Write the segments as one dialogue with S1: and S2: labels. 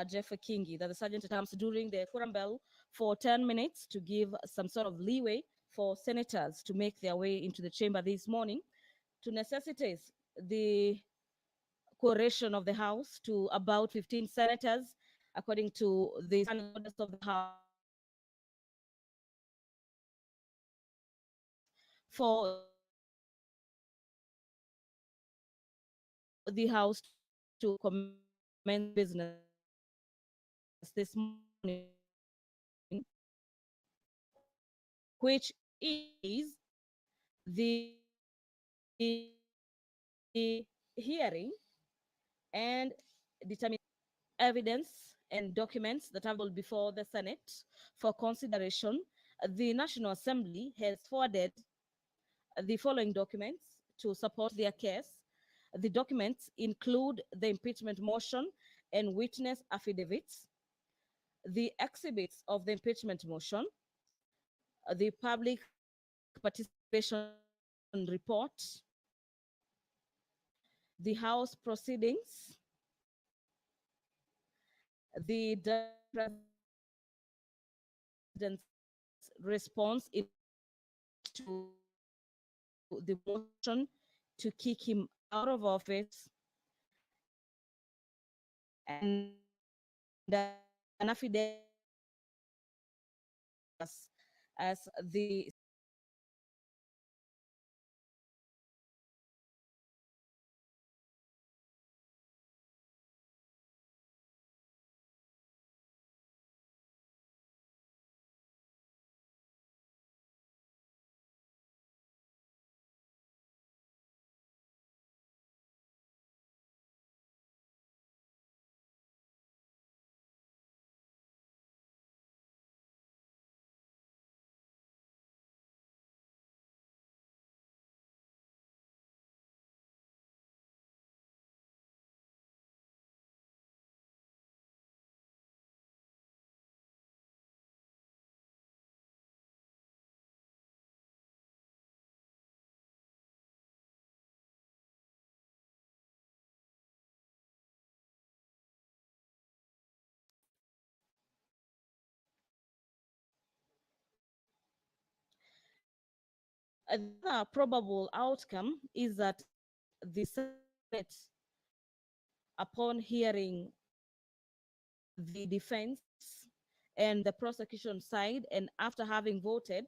S1: Jeff Kingi, that the sergeant attempts during the quorum bell for 10 minutes to give some sort of leeway for senators to make their way into the chamber this morning to necessitate the quoration of the House to about 15 senators, according to the standing orders of the House, for the House to commence business this morning, which is the hearing and determining evidence and documents that are available before the Senate for consideration. The National Assembly has forwarded the following documents to support their case. The documents include the impeachment motion and witness affidavits, the exhibits of the impeachment motion, the public participation report, the House proceedings, the President's response to the motion to kick him out of office, and an affidavit as the the other probable outcome is that the Senate, upon hearing the defense and the prosecution side, and after having voted,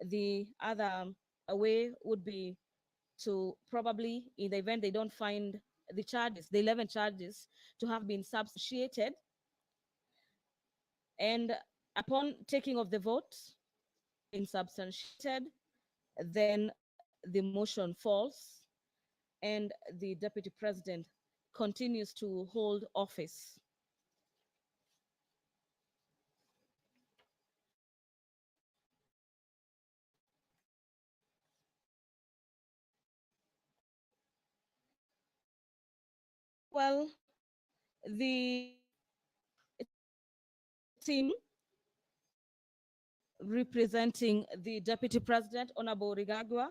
S1: the other way would be to probably, in the event they don't find the charges, the 11 charges, to have been substantiated. And upon taking of the vote, been substantiated, then the motion falls and the deputy president continues to hold office. Well, the team representing the deputy president, Honorable Gachagu'A,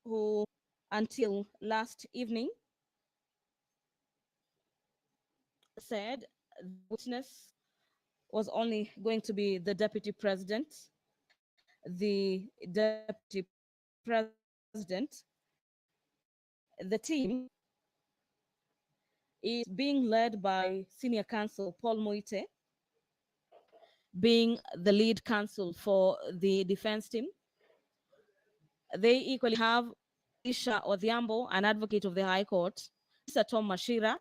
S1: who until last evening said the witness was only going to be the deputy president. The deputy president, the team is being led by senior counsel Paul Moite, being the lead counsel for the defense team. They equally have Isha Odhiambo, an advocate of the High Court, Mr. Tom Mashira,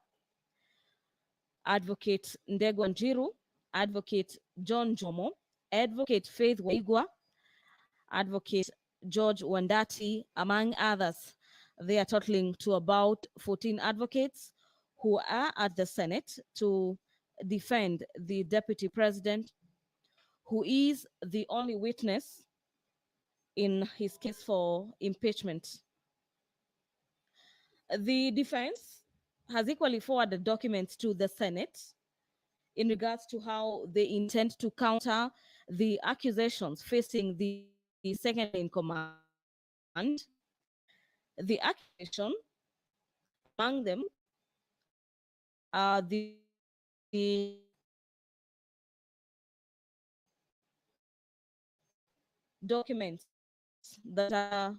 S1: Advocate Ndegwa Njiru, Advocate John Jomo, Advocate Faith Waigwa, Advocate George Wandati, among others. They are totaling to about 14 advocates who are at the Senate to defend the deputy president, who is the only witness in his case for impeachment. The defense has equally forwarded documents to the Senate in regards to how they intend to counter the accusations facing the second in command. The accusation among them are the documents that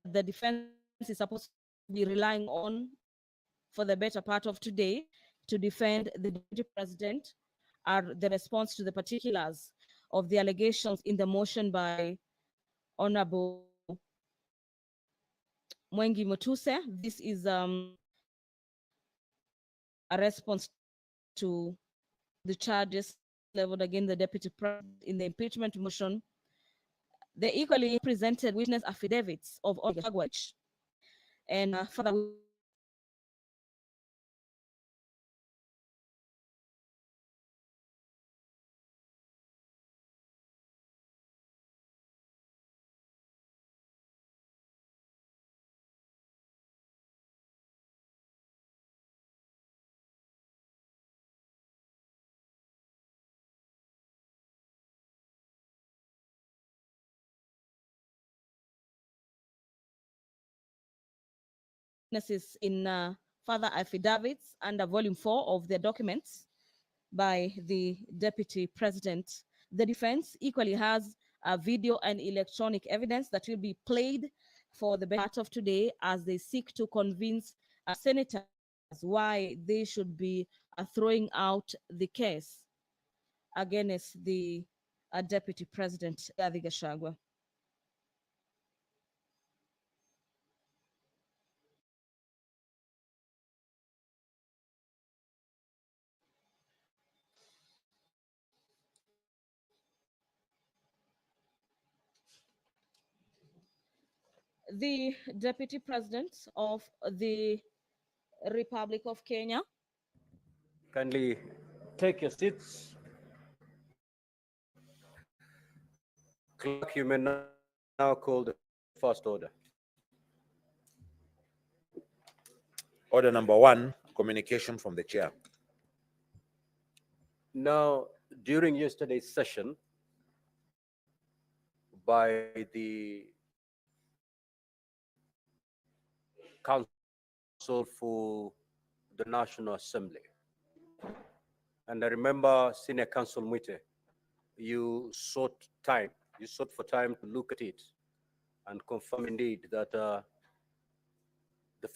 S1: the defense is supposed to be relying on for the better part of today to defend the deputy president are the response to the particulars of the allegations in the motion by Honorable Mwengi Mutuse. This is a response to the charges leveled against the deputy president in the impeachment motion. They equally presented witness affidavits of Gachagu'A and further witnesses in further affidavits under volume 4 of the documents by the deputy president. The defense equally has video and electronic evidence that will be played for the part of today as they seek to convince senators why they should be throwing out the case against the deputy president, Gachagu'A. The deputy president of the Republic of Kenya.
S2: Kindly take your seats. Clerk, you may now call the first order.
S3: Order number 1, communication from the chair.
S2: Now, during yesterday's session, by the Council for the National Assembly, and I remember Senior Counsel Mwite, you sought for time to look at it and confirm indeed that the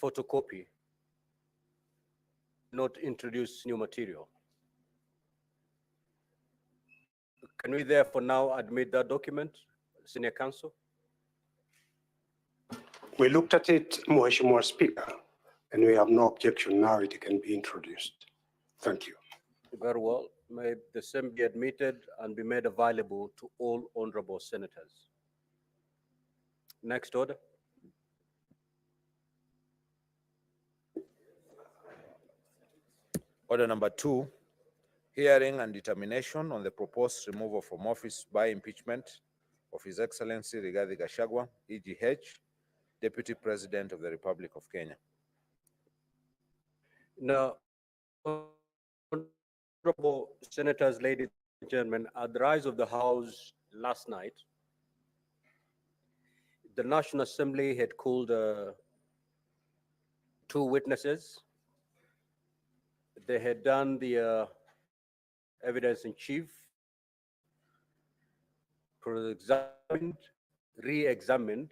S2: photocopy not introduce new material. Can we therefore now admit that document, Senior Counsel?
S4: We looked at it, Mheshimiwa Speaker, and we have no objection. Now it can be introduced. Thank you.
S2: Very well. May the same be admitted and be made available to all honorable senators. Next order.
S3: Order number 2, hearing and determination on the proposed removal from office by impeachment of His Excellency Rigathi Gachagu'A, EGH, Deputy President of the Republic of Kenya.
S2: Now, honorable senators, ladies and gentlemen, at the rise of the House last night, the National Assembly had called 2 witnesses. They had done the evidence in chief, examined, re-examined,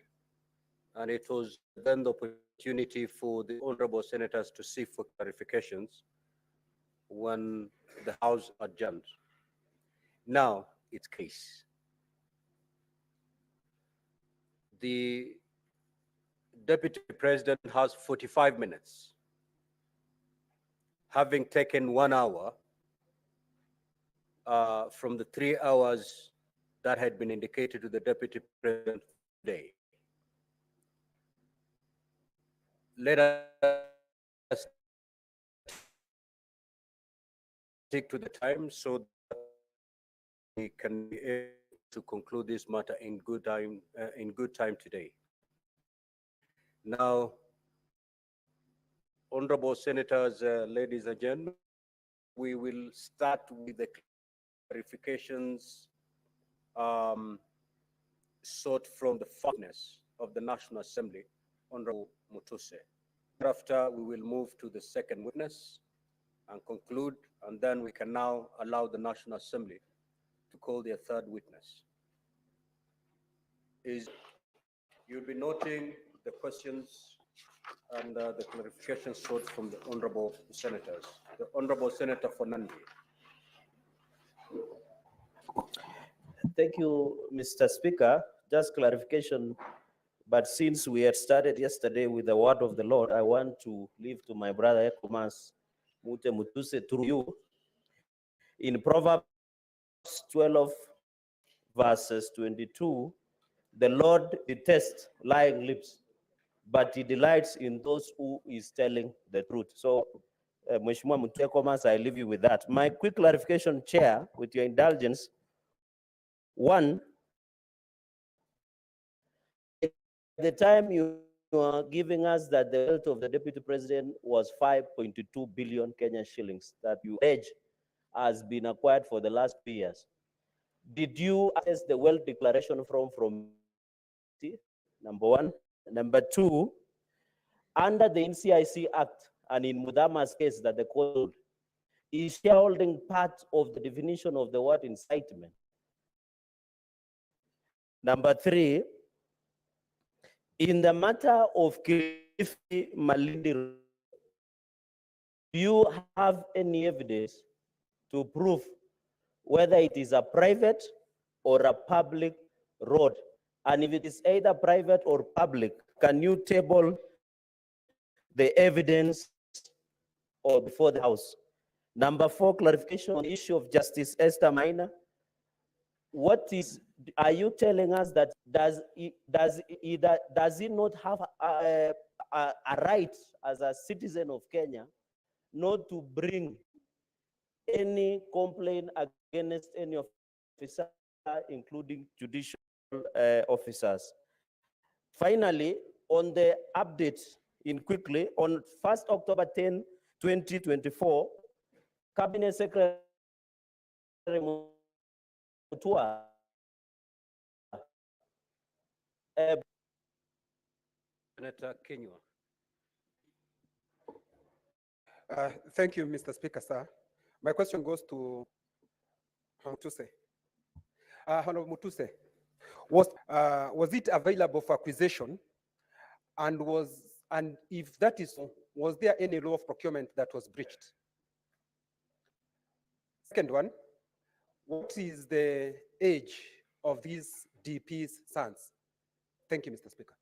S2: and it was then the opportunity for the honorable senators to seek for clarifications when the House adjourned. Now it's case. The Deputy President has 45 minutes, having taken 1 hour from the 3 hours that had been indicated to the Deputy President today. Let us stick to the time so that we can be able to conclude this matter in good time today. Now, honorable senators, ladies and gentlemen, we will start with the clarifications sought from the witness of the National Assembly, Honorable Mutuse. Thereafter, we will move to the second witness, and conclude, and then we can now allow the National Assembly to call their third witness. You'll be noting the questions and the clarification sought from the honorable senators. The honorable Senator for Nandi.
S5: Thank you, Mr. Speaker. Just clarification, but since we had started yesterday with the word of the Lord, I want to leave to my brother Ekomas Mute Mutuse through you. In Proverbs 12, verses 22, the Lord detests lying lips, but he delights in those who is telling the truth. So, Mheshimiwa Mutue Komas, I leave you with that. My quick clarification, Chair, with your indulgence. One, the time you are giving us that the wealth of the Deputy President was 5.2 billion Kenyan shillings that you edge has been acquired for the last 2 years. Did you access the wealth declaration from number one? Number two, under the NCIC Act and in Mudama's case that the court, is shareholding part of the definition of the word incitement? Number three, in the matter of Kilifi Malindi, do you have any evidence to prove whether it is a private or a public road? And if it is either private or public, can you table the evidence or before the House? Number four, clarification on the issue of Justice Esther Maina. Are you telling us that does he not have a right as a citizen of Kenya not to bring any complaint against any officer, including judicial officers? Finally, on the update in quickly, on 1st October 10, 2024, Cabinet Secretary Mutua
S2: Senator Kenywa.
S6: Thank you, Mr. Speaker, sir. My question goes to Mutuse. Honorable Mutuse, was it available for acquisition? And if that is so, was there any law of procurement that was breached? Second one, what is the age of these DP's sons? Thank you, Mr. Speaker.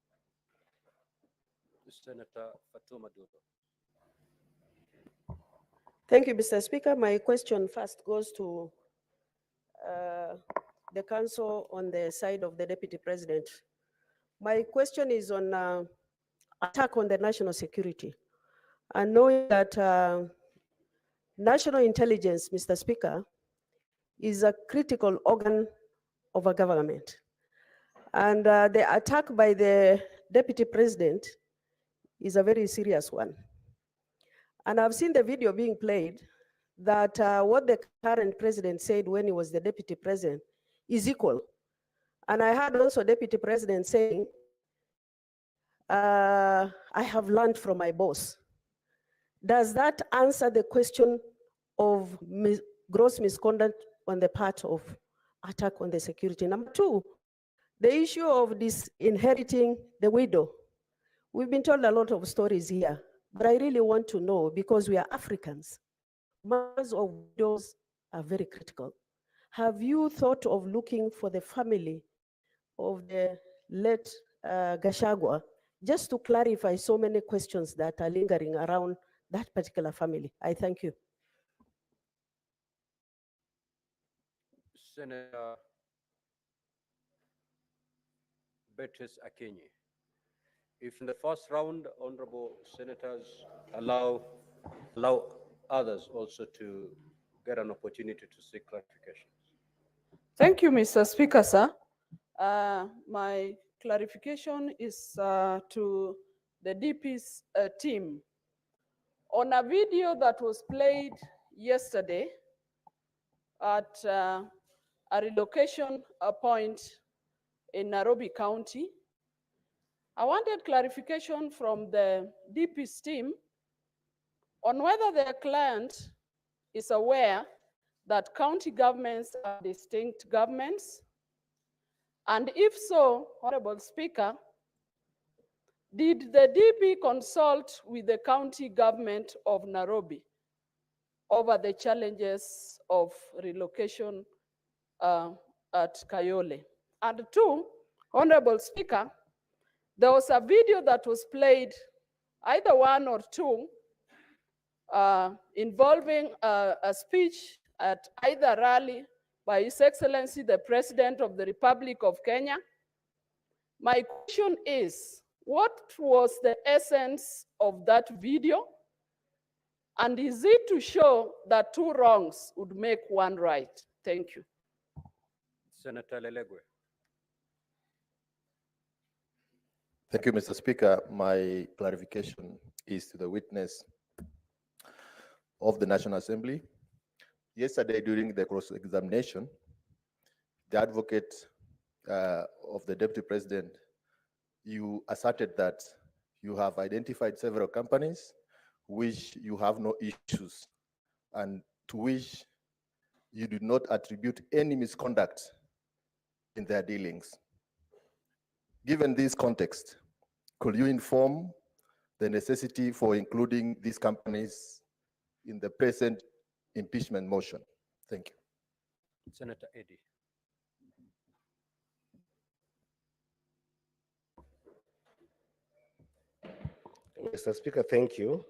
S2: Senator Fatuma Dodo.
S7: Thank you, Mr. Speaker. My question first goes to the council on the side of the Deputy President. My question is on attack on the national security. And knowing that national intelligence, Mr. Speaker, is a critical organ of a government. And the attack by the Deputy President is a very serious one. And I've seen the video being played that what the current president said when he was the Deputy President is equal. And I heard also Deputy President saying, I have learned from my boss. Does that answer the question of gross misconduct on the part of attack on the security? Number two, the issue of disinheriting the widow. We've been told a lot of stories here, but I really want to know, because we are Africans, matters of widows are very critical. Have you thought of looking for the family of the late Gachagu'A, just to clarify so many questions that are lingering around that particular family? I thank you.
S2: Senator Beatrice Akenyi. If in the first round, honorable senators allow others also to get an opportunity to seek clarifications.
S8: Thank you, Mr. Speaker, sir. My clarification is to the DP's team. On a video that was played yesterday at a relocation point in Nairobi County, I wanted clarification from the DP's team on whether their client is aware that county governments are distinct governments? And if so, Honorable Speaker, did the DP consult with the county government of Nairobi over the challenges of relocation at Kayole? And two, Honorable Speaker, there was a video that was played, either one or two, involving a speech at either rally by His Excellency the President of the Republic of Kenya. My question is, what was the essence of that video? And is it to show that two wrongs would make one right? Thank you.
S2: Senator Lelegwe.
S9: Thank you, Mr. Speaker. My clarification is to the witness of the National Assembly. Yesterday, during the cross-examination, the advocate of the Deputy President, you asserted that you have identified several companies which you have no issues and to which you do not attribute any misconduct in their dealings. Given this context, could you inform the necessity for including these companies in the present impeachment motion? Thank you.
S2: Senator Eddy.
S10: Mr. Speaker, thank you.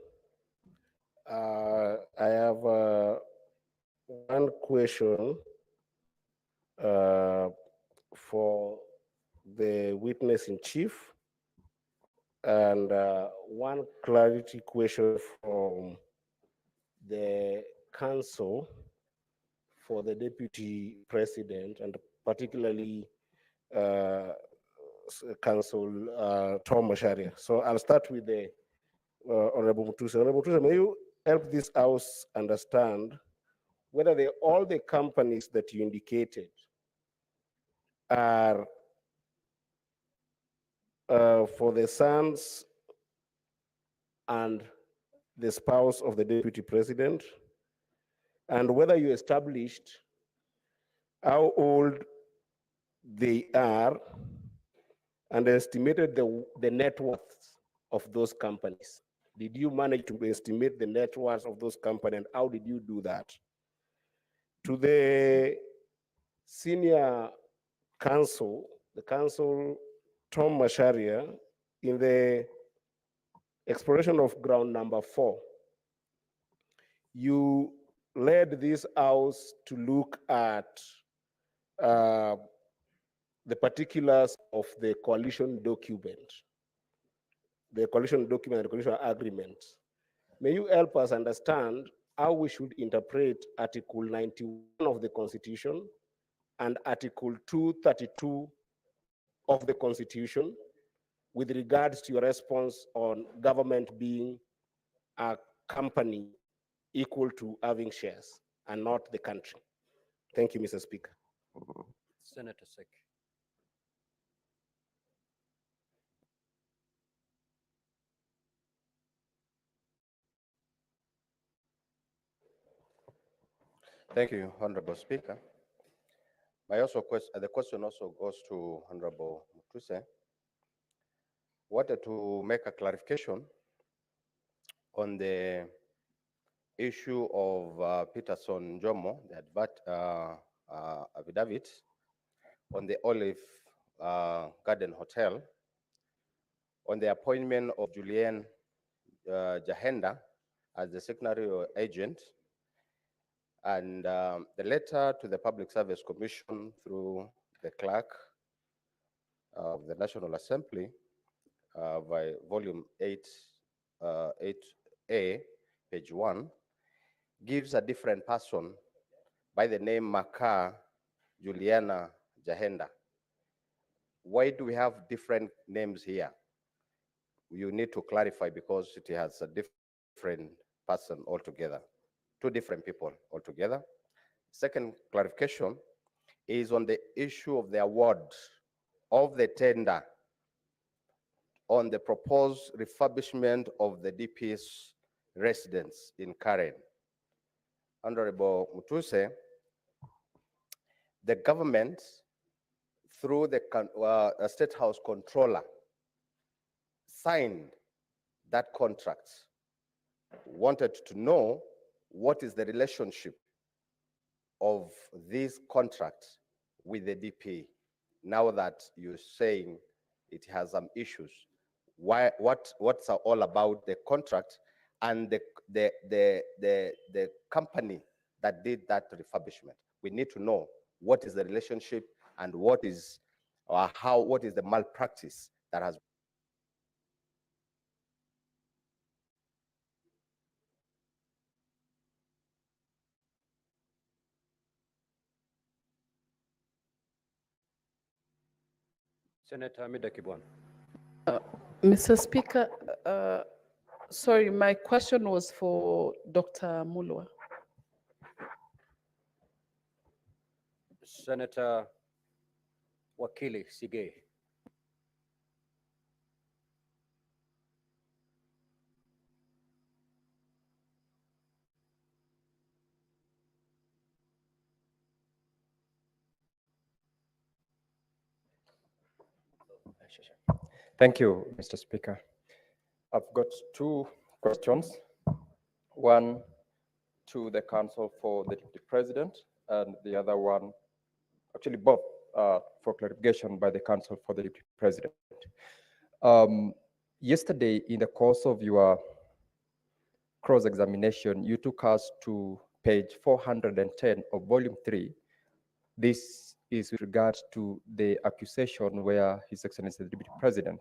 S10: I have one question for the witness in chief and one clarity question from the counsel for the deputy president and particularly Council Tom Masharia. So I'll start with the Honorable Mutuse. Honorable Mutuse, may you help this House understand whether all the companies that you indicated are for the sons and the spouse of the deputy president, and whether you established how old they are and estimated the net worth of those companies. Did you manage to estimate the net worth of those companies, and how did you do that? To the senior counsel, the counsel Tom Masharia, in the exploration of ground number 4, you led this house to look at the particulars of the coalition document, the coalition agreement. May you help us understand how we should interpret Article 91 of the Constitution and Article 232 of the Constitution with regards to your response on government being a company equal to having shares and not the country. Thank you, Mr. Speaker.
S2: Senator Sek.
S11: Thank you, Honorable Speaker. The question also goes to Honorable Mutuse. Wanted to make a clarification on the issue of Peterson Jomo, the affidavit on the Olive Garden Hotel, on the appointment of Julian Jahenda as the secretary or agent, and the letter to the Public Service Commission through the clerk of the National Assembly by volume 8A, page 1, gives a different person by the name Maka Juliana Jahenda. Why do we have different names here? You need to clarify because it has a different person altogether. Two different people altogether. Second clarification is on the issue of the award of the tender on the proposed refurbishment of the DP's residence in Karen. Honorable Mutuse, the government, through the State House Controller, signed that contract, wanted to know what is the relationship of this contract with the DP. Now that you're saying it has some issues, what's all about the contract and the company that did that refurbishment? We need to know what is the relationship and what is the malpractice that has.
S2: Senator Hamida Kibwan.
S8: Mr. Speaker, sorry, my question was for Dr. Mulwa.
S2: Senator Wakili Sige.
S12: Thank you, Mr. Speaker. I've got two questions. One to the Council for the Deputy President, and the other one, actually both for clarification by the Council for the Deputy President. Yesterday, in the course of your cross-examination, you took us to page 410 of Volume 3. This is with regard to the accusation where His Excellency the Deputy President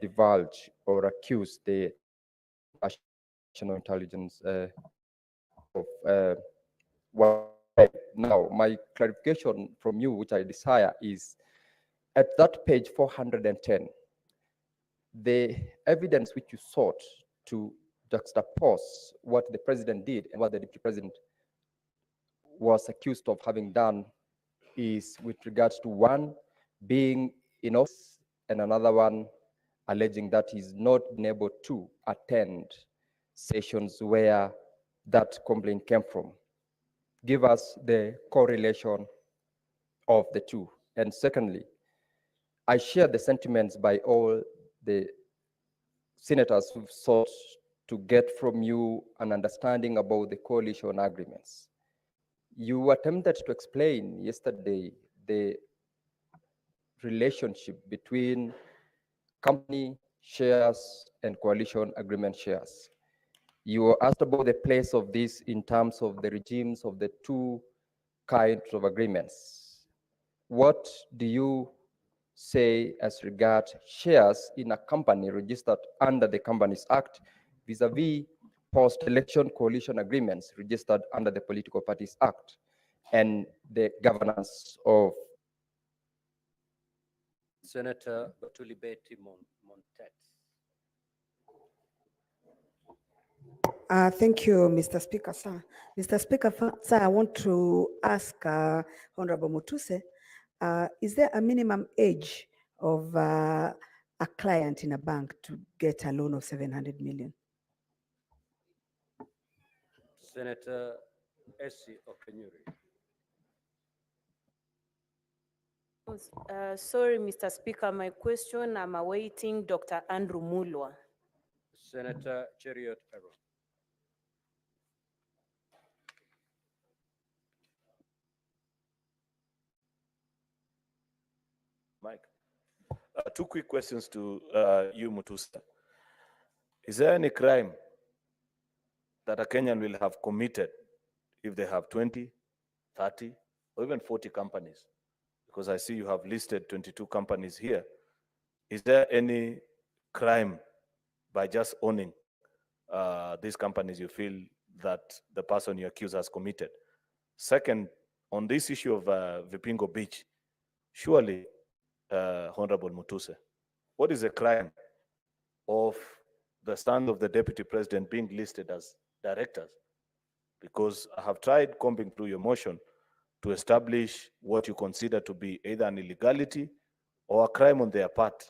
S12: divulged or accused the national intelligence of now, my clarification from you, which I desire, is at that page 410, the evidence which you sought to juxtapose what the president did and what the deputy president was accused of having done is with regards to one being in office and another one alleging that he's not been able to attend sessions where that complaint came from. Give us the correlation of the two. And secondly, I share the sentiments by all the senators who've sought to get from you an understanding about the coalition agreements. You attempted to explain yesterday the relationship between company shares and coalition agreement shares. You were asked about the place of this in terms of the regimes of the two kinds of agreements. What do you say as regards shares in a company registered under the Companies Act vis-a-vis post-election coalition agreements registered under the Political Parties Act and the governance of
S2: Senator Batulibeti Montet.
S13: Thank you, Mr. Speaker, sir. Mr. Speaker, sir, I want to ask Honorable Mutuse, is there a minimum age of a client in a bank to get a loan of 700 million?
S2: Senator Essie Okenyuri.
S14: Sorry, Mr. Speaker, my question, I'm awaiting Dr. Andrew Mulwa.
S2: Senator Cheriot Ero.
S15: Mike, two quick questions to you, Mutusa. Is there any crime that a Kenyan will have committed if they have 20, 30, or even 40 companies? Because I see you have listed 22 companies here. Is there any crime by just owning these companies you feel that the person you accuse has committed? Second, on this issue of Vipingo Beach, surely, Honorable Mutuse, what is the crime of the stand of the Deputy President being listed as directors? Because I have tried combing through your motion to establish what you consider to be either an illegality or a crime on their part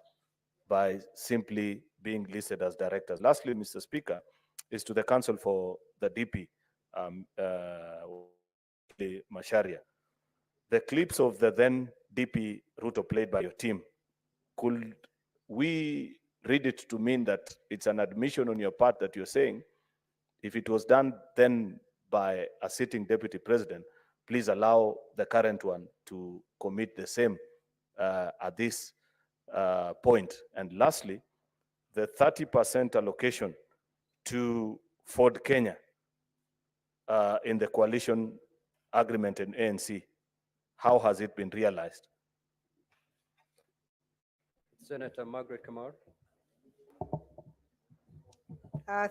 S15: by simply being listed as directors. Lastly, Mr. Speaker, is to the Council for the DP. Masharia. The clips of the then DP Ruto played by your team, could we read it to mean that it's an admission on your part that you're saying, if it was done then by a sitting deputy president, please allow the current one to commit the same at this point? And lastly, the 30% allocation to Ford Kenya in the coalition agreement in ANC, how has it been realized?
S2: Senator Margaret Kamar.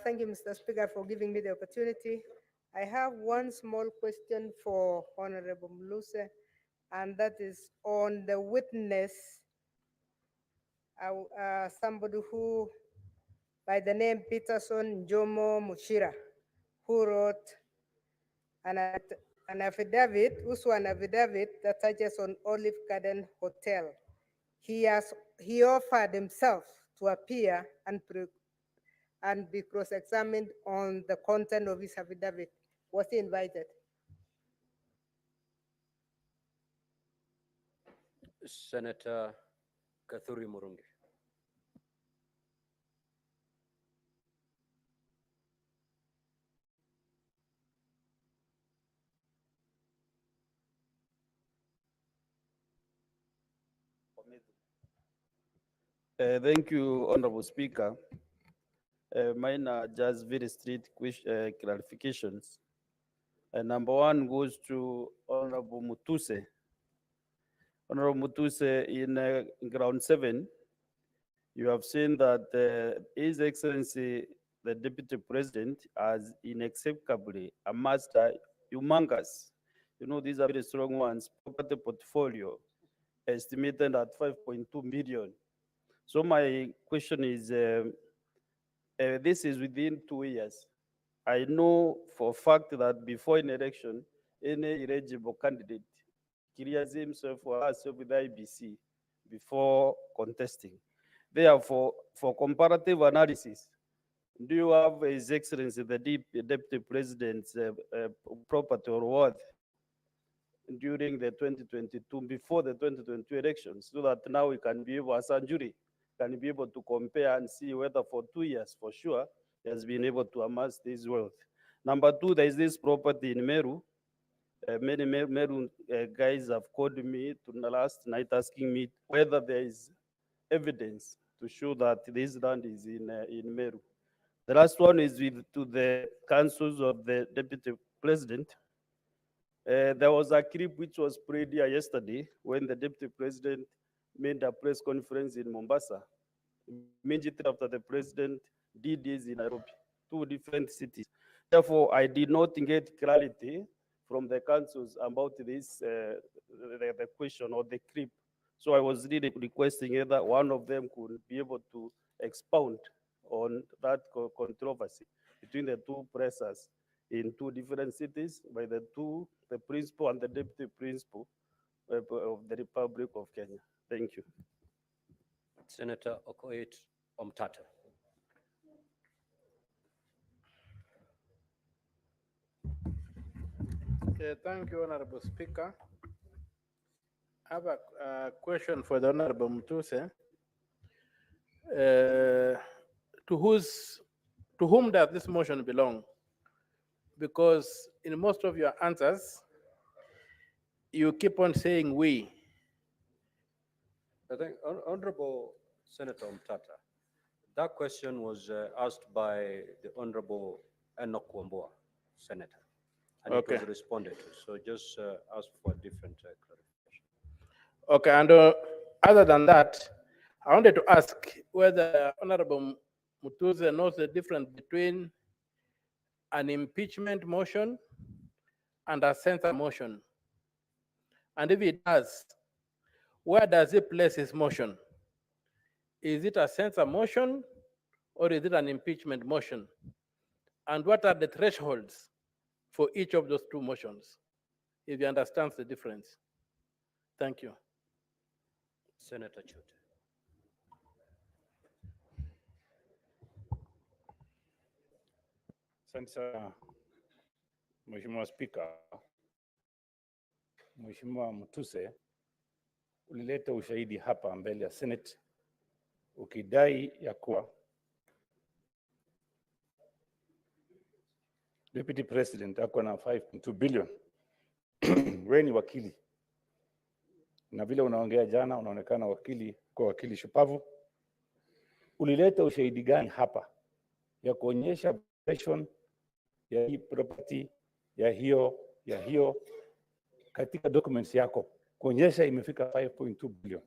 S16: Thank you, Mr. Speaker, for giving me the opportunity. I have one small question for Honorable Mluse, and that is on the witness, somebody who, by the name Peterson Jomo Mushira, who wrote an affidavit, also an affidavit that touches on Olive Garden Hotel. He offered himself to appear and be cross-examined on the content of his affidavit. Was he invited?
S2: Senator Kathuri Murungi.
S17: Thank you, Honorable Speaker. Mine are just very straight clarifications. Number one goes to Honorable Mutuse. Honorable Mutuse, in ground 7, you have seen that His Excellency, the Deputy President, has inexplicably amassed a humongous, these are very strong ones, property portfolio estimated at 5.2 million. So my question is, this is within 2 years. I know for a fact that before an election, any eligible candidate clears himself or herself with IBC before contesting. Therefore, for comparative analysis, do you have His Excellency the Deputy President's property or worth during the 2022, before the 2022 elections, so that now we can be able, as a jury, can be able to compare and see whether for 2 years, for sure, he has been able to amass this wealth. Number two, there is this property in Meru. Many Meru guys have called me to last night asking me whether there is evidence to show that this land is in Meru. The last one is to the councils of the Deputy President. There was a clip which was played here yesterday when the Deputy President made a press conference in Mombasa. Immediately after the President did this in Nairobi, 2 different cities. Therefore, I did not get clarity from the councils about this, the question or the clip. So I was really requesting either one of them could be able to expound on that controversy between the 2 pressers in 2 different cities by the principal and the deputy principal of the Republic of Kenya. Thank you.
S2: Senator Okoit Omtata.
S18: Thank you, Honorable Speaker. I have a question for the Honorable Mutuse. To whom does this motion belong? Because in most of your answers, you keep on saying we.
S2: I think, Honorable Senator Omtata, that question was asked by the Honorable Enoch Wambua, Senator, and
S18: Okay.
S2: it was responded to. So just ask for a different clarification.
S18: Okay, and other than that, I wanted to ask whether Honorable Mutuse knows the difference between an impeachment motion and a censure motion. And if he does, where does he place his motion? Is it a censure motion or is it an impeachment motion? And what are the thresholds for each of those 2 motions, if he understands the difference? Thank you.
S2: Senator Chute.
S19: Senator
S18: Mheshimiwa Spika, Mheshimiwa Mutuse, ulileta ushahidi hapa mbele ya Senate ukidai ya kuwa Deputy President ako na 5.2 billion. Wewe ni wakili na vile unaongea jana unaonekana wakili shupavu. Ulileta ushahidi gani hapa ya kuonyesha valuation ya hii property ya hiyo katika documents yako kuonyesha imefika 5.2 billion?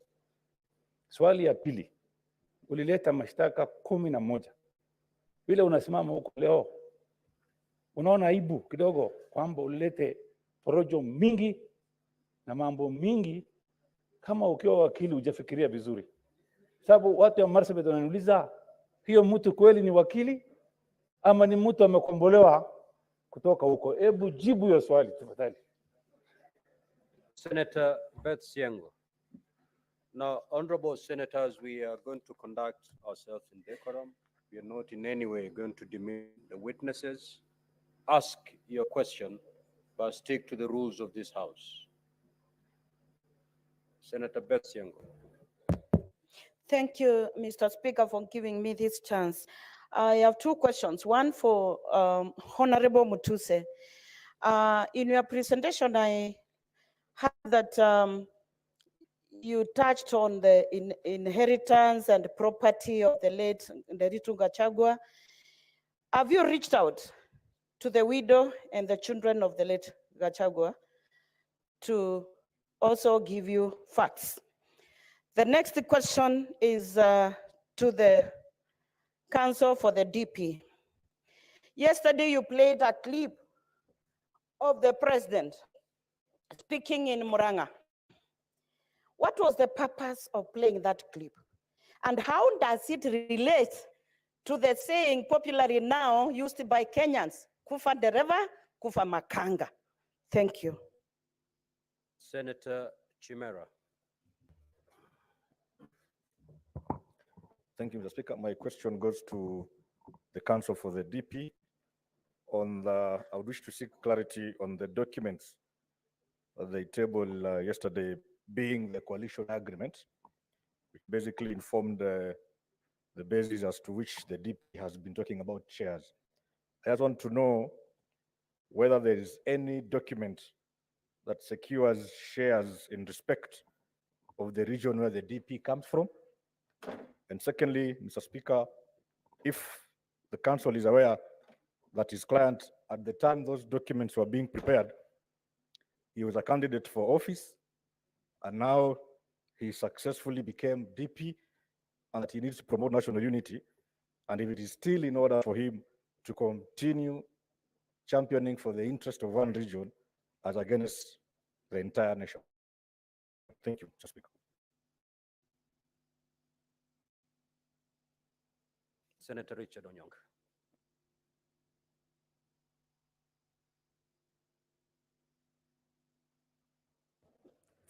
S18: Swali ya pili, ulileta mashtaka 11. Vile unasimama huko leo, unaona aibu kidogo kwamba ulilete porojo mingi na mambo mingi kama ukiwa wakili hujafikiria vizuri. Sababu watu wa Marsabit wananiuliza, hiyo mtu kweli ni wakili ama ni mtu amekombolewa kutoka huko? Hebu jibu hiyo swali tafadhali.
S2: Senator Beth Siango. Now, honorable senators, we are going to conduct ourselves in decorum. We are not in any way going to demean the witnesses. Ask your question, but stick to the rules of this House. Senator Beth Siango.
S19: Thank you, Mr. Speaker, for giving me this chance. I have two questions. One for Honorable Mutuse. In your presentation, I heard that you touched on the inheritance and property of the late Nderitu Gachagu'A. Have you reached out to the widow and the children of the late Gachagu'A to also give you facts? The next question is to the Council for the DP. Yesterday, you played a clip of the president speaking in Muranga. What was the purpose of playing that clip? And how does it relate to the saying popularly now used by Kenyans, kufa dereva, kufa makanga? Thank you.
S2: Senator Chimera.
S20: Thank you, Mr. Speaker. My question goes to the Council for the DP. I would wish to seek clarity on the documents that they tabled yesterday, being the coalition agreement, which basically informed the basis as to which the DP has been talking about shares. I just want to know whether there is any document that secures shares in respect of the region where the DP comes from. And secondly, Mr. Speaker, if the council is aware that his client, at the time those documents were being prepared, he was a candidate for office, and now he successfully became DP, and that he needs to promote national unity. And if it is still in order for him to continue championing for the interest of one region as against the entire nation. Thank you, Mr. Speaker.
S2: Senator Richard Onyong.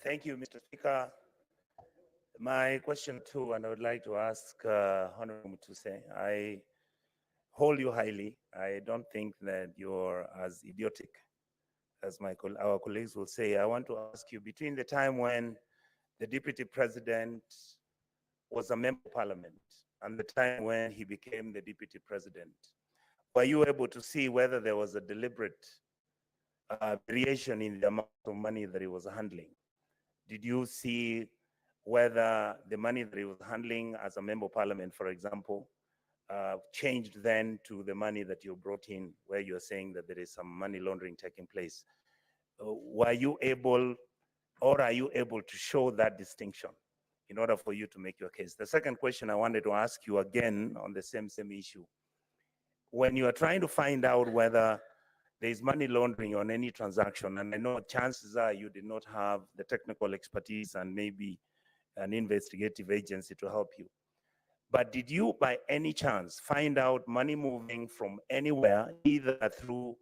S21: Thank you, Mr. Speaker. My question too, and I would like to ask Honorable Mutuse, I hold you highly. I don't think that you're as idiotic as our colleagues will say. I want to ask you, between the time when the Deputy President was a member of Parliament and the time when he became the Deputy President, were you able to see whether there was a deliberate variation in the amount of money that he was handling? Did you see whether the money that he was handling as a member of Parliament, for example, changed then to the money that you brought in, where you're saying that there is some money laundering taking place? Were you able, or are you able to show that distinction in order for you to make your case? The second question I wanted to ask you again on the same issue. When you are trying to find out whether there is money laundering on any transaction, and I know chances are you did not have the technical expertise and maybe an investigative agency to help you. But did you, by any chance, find out money moving from anywhere, either through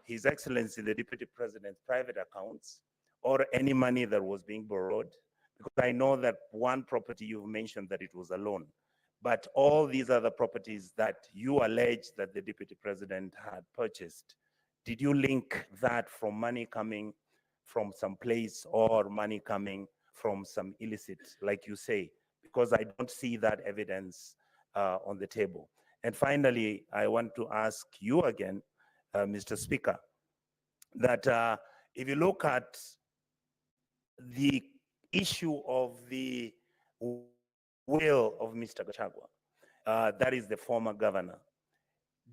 S21: His Excellency the Deputy President's private accounts or any money that was being borrowed? Because I know that one property you've mentioned that it was a loan, but all these other properties that you allege that the Deputy President had purchased, did you link that from money coming from some place or money coming from some illicit, like you say? Because I don't see that evidence on the table. And finally, I want to ask you again, Mr. Speaker, that if you look at the issue of the will of Mr. Gachagu'A, that is the former governor,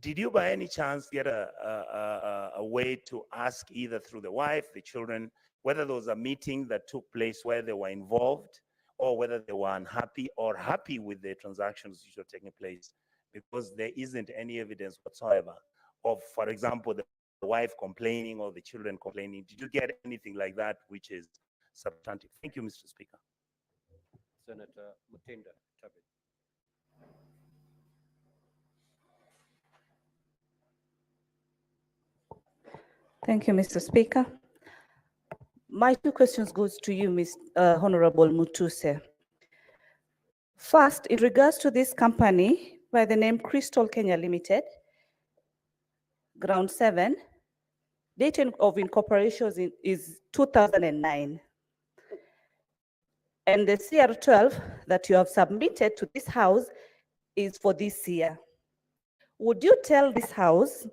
S21: did you by any chance get a way to ask either through the wife, the children, whether there was a meeting that took place where they were involved or whether they were unhappy or happy with the transactions which were taking place? Because there isn't any evidence whatsoever of, for example, the wife complaining or the children complaining. Did you get anything like that which is substantive? Thank you, Mr. Speaker.
S2: Senator Mutinda Tabe.
S1: Thank you, Mr. Speaker. My two questions goes to you, Honorable Mutuse. First, in regards to this company by the name Crystal Kenya Limited, Ground 7, date of incorporation is 2009. And the CR12 that you have submitted to this house is for this year. Would you tell this house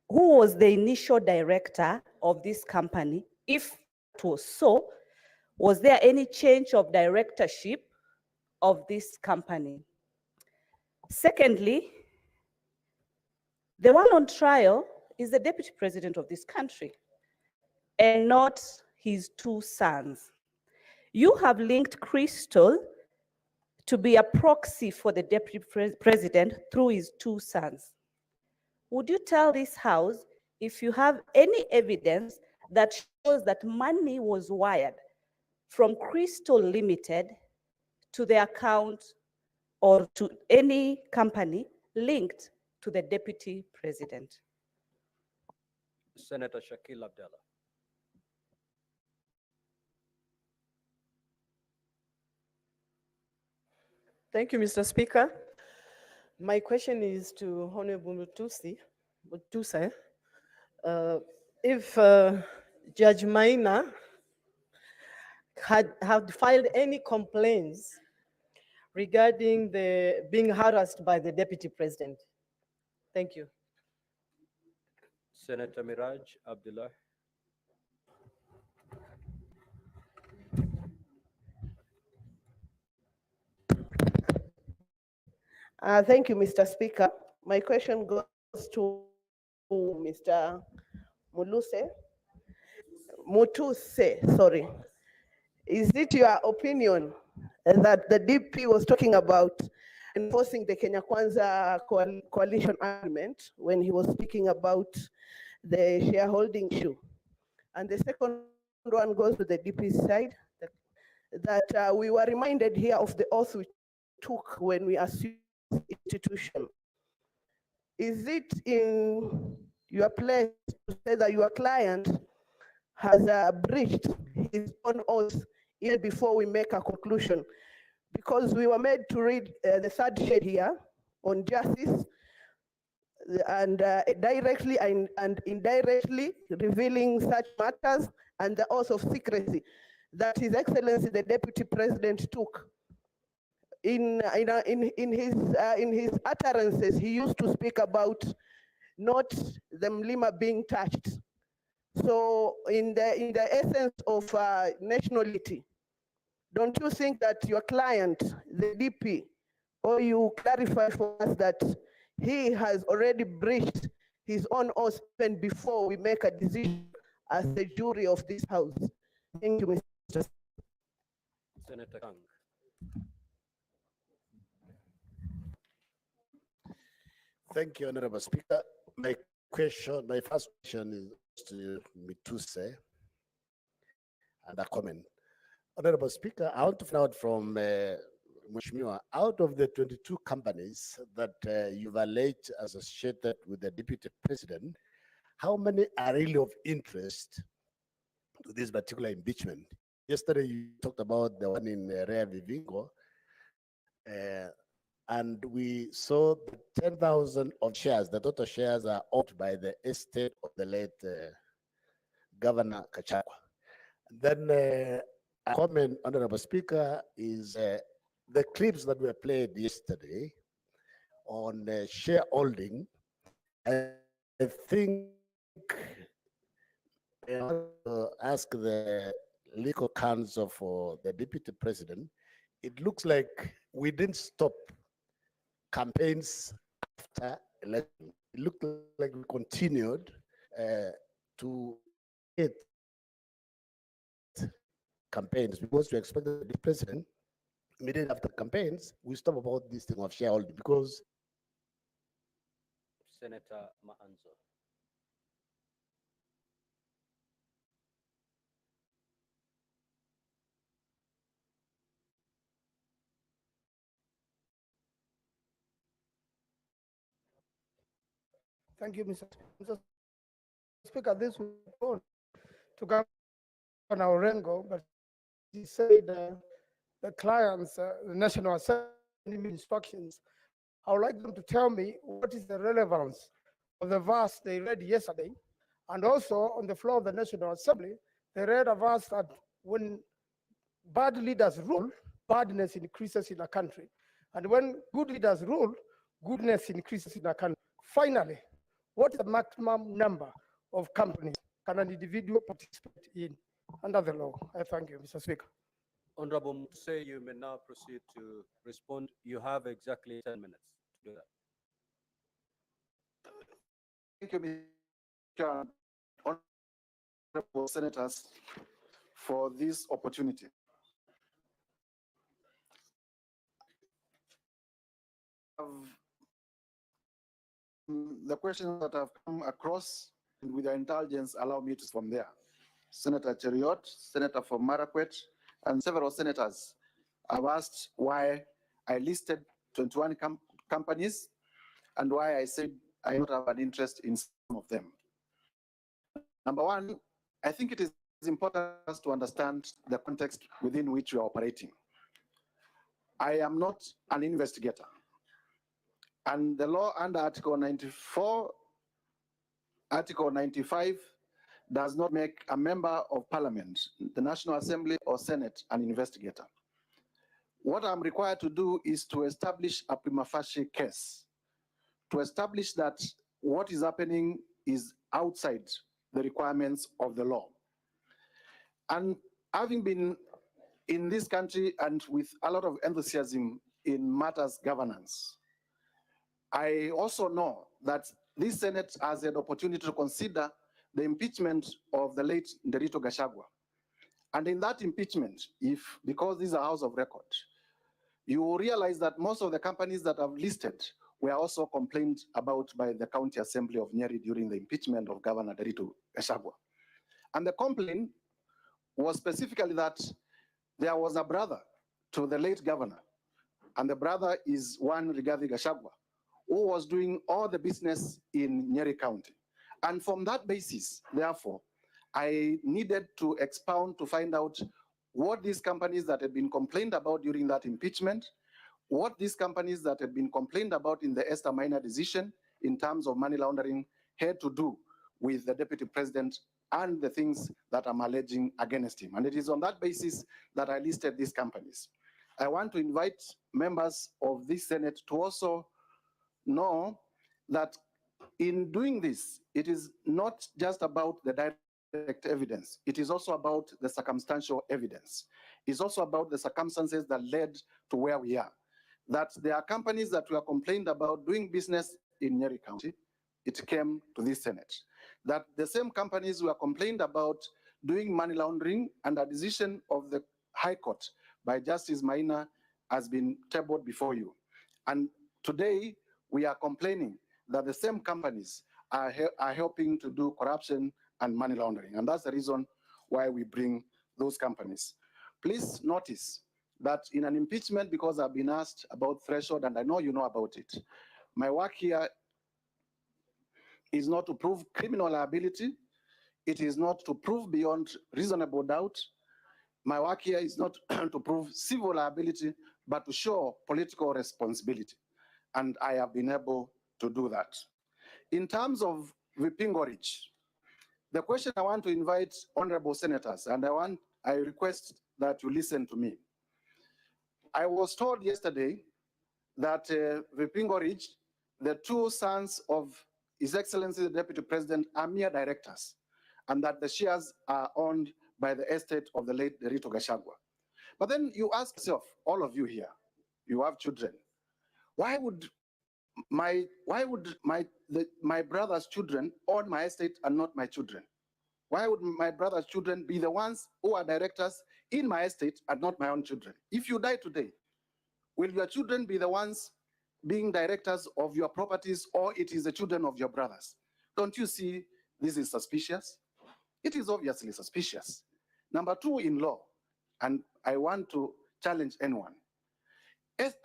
S1: who was the initial director of this company? If it was so, was there any change of directorship of this company? Secondly, the one on trial is the deputy president of this country and not his two sons. You have linked Crystal to be a proxy for the deputy president through his two sons. Would you tell this house if you have any evidence that shows that money was wired from Crystal Limited to the account or to any company linked to the deputy president?
S2: Senator Shakil Abdallah.
S22: Thank you, Mr. Speaker. My question is to Honorable Mutuse. If Judge Maina had filed any complaints regarding the being harassed by the deputy president. Thank you.
S2: Senator Miraj Abdullah.
S23: Thank you, Mr. Speaker. My question goes to Mr. Mutuse, sorry. Is it your opinion that the DP was talking about enforcing the Kenya Kwanza coalition agreement when he was speaking about the shareholding issue? And the second one goes to the DP side, that we were reminded here of the oath we took when we assumed institution. Is it in your place to say that your client has breached his own oath even before we make a conclusion? Because we were made to read the third shade here on justice and directly and indirectly revealing such matters and the oath of secrecy that His Excellency the Deputy President took. In his utterances, he used to speak about not the Mlima being touched. So in the essence of nationality, don't you think that your client, the DP, or you clarify for us that he has already breached his own oath even before we make a decision as the jury of this house? Thank you, Mr.
S2: Senator Kang.
S24: Thank you, Honorable Speaker. My first question is to Mutuse and a comment. Honorable Speaker, I want to find out from Mheshimiwa, out of the 22 companies that you've alleged associated with the Deputy President, how many are really of interest to this particular impeachment? Yesterday, you talked about the one in Rea Vivingo. and we saw the 10,000 of shares, the total shares are owned by the estate of the late Governor Gachagu'A. Then a comment, Honorable Speaker, is the clips that were played yesterday on shareholding. I think I want to ask the legal counsel for the deputy president. It looks like we didn't stop campaigns after election. It looked like we continued to hit campaigns because we expected the president immediately after campaigns, we stop about this thing of shareholding because
S2: Senator Maanzo.
S3: Thank you, Mr. Speaker. This will go to Governor Orengo, but he said the clients, the National Assembly instructions. I would like them to tell me what is the relevance of the verse they read yesterday, and also on the floor of the National Assembly, they read a verse that when bad leaders rule, badness increases in a country, and when good leaders rule, goodness increases in a country. Finally, what is the maximum number of companies can an individual participate in under the law? I thank you, Mr. Speaker.
S2: Honorable Mutuse, you may now proceed to respond. You have exactly 10 minutes to do that.
S4: Thank you, Mr. Honorable Senators, for this opportunity. The questions that have come across and with the intelligence allow me to from there. Senator Cheriot, Senator from Marakwet, and several senators have asked why I listed 21 companies and why I said I don't have an interest in some of them. Number one, I think it is important for us to understand the context within which we are operating. I am not an investigator. And the law under Article 94, Article 95 does not make a member of Parliament, the National Assembly or Senate, an investigator. What I'm required to do is to establish a prima facie case, to establish that what is happening is outside the requirements of the law. And having been in this country and with a lot of enthusiasm in matters governance, I also know that this Senate has an opportunity to consider the impeachment of the late Nderitu Gachagu'A. And in that impeachment, because this is a house of record, you will realize that most of the companies that I've listed were also complained about by the County Assembly of Nyeri during the impeachment of Governor Nderitu Gachagu'A. And the complaint was specifically that there was a brother to the late governor, and the brother is one Rigathi Gachagu'A, who was doing all the business in Nyeri County. And from that basis, therefore, I needed to expound to find out what these companies that had been complained about during that impeachment, what these companies that had been complained about in the Esther Minor decision in terms of money laundering had to do with the deputy president and the things that I'm alleging against him. And it is on that basis that I listed these companies. I want to invite members of this Senate to also know that in doing this, it is not just about the direct evidence. It is also about the circumstantial evidence. It's also about the circumstances that led to where we are. That there are companies that were complained about doing business in Nyeri County. It came to this Senate. That the same companies were complained about doing money laundering, and a decision of the High Court by Justice Maina has been tabled before you. And today, we are complaining that the same companies are helping to do corruption and money laundering. And that's the reason why we bring those companies. Please notice that in an impeachment, because I've been asked about threshold, and I know you know about it, my work here is not to prove criminal liability. It is not to prove beyond reasonable doubt. My work here is not to prove civil liability, but to show political responsibility. And I have been able to do that. In terms of Vipingo Ridge, the question I want to invite honorable senators, and I request that you listen to me. I was told yesterday that Vipingo Ridge, the two sons of His Excellency the Deputy President are mere directors, and that the shares are owned by the estate of the late Derito Gachagu'A. But then you ask yourself, all of you here, you have children, why would my brother's children own my estate and not my children? Why would my brother's children be the ones who are directors in my estate and not my own children? If you die today, will your children be the ones being directors of your properties, or it is the children of your brothers? Don't you see this is suspicious? It is obviously suspicious. Number two, in law, and I want to challenge anyone.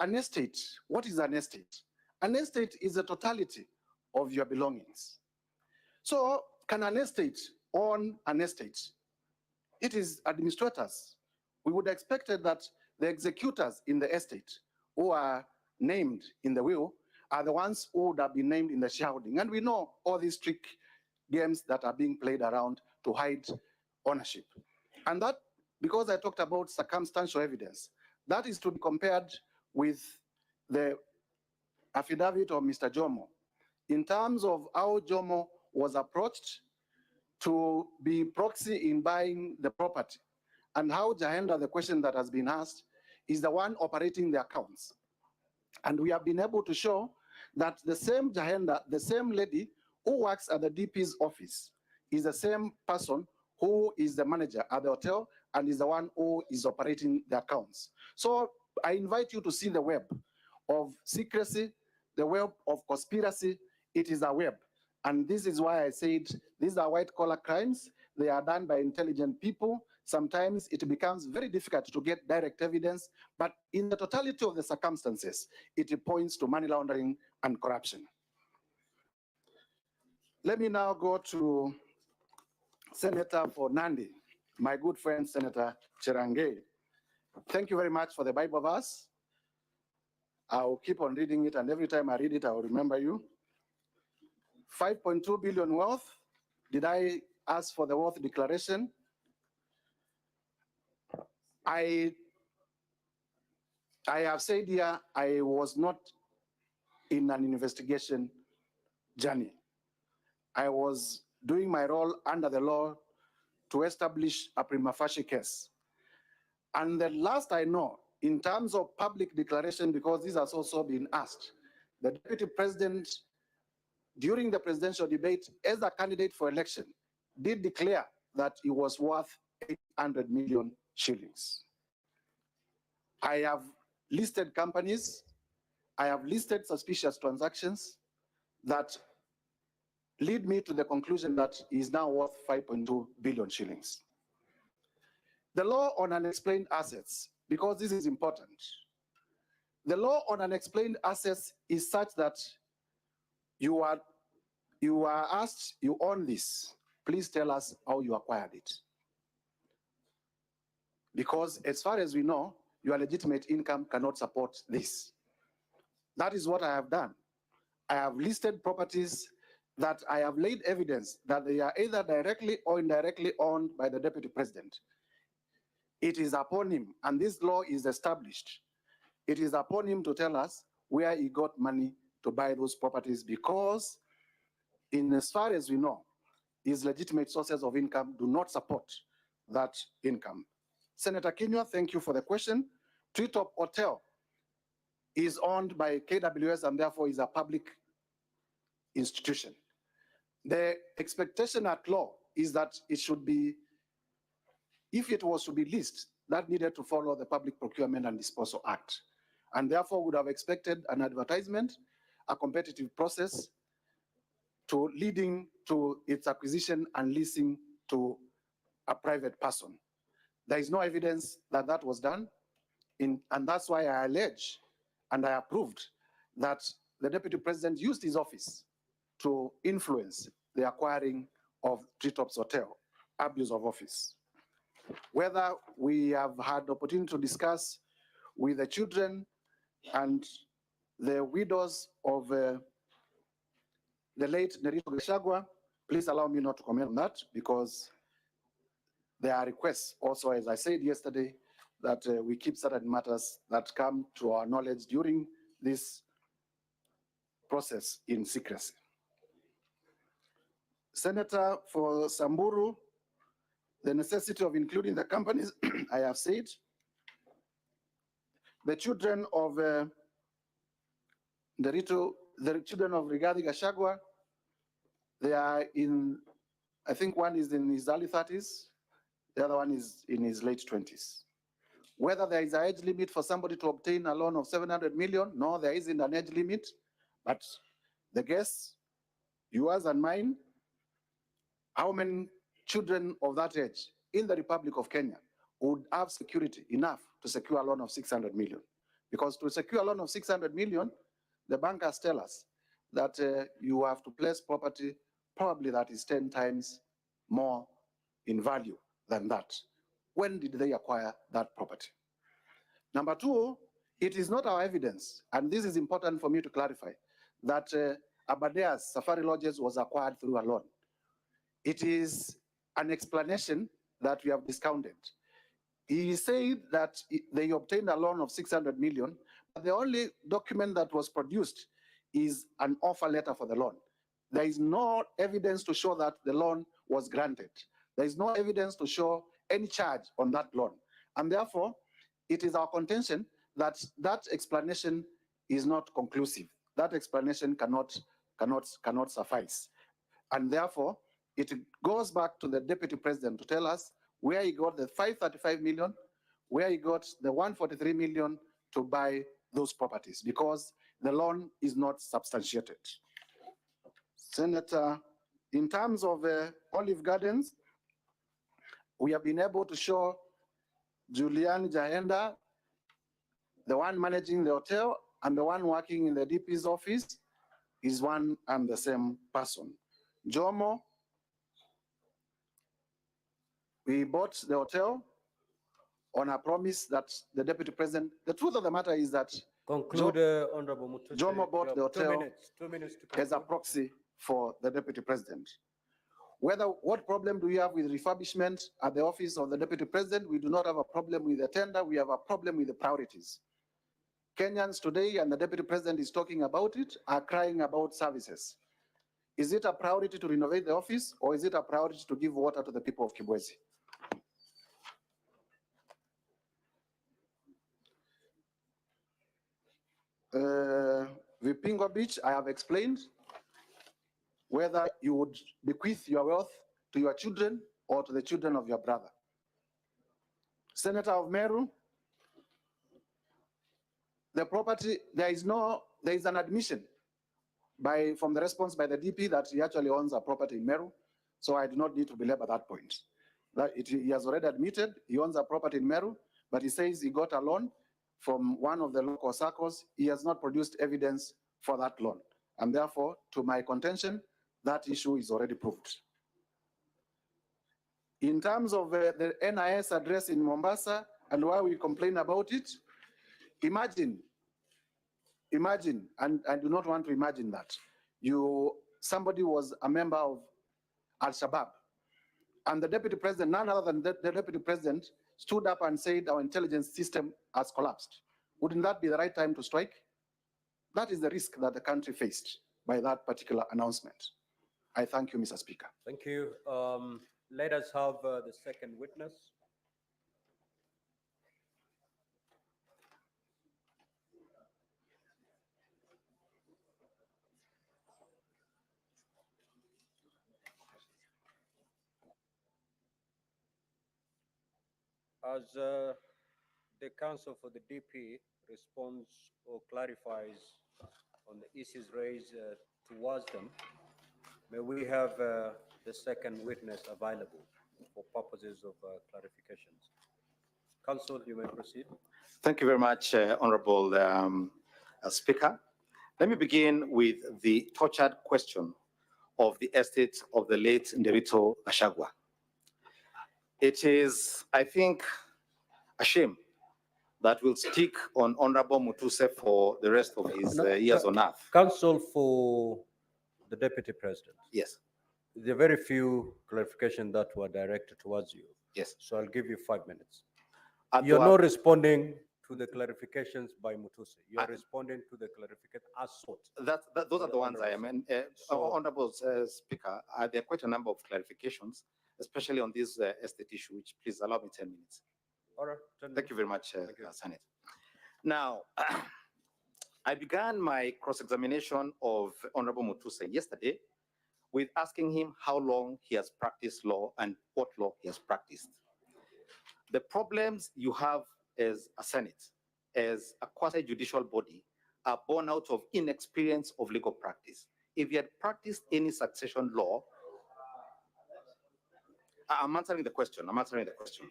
S4: An estate, what is an estate? An estate is the totality of your belongings. So can an estate own an estate? It is administrators. We would expect that the executors in the estate who are named in the will are the ones who would have been named in the shareholding. And we know all these trick games that are being played around to hide ownership. And that, because I talked about circumstantial evidence, that is to be compared with the affidavit of Mr. Jomo in terms of how Jomo was approached to be proxy in buying the property, and how Jahenda, the question that has been asked, is the one operating the accounts. And we have been able to show that the same Jahenda, the same lady who works at the DP's office, is the same person who is the manager at the hotel and is the one who is operating the accounts. So I invite you to see the web of secrecy, the web of conspiracy. It is a web. And this is why I said these are white-collar crimes. They are done by intelligent people. Sometimes it becomes very difficult to get direct evidence, but in the totality of the circumstances, it points to money laundering and corruption. Let me now go to Senator for Nandi, my good friend, Senator Cherangei. Thank you very much for the Bible verse. I'll keep on reading it, and every time I read it, I'll remember you. 5.2 billion wealth. Did I ask for the wealth declaration? I have said here, I was not in an investigation journey. I was doing my role under the law to establish a prima facie case. And the last I know, in terms of public declaration, because this has also been asked, the Deputy President, during the presidential debate, as a candidate for election, did declare that he was worth 800 million shillings. I have listed companies, I have listed suspicious transactions that lead me to the conclusion that he is now worth 5.2 billion shillings. The law on unexplained assets, because this is important. The law on unexplained assets is such that you are asked, you own this, please tell us how you acquired it. Because as far as we know, your legitimate income cannot support this. That is what I have done. I have listed properties that I have laid evidence that they are either directly or indirectly owned by the Deputy President. It is upon him, and this law is established. It is upon him to tell us where he got money to buy those properties, because in as far as we know, his legitimate sources of income do not support that income. Senator Kinyua, thank you for the question. Treetop Hotel is owned by KWS and therefore is a public institution. The expectation at law is that it should be, if it was to be leased, that needed to follow the Public Procurement and Disposal Act, and therefore would have expected an advertisement, a competitive process to leading to its acquisition and leasing to a private person. There is no evidence that that was done, and that's why I allege and I approved that the Deputy President used his office to influence the acquiring of Treetops Hotel, abuse of office. Whether we have had the opportunity to discuss with the children and the widows of the late Nerito Gachagu'A. Please allow me not to comment on that because there are requests also, as I said yesterday, that we keep certain matters that come to our knowledge during this process in secrecy. Senator for Samburu, the necessity of including the companies, I have said. The children of the children of Rigathi Gachagu'A, they are in, I think one is in his early 30s, the other one is in his late 20s. Whether there is an age limit for somebody to obtain a loan of 700 million, no, there isn't an age limit, but the guess, yours and mine, how many children of that age in the Republic of Kenya would have security enough to secure a loan of 600 million? Because to secure a loan of 600 million, the bankers tell us that you have to place property probably that is 10 times more in value than that. When did they acquire that property? Number two, it is not our evidence, and this is important for me to clarify, that Abadea's Safari Lodges was acquired through a loan. It is an explanation that we have discounted. He said that they obtained a loan of 600 million, but the only document that was produced is an offer letter for the loan. There is no evidence to show that the loan was granted. There is no evidence to show any charge on that loan. And therefore, it is our contention that that explanation is not conclusive. That explanation cannot suffice. And therefore, it goes back to the Deputy President to tell us where he got the 535 million, where he got the 143 million to buy those properties, because the loan is not substantiated. Senator, in terms of Olive Gardens, we have been able to show Julian Jahenda, the one managing the hotel and the one working in the DP's office, is one and the same person. Jomo, we bought the hotel on a promise that the Deputy President, the truth of the matter is that
S2: Conclude, Honorable Mutuse.
S4: Jomo bought the hotel
S2: 2 minutes to
S4: as a proxy for the Deputy President. What problem do we have with refurbishment at the office of the Deputy President? We do not have a problem with the tender, we have a problem with the priorities. Kenyans today, and the Deputy President is talking about it, are crying about services. Is it a priority to renovate the office, or is it a priority to give water to the people of Kibwezi? Vipingo Beach, I have explained whether you would bequeath your wealth to your children or to the children of your brother. Senator of Meru, the property, there is an admission from the response by the DP that he actually owns a property in Meru, so I do not need to belabor that point. He has already admitted he owns a property in Meru, but he says he got a loan from one of the local circles. He has not produced evidence for that loan. And therefore, to my contention, that issue is already proved. In terms of the NIS address in Mombasa and why we complain about it, imagine, and I do not want to imagine that, somebody was a member of Al-Shabaab, and the Deputy President, none other than the Deputy President, stood up and said our intelligence system has collapsed. Wouldn't that be the right time to strike? That is the risk that the country faced by that particular announcement. I thank you, Mr. Speaker.
S2: Thank you. Let us have the second witness. As the counsel for the DP responds or clarifies on the issues raised towards them, may we have the second witness available for purposes of clarifications. Counsel, you may proceed.
S5: Thank you very much, Honorable Speaker. Let me begin with the tortured question of the estate of the late Nerito Gachagu'A. It is, I think, a shame that will stick on Honorable Mutuse for the rest of his years on earth.
S2: Counsel for the Deputy President.
S5: Yes.
S2: There are very few clarifications that were directed towards you.
S5: Yes.
S2: So I'll give you 5 minutes.
S5: And
S2: You're
S5: to
S2: not
S5: have-
S2: responding to the clarifications by Mutuse. You're responding to the clarification as sought.
S5: Those are the ones I am. Honorable Speaker, there are quite a number of clarifications, especially on this estate issue, which please allow me 10 minutes.
S2: All right.
S5: Thank you very much, Senate. Now, I began my cross-examination of Honorable Mutuse yesterday with asking him how long he has practiced law and what law he has practiced. The problems you have as a Senate, as a quasi-judicial body, are born out of inexperience of legal practice. If you had practiced any succession law, I'm answering the question. I'm answering the question.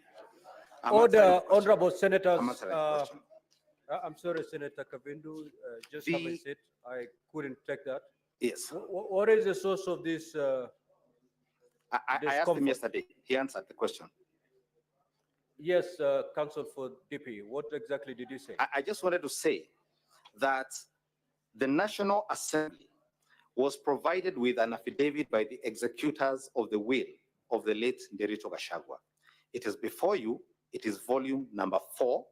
S2: Order, honorable senators.
S5: I'm answering the question.
S2: I'm sorry, Senator Kavindu, just have a seat. I couldn't take that.
S5: Yes.
S2: What is the source of this?
S5: I asked him yesterday. He answered the question.
S2: Yes, Counsel for DP. What exactly did you say?
S5: I just wanted to say that the National Assembly was provided with an affidavit by the executors of the will of the late Nderitu Gachagu'A. It is before you. It is volume number 4,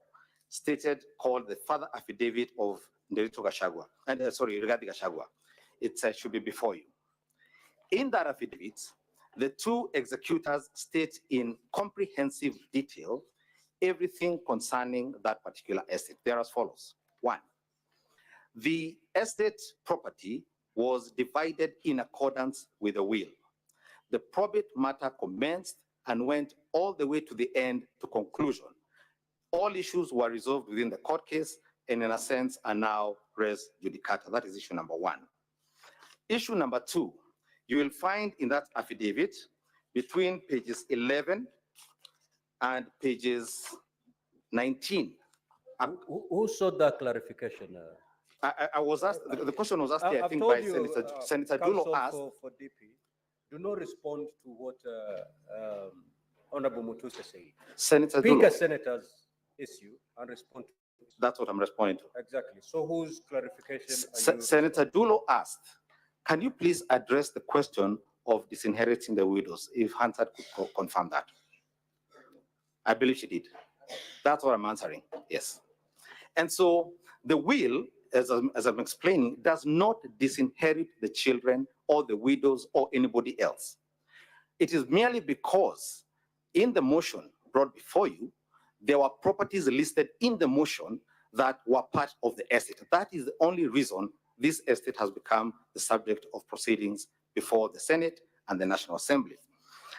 S5: stated, called the Further Affidavit of Nderitu Gachagu'A. And sorry, regarding Gachagu'A. It should be before you. In that affidavit, the two executors state in comprehensive detail everything concerning that particular estate. They are as follows. 1, the estate property was divided in accordance with the will. The probate matter commenced and went all the way to the end to conclusion. All issues were resolved within the court case and in a sense are now res judicata. That is issue number 1. Issue number 2, you will find in that affidavit between pages 11 and pages 19.
S2: Who sought that clarification?
S5: I was asked, the question was asked, I
S2: I've
S5: think,
S2: told
S5: by
S2: you,
S5: Senator
S2: Counsel
S5: Dulo asked.
S2: For DP, do not respond to what Honorable Mutuse said.
S5: Senator
S2: Pick
S5: Dulo.
S2: a senator's issue and respond to it.
S5: That's what I'm responding to.
S2: Exactly. So whose clarification are you?
S5: Senator Dulo asked, can you please address the question of disinheriting the widows, if Hunter could confirm that? I believe she did. That's what I'm answering, yes. And so the will, as I'm explaining, does not disinherit the children or the widows or anybody else. It is merely because in the motion brought before you, there were properties listed in the motion that were part of the estate. That is the only reason this estate has become the subject of proceedings before the Senate and the National Assembly.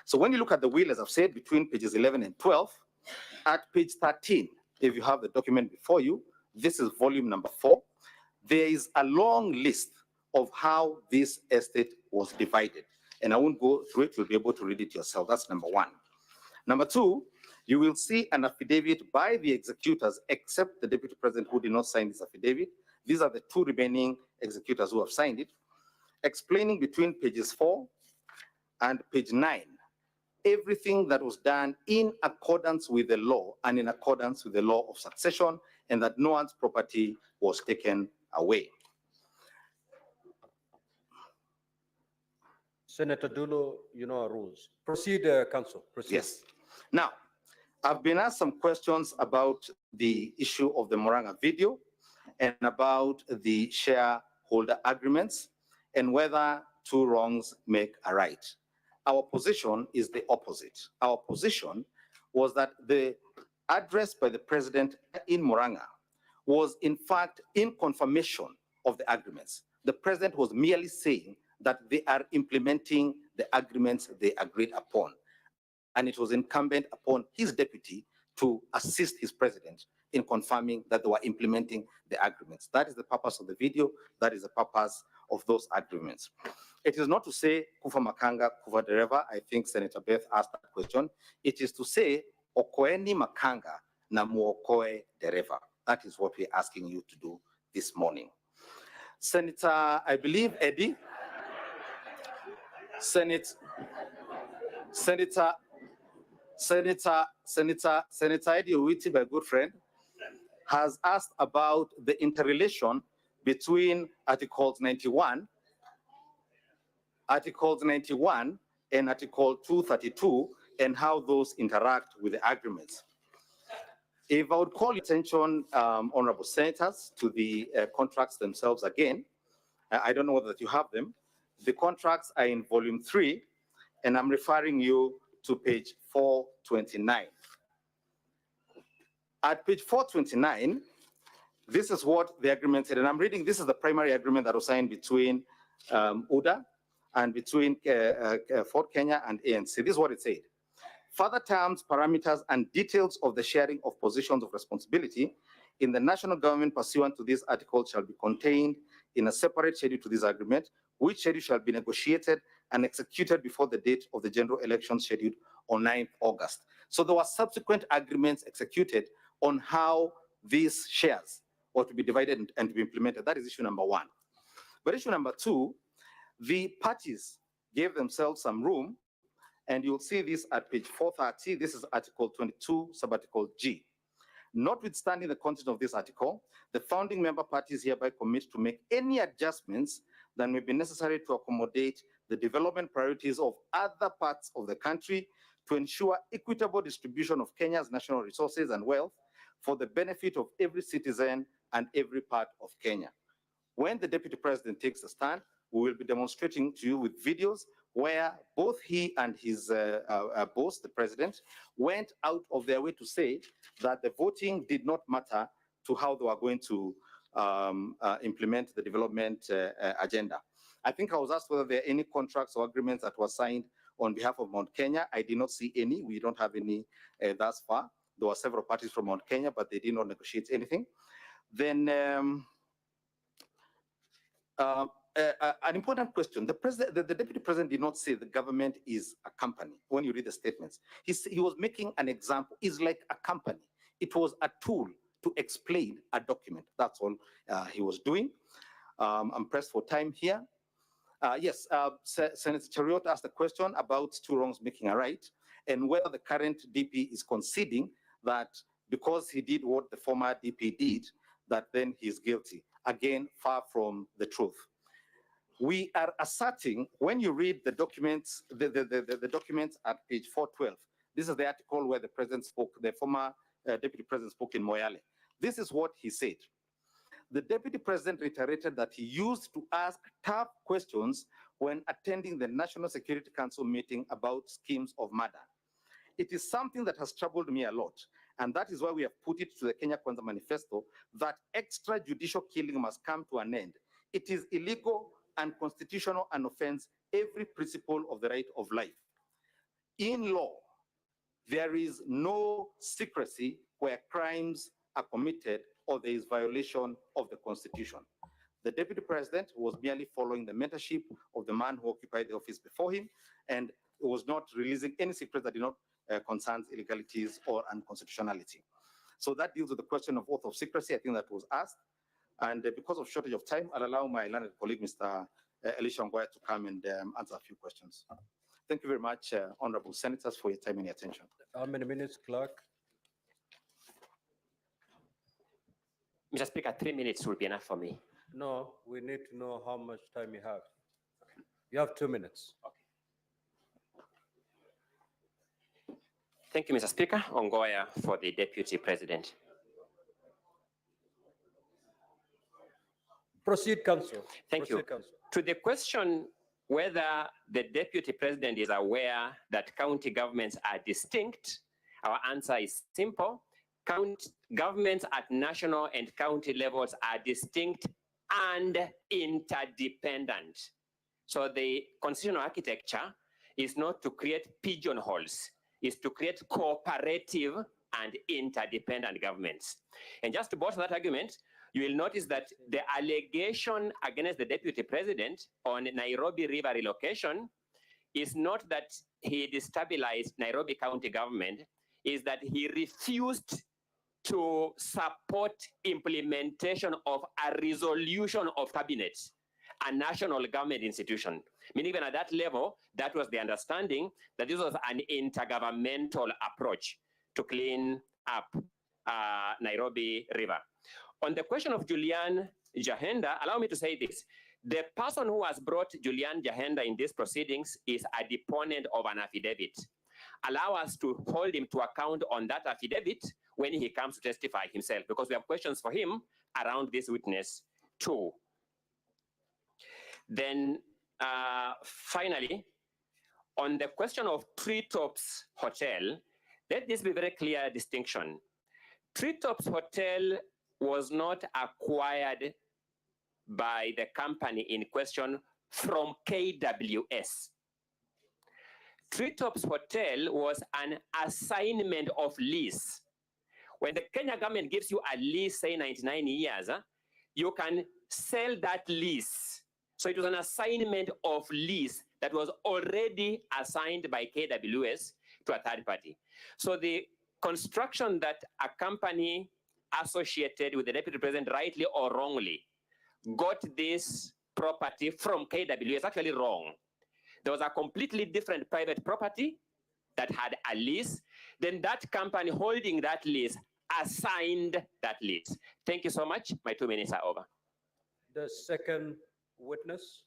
S5: So when you look at the will, as I've said, between pages 11 and 12, at page 13, if you have the document before you, this is volume number 4. There is a long list of how this estate was divided. And I won't go through it, you'll be able to read it yourself. That's number 1. Number 2, you will see an affidavit by the executors, except the Deputy President who did not sign this affidavit. These are the 2 remaining executors who have signed it, explaining between pages 4 and page 9, everything that was done in accordance with the law and in accordance with the law of succession, and that no one's property was taken away.
S2: Senator Dulo, you know our rules. Proceed, Counsel. Proceed.
S5: Yes. Now, I've been asked some questions about the issue of the Moranga video and about the shareholder agreements and whether 2 wrongs make a right. Our position is the opposite. Our position was that the address by the president in Moranga was in fact in confirmation of the agreements. The president was merely saying that they are implementing the agreements they agreed upon. And it was incumbent upon his deputy to assist his president in confirming that they were implementing the agreements. That is the purpose of the video. That is the purpose of those agreements. It is not to say kufa makanga, kufa dereva. I think Senator Beth asked that question. It is to say okoeni makanga na muokoe dereva. That is what we're asking you to do this morning. Senator, I believe Eddie, Senator Eddie Owiti, my good friend, has asked about the interrelation between Articles 91 and Article 232 and how those interact with the agreements. If I would call your attention, honorable senators, to the contracts themselves again, I don't know whether you have them. The contracts are in volume 3, and I'm referring you to page 429. At page 429, this is what the agreement said, and I'm reading, this is the primary agreement that was signed between UDA and between Fort Kenya and ANC. This is what it said. Further terms, parameters, and details of the sharing of positions of responsibility in the national government pursuant to this article shall be contained in a separate schedule to this agreement, which schedule shall be negotiated and executed before the date of the general election scheduled on 9th August. So there were subsequent agreements executed on how these shares were to be divided and to be implemented. That is issue number 1. But issue number 2, the parties gave themselves some room, and you'll see this at page 430. This is Article 22, Subarticle G. Notwithstanding the content of this article, the founding member parties hereby commit to make any adjustments that may be necessary to accommodate the development priorities of other parts of the country to ensure equitable distribution of Kenya's national resources and wealth for the benefit of every citizen and every part of Kenya. When the Deputy President takes a stand, we will be demonstrating to you with videos where both he and his boss, the President, went out of their way to say that the voting did not matter to how they were going to implement the development agenda. I think I was asked whether there are any contracts or agreements that were signed on behalf of Mount Kenya. I did not see any. We don't have any thus far. There were several parties from Mount Kenya, but they did not negotiate anything. Then an important question. The Deputy President did not say the government is a company. When you read the statements, he was making an example. It's like a company. It was a tool to explain a document. That's all he was doing. I'm pressed for time here. Yes, Senator Chariot asked a question about two wrongs making a right, and whether the current DP is conceding that because he did what the former DP did, that then he's guilty. Again, far from the truth. We are asserting, when you read the documents, the documents at page 412, this is the article where the president spoke, the former deputy president spoke in Moyale. This is what he said. The deputy president reiterated that he used to ask tough questions when attending the National Security Council meeting about schemes of murder. It is something that has troubled me a lot, and that is why we have put it to the Kenya Kwanza Manifesto that extrajudicial killing must come to an end. It is illegal and constitutional and offends every principle of the right of life. In law, there is no secrecy where crimes are committed or there is violation of the Constitution. The Deputy President was merely following the mentorship of the man who occupied the office before him, and was not releasing any secrets that did not concern illegalities or unconstitutionality. So that deals with the question of oath of secrecy. I think that was asked. And because of shortage of time, I'll allow my learned colleague, Mr. Elisha Gachagu'A, to come and answer a few questions. Thank you very much, honorable senators, for your time and your attention.
S2: How many minutes, clerk?
S6: Mr. Speaker, 3 minutes will be enough for me.
S2: No, we need to know how much time you have. You have 2 minutes.
S6: Thank you, Mr. Speaker. Ongoya for the Deputy President.
S2: Proceed, Council.
S6: Thank you.
S2: Council.
S6: To the question whether the Deputy President is aware that county governments are distinct, our answer is simple. Governments at national and county levels are distinct and interdependent. So the constitutional architecture is not to create pigeonholes, is to create cooperative and interdependent governments. And just to bolster that argument, you will notice that the allegation against the Deputy President on Nairobi River relocation is not that he destabilized Nairobi County government, is that he refused to support implementation of a resolution of cabinet, a national government institution. Meaning even at that level, that was the understanding that this was an intergovernmental approach to clean up Nairobi River. On the question of Julian Jahenda, allow me to say this. The person who has brought Julian Jahenda in these proceedings is a deponent of an affidavit. Allow us to hold him to account on that affidavit when he comes to testify himself, because we have questions for him around this witness too. Then finally, on the question of Treetops Hotel, let this be very clear distinction. Treetops Hotel was not acquired by the company in question from KWS. Treetops Hotel was an assignment of lease. When the Kenya government gives you a lease, say 99 years, you can sell that lease. So it was an assignment of lease that was already assigned by KWS to a third party. So the construction that a company associated with the deputy president, rightly or wrongly, got this property from KWS is actually wrong. There was a completely different private property that had a lease. Then that company holding that lease assigned that lease. Thank you so much. My 2 minutes are over.
S2: The second witness.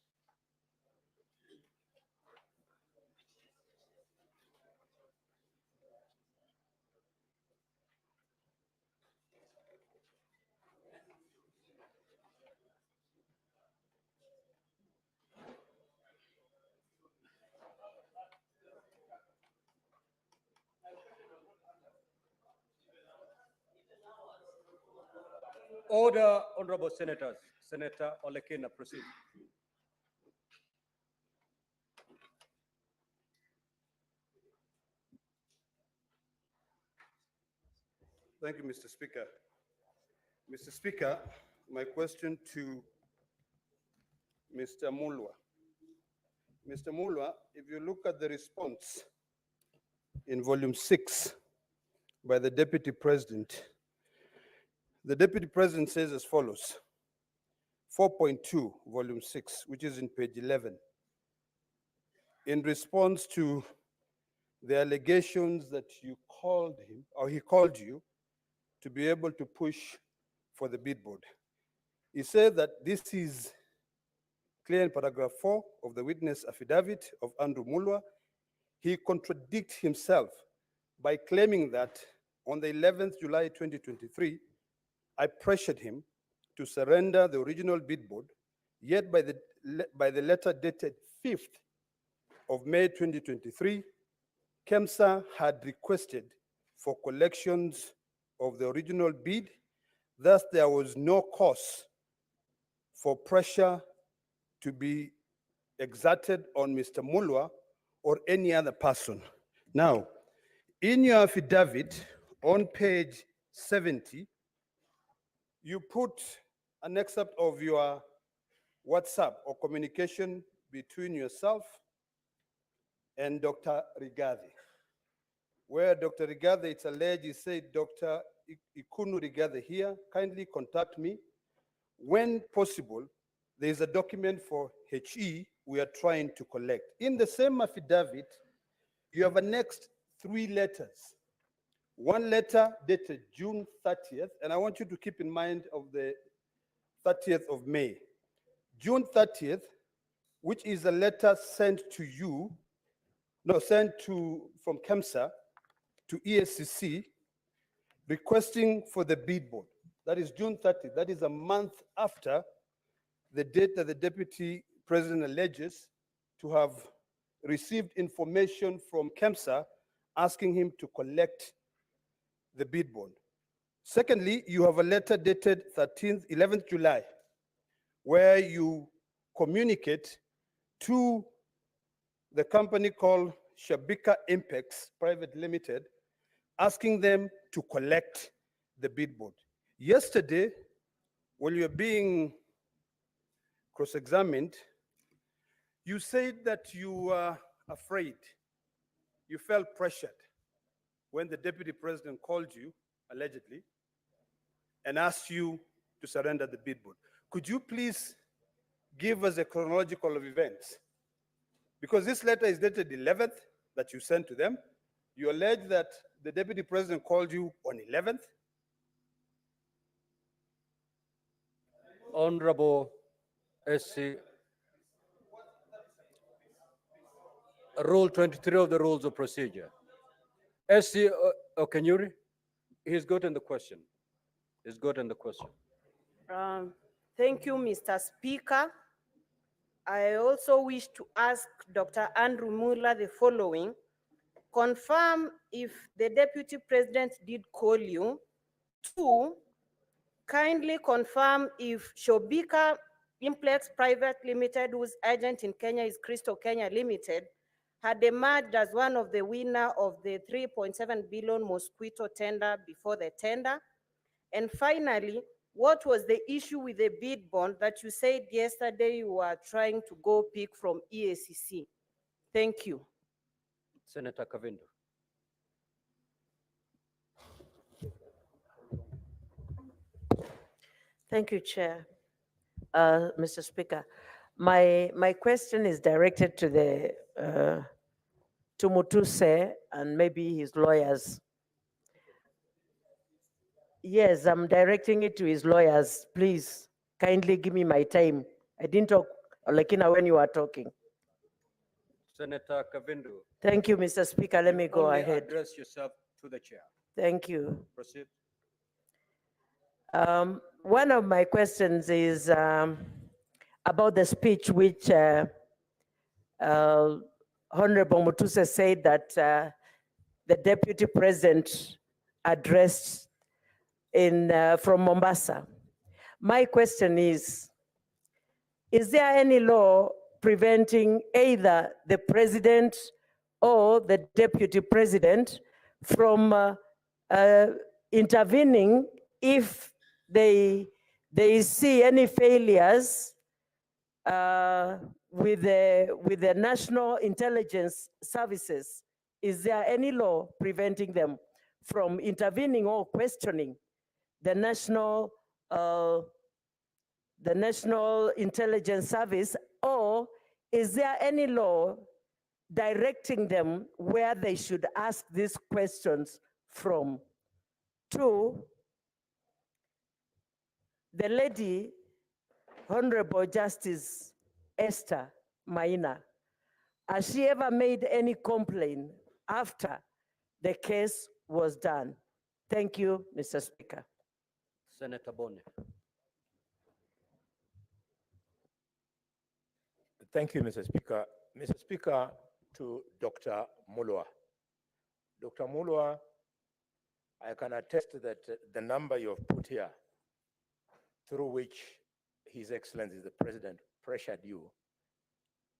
S2: Order, honorable senators. Senator Olekina, proceed. Thank you, Mr. Speaker. Mr. Speaker, my question to Mr. Mulwa. Mr. Mulwa, if you look at the response in volume 6 by the Deputy President, the Deputy President says as follows, 4.2, volume 6, which is in page 11. In response to the allegations that you called him, or he called you, to be able to push for the bid board. He said that this is clear in paragraph 4 of the witness affidavit of Andrew Mulwa. He contradicts himself by claiming that on the 11th July 2023, I pressured him to surrender the original bid board, yet by the letter dated 5th of May 2023, KEMSA had requested for collections of the original bid. Thus, there was no cause for pressure to be exerted on Mr. Mulwa or any other person. Now, in your affidavit on page 70, you put an excerpt of your WhatsApp or communication between yourself and Dr. Rigathi, where Dr. Rigathi, it's alleged, he said, Dr. Ikunu Rigathi here, kindly contact me. When possible, there is a document for HE we are trying to collect. In the same affidavit, you have annexed 3 letters. One letter dated June 30th, and I want you to keep in mind of the 30th of May. June 30th, which is a letter sent to you, from KEMSA to ESCC, requesting for the bid board. That is June 30th. That is a month after the date that the Deputy President alleges to have received information from KEMSA asking him to collect the bid bond. Secondly, you have a letter dated 11th July, where you communicate to the company called Shabika Impex Private Limited, asking them to collect the bid board. Yesterday, when you were being cross-examined, you said that you were afraid, you felt pressured when the Deputy President called you, allegedly, and asked you to surrender the bid board. Could you please give us a chronological of events? Because this letter is dated 11th that you sent to them. You allege that the Deputy President called you on 11th, Honorable SC, Rule 23 of the Rules of Procedure. SC Okenyuri, he's gotten the question. He's gotten the question.
S14: Thank you, Mr. Speaker. I also wish to ask Dr. Andrew Muller the following. Confirm if the Deputy President did call you. 2, kindly confirm if Shobika Implex Private Limited, whose agent in Kenya is Crystal Kenya Limited, had emerged as one of the winner of the 3.7 billion mosquito tender before the tender. And finally, what was the issue with the bid bond that you said yesterday you were trying to go pick from EACC? Thank you.
S2: Senator Kavindo.
S7: Thank you, Chair. Mr. Speaker, my question is directed to the to Mutuse and maybe his lawyers. Yes, I'm directing it to his lawyers. Please kindly give me my time. I didn't talk, Olekina, when you were talking.
S2: Senator Kavindo.
S7: Thank you, Mr. Speaker. Let me go
S2: Only
S7: ahead.
S2: address yourself to the chair.
S7: Thank you.
S2: Proceed.
S7: One of my questions is about the speech which Honorable Mutuse said that the Deputy President addressed from Mombasa. My question is there any law preventing either the President or the Deputy President from intervening if they see any failures with the national intelligence services? Is there any law preventing them from intervening or questioning the national intelligence service, or is there any law directing them where they should ask these questions from? 2, the lady, Honorable Justice Esther Maina, has she ever made any complaint after the case was done? Thank you, Mr. Speaker.
S2: Senator Bone.
S9: Thank you, Mr. Speaker. Mr. Speaker, to Dr. Mulwa. Dr. Mulwa, I can attest that the number you have put here, through which His Excellency the President pressured you,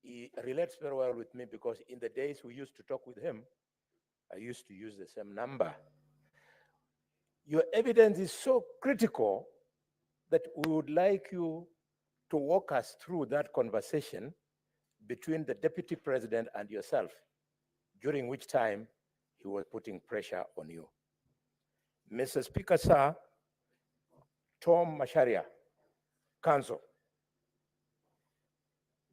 S9: he relates very well with me because in the days we used to talk with him, I used to use the same number. Your evidence is so critical that we would like you to walk us through that conversation between the Deputy President and yourself, during which time he was putting pressure on you. Mr. Speaker, sir, Tom Masharia, Council,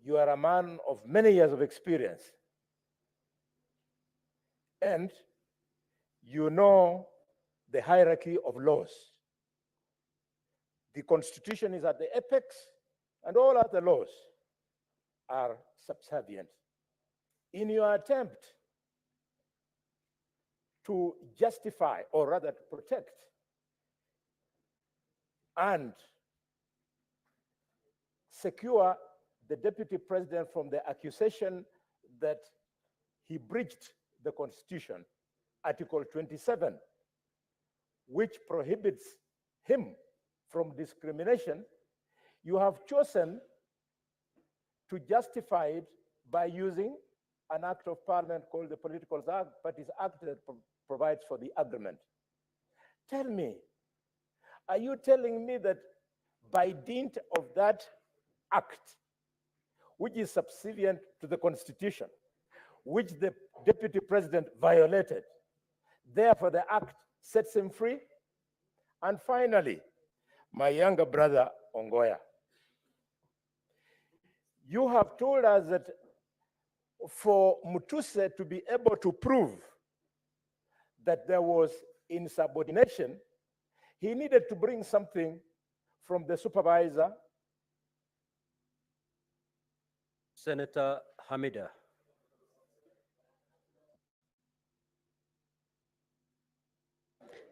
S9: you are a man of many years of experience, and you know the hierarchy of laws. The Constitution is at the apex, and all other laws are subservient. In your attempt to justify, or rather to protect, and secure the Deputy President from the accusation that he breached the Constitution, Article 27, which prohibits him from discrimination, you have chosen to justify it by using an act of parliament called the Political Parties Act that provides for the agreement. Tell me, are you telling me that by dint of that act, which is subservient to the Constitution, which the Deputy President violated, therefore the act sets him free? And finally, my younger brother, Ongoya, you have told us that for Mutuse to be able to prove that there was insubordination, he needed to bring something from the supervisor
S2: Senator Hamida.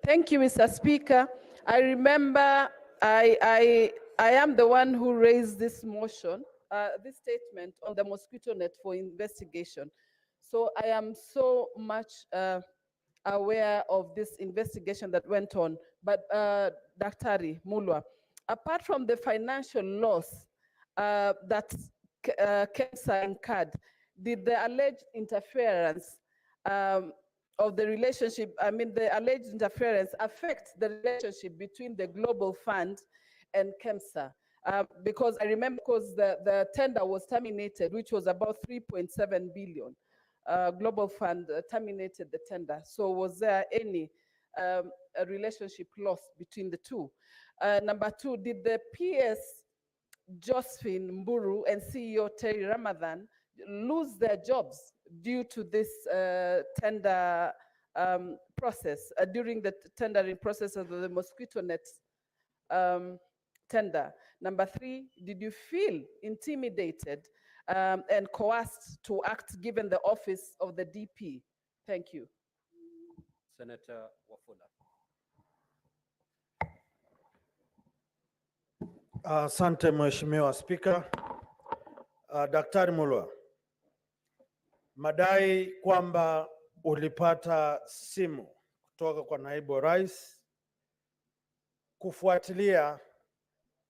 S23: Thank you, Mr. Speaker. I remember I am the one who raised this motion, this statement on the mosquito net for investigation. So I am so much aware of this investigation that went on. But Dr. Mulwa, apart from the financial loss that KEMSA incurred, did the alleged interference of the relationship, the alleged interference affect the relationship between the Global Fund and KEMSA? Because I remember because the tender was terminated, which was about 3.7 billion. Global Fund terminated the tender. So was there any a relationship lost between the two? Number two, did the PS Josephine Mburu and CEO Terry Ramadan lose their jobs due to this tender process, during the tendering process of the mosquito net tender? Number three, did you feel intimidated and coerced to act given the office of the DP? Thank you.
S2: Senator Wafula.
S8: Asante Mheshimiwa Spika. Daktari Mulwa, madai kwamba ulipata simu kutoka kwa naibu rais kufuatilia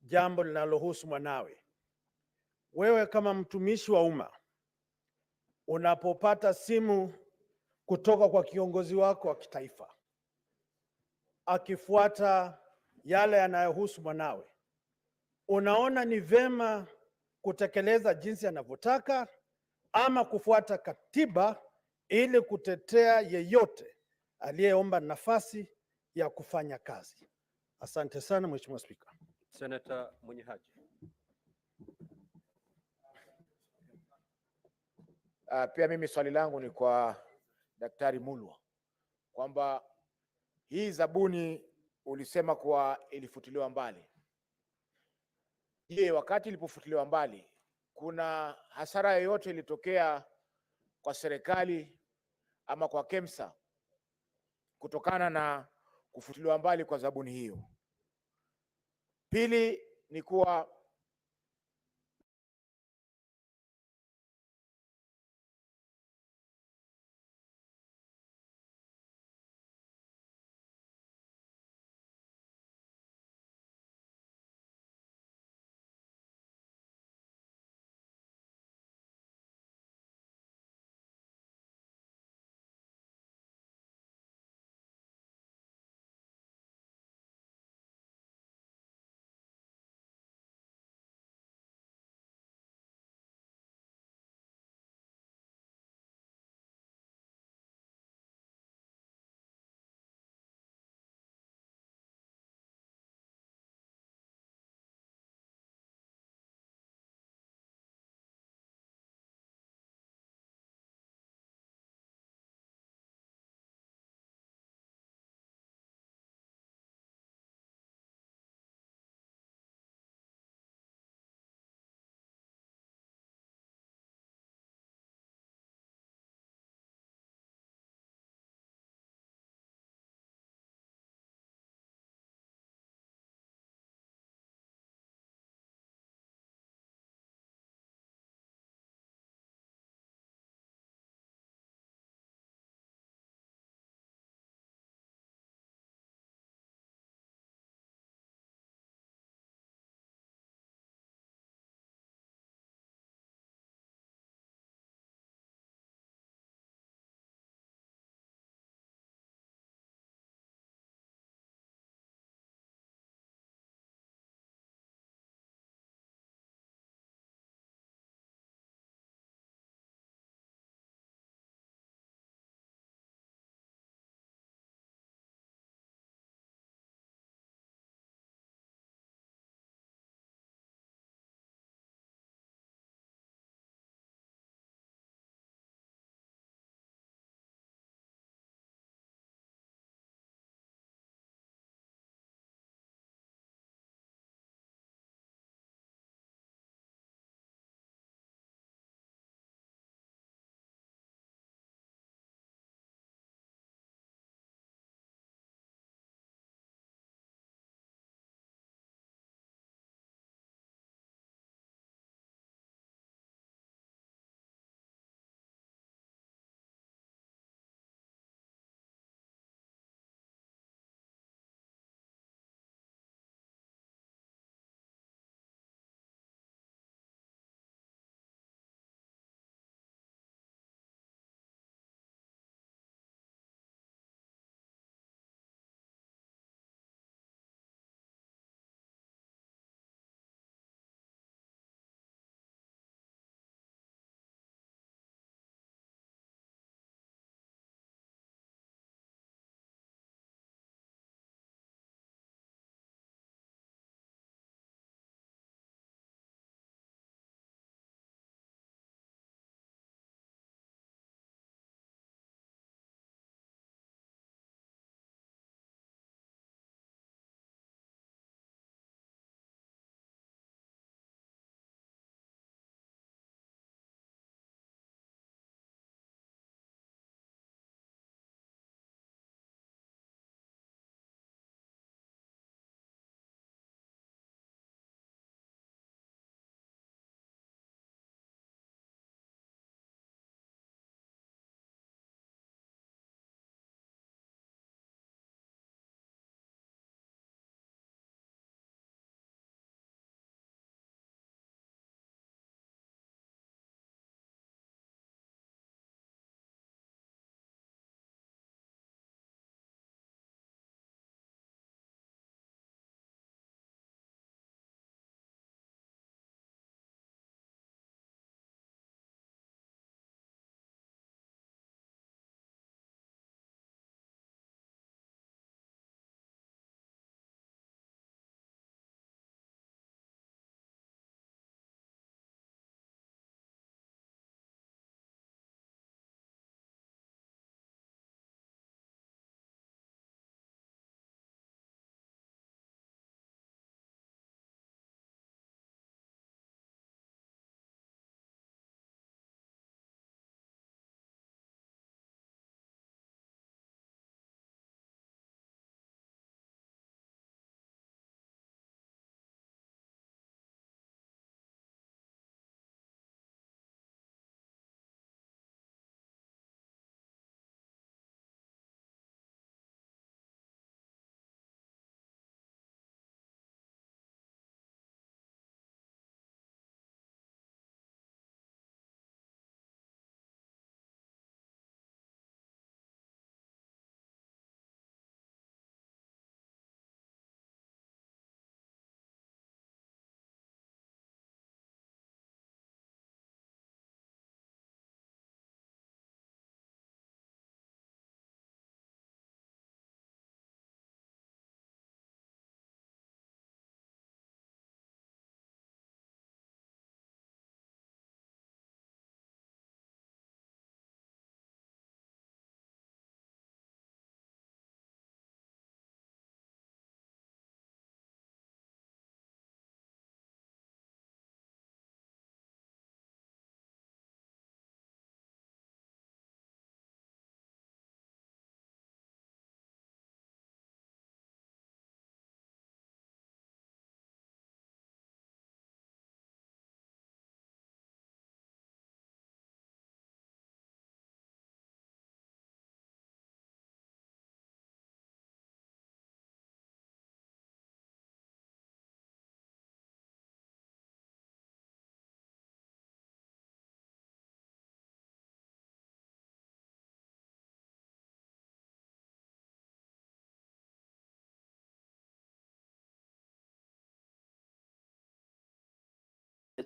S8: jambo linalohusu mwanawe. Wewe kama mtumishi wa umma, unapopata simu kutoka kwa kiongozi wako wa kitaifa akifuata yale yanayohusu mwanawe, unaona ni vema kutekeleza jinsi anavyotaka ama kufuata katiba ili kutetea yeyote aliyeomba nafasi ya kufanya kazi? Asante sana Mheshimiwa Spika.
S2: Senator Munyihaji.
S10: Pia mimi swali langu ni kwa Daktari Mulwa kwamba hii zabuni ulisema kuwa ilifutiliwa mbali. Je, wakati ilipofutiliwa mbali kuna hasara yoyote ilitokea kwa serikali ama kwa KEMSA kutokana na kufutiliwa mbali kwa zabuni hiyo? Pili ni kuwa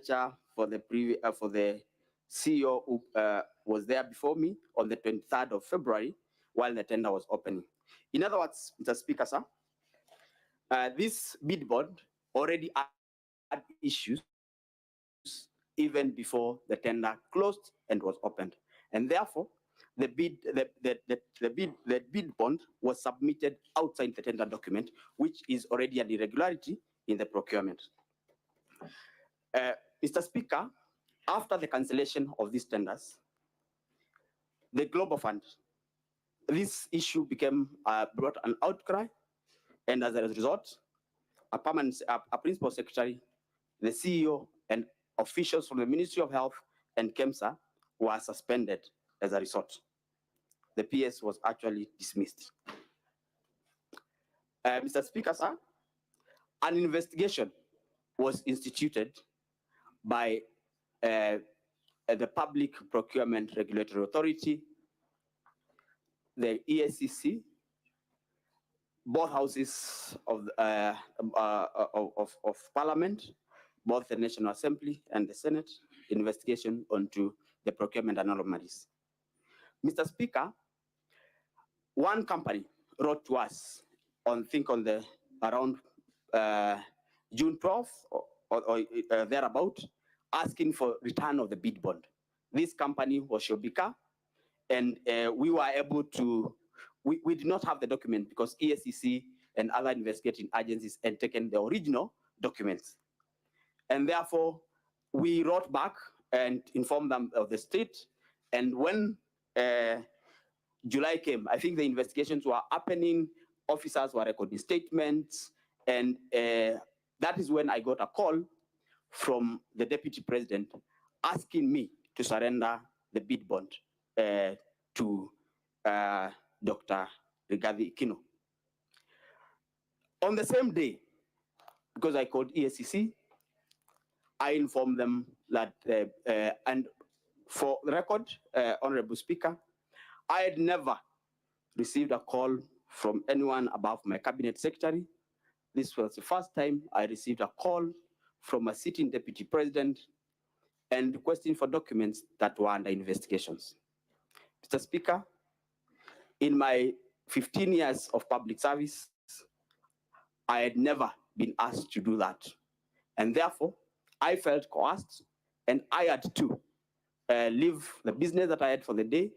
S11: signature for the CEO who was there before me on the 23rd of February while the tender was opening. In other words, Mr. Speaker, sir, this bid bond already had issues even before the tender closed and was opened. And therefore, the bid bond was submitted outside the tender document, which is already an irregularity in the procurement. Mr. Speaker, after the cancellation of these tenders, the Global Fund, this issue became brought an outcry, and as a result, a principal secretary, the CEO, and officials from the Ministry of Health and KEMSA were suspended as a result. The PS was actually dismissed. Mr. Speaker, sir, an investigation was instituted by the Public Procurement Regulatory Authority, the EACC, both houses of Parliament, both the National Assembly and the Senate, investigation onto the procurement anomalies. Mr. Speaker, one company wrote to us on around June 12th or thereabout, asking for return of the bid bond. This company was Shobika, and we were able to, we did not have the document because EACC and other investigating agencies had taken the original documents. And therefore, we wrote back and informed them of the state. And when July came, I think the investigations were happening, officers were recording statements, and that is when I got a call from the Deputy President asking me to surrender the bid bond to Dr. Rigathi Kino. On the same day, because I called EACC, I informed them that, and for the record, Honorable Speaker, I had never received a call from anyone above my cabinet secretary. This was the first time I received a call from a sitting deputy president and requesting for documents that were under investigations. Mr. Speaker, in my 15 years of public service, I had never been asked to do that. And therefore, I felt coerced, and I had to leave the business that I had for the day,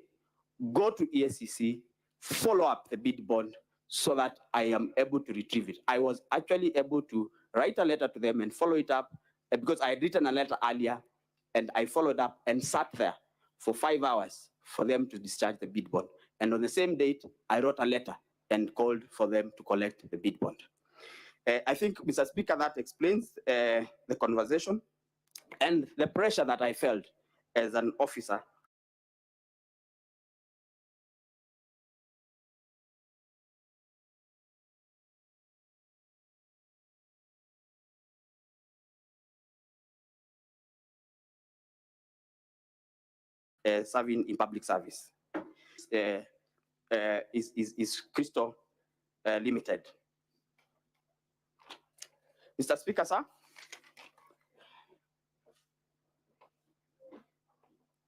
S11: go to EACC, follow up the bid bond so that I am able to retrieve it. I was actually able to write a letter to them and follow it up because I had written a letter earlier, and I followed up and sat there for 5 hours for them to discharge the bid bond. And on the same date, I wrote a letter and called for them to collect the bid bond. I think, Mr. Speaker, that explains the conversation and the pressure that I felt as an officer. Serving in public service is Crystal Limited. Mr. Speaker, sir,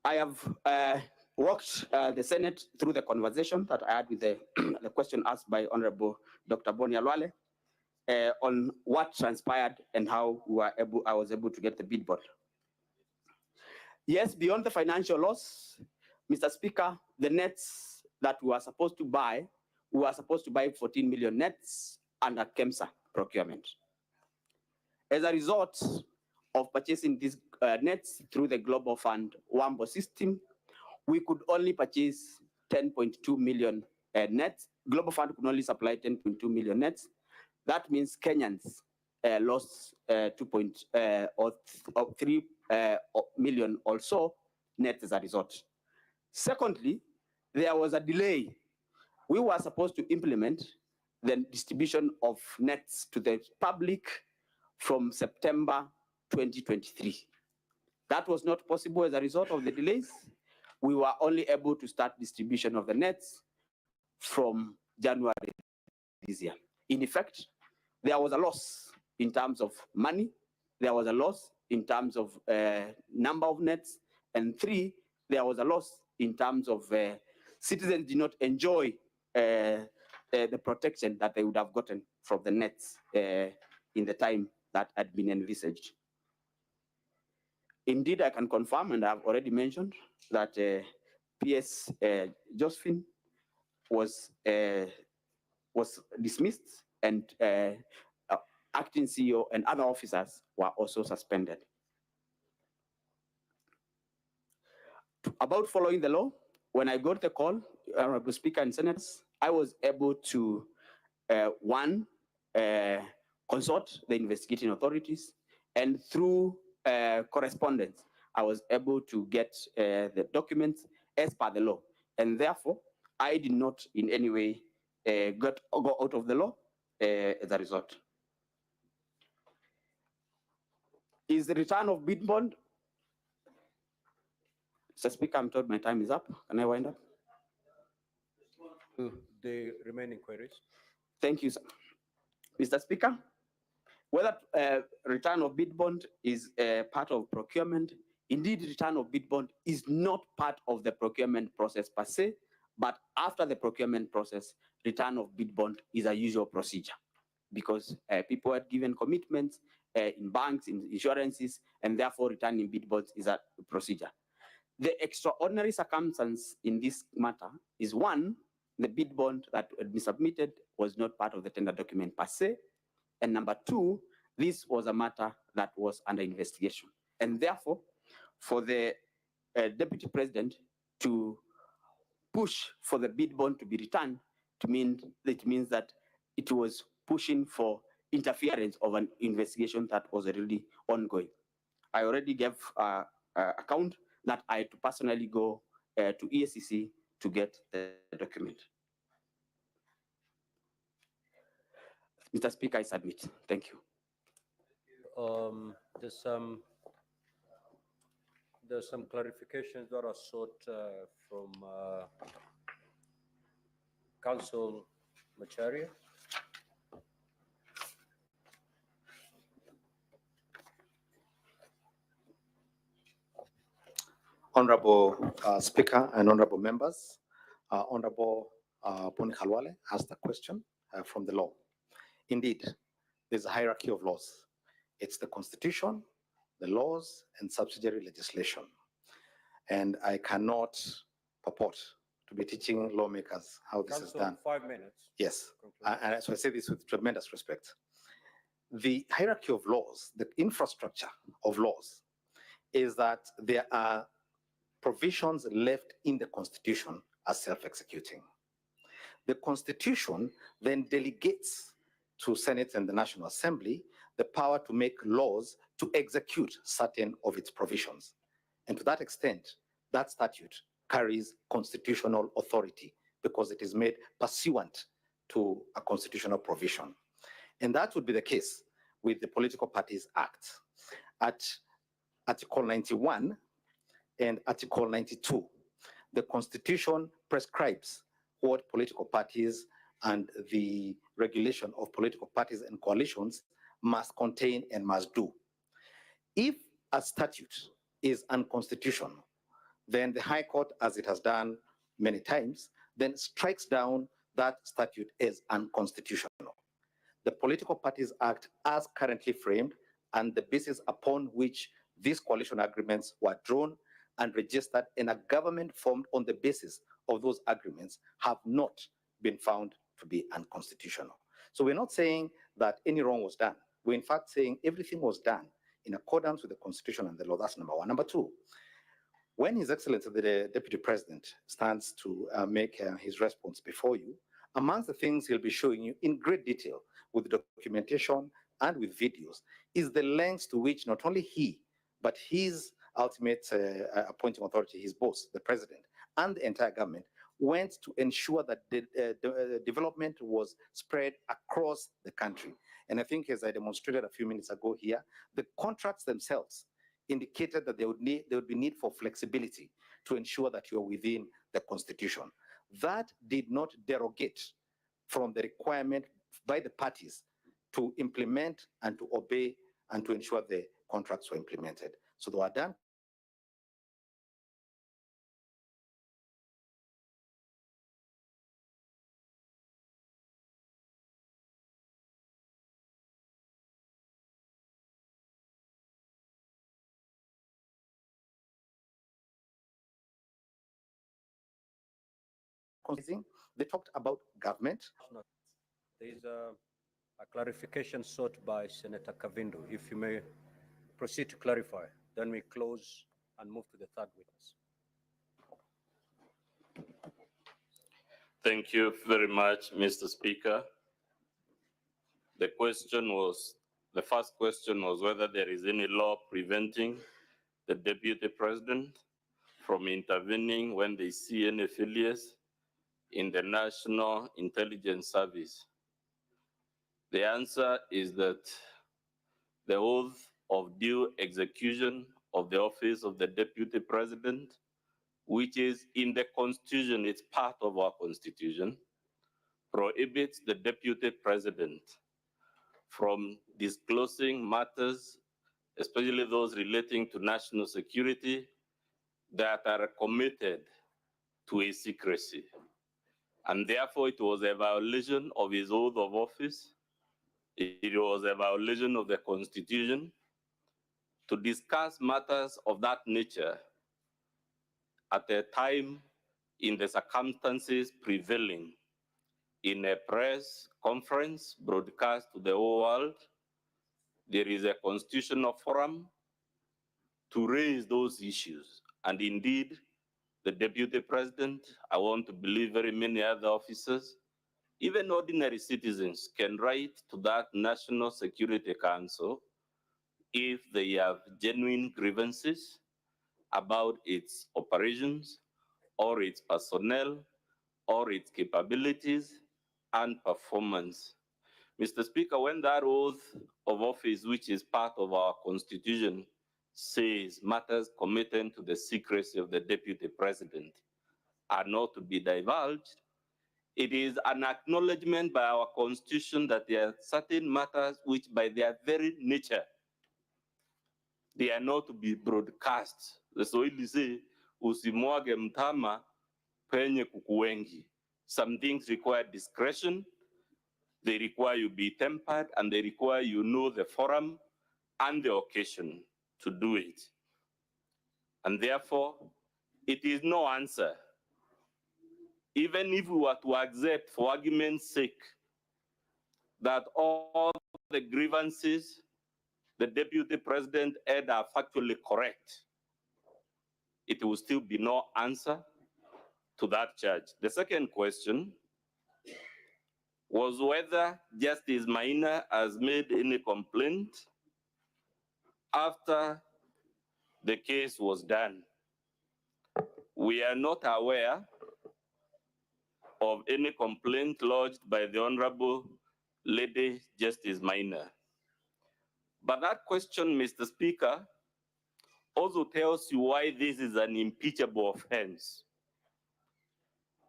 S11: I have walked the Senate through the conversation that I had with the question asked by Honorable Dr. Boni Alwale on what transpired and how I was able to get the bid bond. Yes, beyond the financial loss, Mr. Speaker, the nets that we were supposed to buy 14 million nets under KEMSA procurement. As a result of purchasing these nets through the Global Fund WAMBO system, we could only purchase 10.2 million nets. Global Fund could only supply 10.2 million nets. That means Kenyans lost 3 million also nets as a result. Secondly, there was a delay. We were supposed to implement the distribution of nets to the public from September 2023. That was not possible as a result of the delays. We were only able to start distribution of the nets from January this year. In effect, there was a loss in terms of money. There was a loss in terms of number of nets, and 3, there was a loss in terms of citizens did not enjoy the protection that they would have gotten from the nets in the time that had been envisaged. Indeed, I can confirm, and I've already mentioned, that PS Josephine was dismissed, and acting CEO and other officers were also suspended. About following the law, when I got the call, Honorable Speaker and Senators, I was able to, one, consult the investigating authorities, and through correspondence, I was able to get the documents as per the law. And therefore, I did not in any way go out of the law as a result. Is the return of bid bond? Mr. Speaker, I'm told my time is up. Can I wind up?
S2: The remaining queries.
S11: Thank you, sir. Mr. Speaker, whether return of bid bond is part of procurement, indeed, return of bid bond is not part of the procurement process per se, but after the procurement process, return of bid bond is a usual procedure because people are given commitments in banks, in insurances, and therefore returning bid bonds is a procedure. The extraordinary circumstance in this matter is one, the bid bond that had been submitted was not part of the tender document per se, and number 2, this was a matter that was under investigation. And therefore, for the Deputy President to push for the bid bond to be returned, it means that it was pushing for interference of an investigation that was already ongoing. I already gave account that I had to personally go to EACC to get the document. Mr. Speaker, I submit. Thank you.
S2: There's some clarifications that are sought from Council Macharia.
S5: Honorable Speaker and honorable members, Honorable Poni Khalwale asked a question from the law. Indeed, there's a hierarchy of laws. It's the Constitution, the laws, and subsidiary legislation. And I cannot purport to be teaching lawmakers how this is done.
S2: 5 minutes.
S5: Yes, and so I say this with tremendous respect. The hierarchy of laws, the infrastructure of laws, is that there are provisions left in the Constitution as self-executing. The Constitution then delegates to Senate and the National Assembly the power to make laws to execute certain of its provisions. And to that extent, that statute carries constitutional authority because it is made pursuant to a constitutional provision. And that would be the case with the Political Parties Act. At Article 91 and Article 92, the Constitution prescribes what political parties and the regulation of political parties and coalitions must contain and must do. If a statute is unconstitutional, then the High Court, as it has done many times, then strikes down that statute as unconstitutional. The Political Parties Act, as currently framed, and the basis upon which these coalition agreements were drawn and registered in a government formed on the basis of those agreements, have not been found to be unconstitutional. So we're not saying that any wrong was done. We're in fact saying everything was done in accordance with the Constitution and the law. That's number one. Number two, when His Excellency the Deputy President stands to make his response before you, amongst the things he'll be showing you in great detail with documentation and with videos is the lengths to which not only he, but his ultimate appointing authority, his boss, the President, and the entire government went to ensure that the development was spread across the country. And I think, as I demonstrated a few minutes ago here, the contracts themselves indicated that there would be need for flexibility to ensure that you're within the Constitution. That did not derogate from the requirement by the parties to implement and to obey and to ensure the contracts were implemented. So they were done they talked about government.
S2: There is a clarification sought by Senator Kavindu. If you may proceed to clarify, then we close and move to the third witness.
S12: Thank you very much, Mr. Speaker. The first question was whether there is any law preventing the Deputy President from intervening when they see any failures in the National Intelligence Service. The answer is that the oath of due execution of the office of the Deputy President, which is in the Constitution, it's part of our Constitution, prohibits the Deputy President from disclosing matters, especially those relating to national security, that are committed to a secrecy. And therefore, it was a violation of his oath of office. It was a violation of the Constitution to discuss matters of that nature at a time in the circumstances prevailing in a press conference broadcast to the whole world. There is a constitutional forum to raise those issues. And indeed, the Deputy President, I want to believe very many other officers, even ordinary citizens can write to that National Security Council if they have genuine grievances about its operations or its personnel or its capabilities and performance. Mr. Speaker, when that oath of office, which is part of our Constitution, says matters committed to the secrecy of the Deputy President are not to be divulged, it is an acknowledgement by our Constitution that there are certain matters which by their very nature, they are not to be broadcast. The Swahili say, usimwage mtama penye kuku wengi. Some things require discretion, they require you be tempered, and they require you know the forum and the occasion to do it. And therefore, it is no answer. Even if we were to accept, for argument's sake, that all the grievances the Deputy President had are factually correct, it will still be no answer to that charge. The second question was whether Justice Maina has made any complaint after the case was done. We are not aware of any complaint lodged by the Honorable Lady Justice Maina. But that question, Mr. Speaker, also tells you why this is an impeachable offense.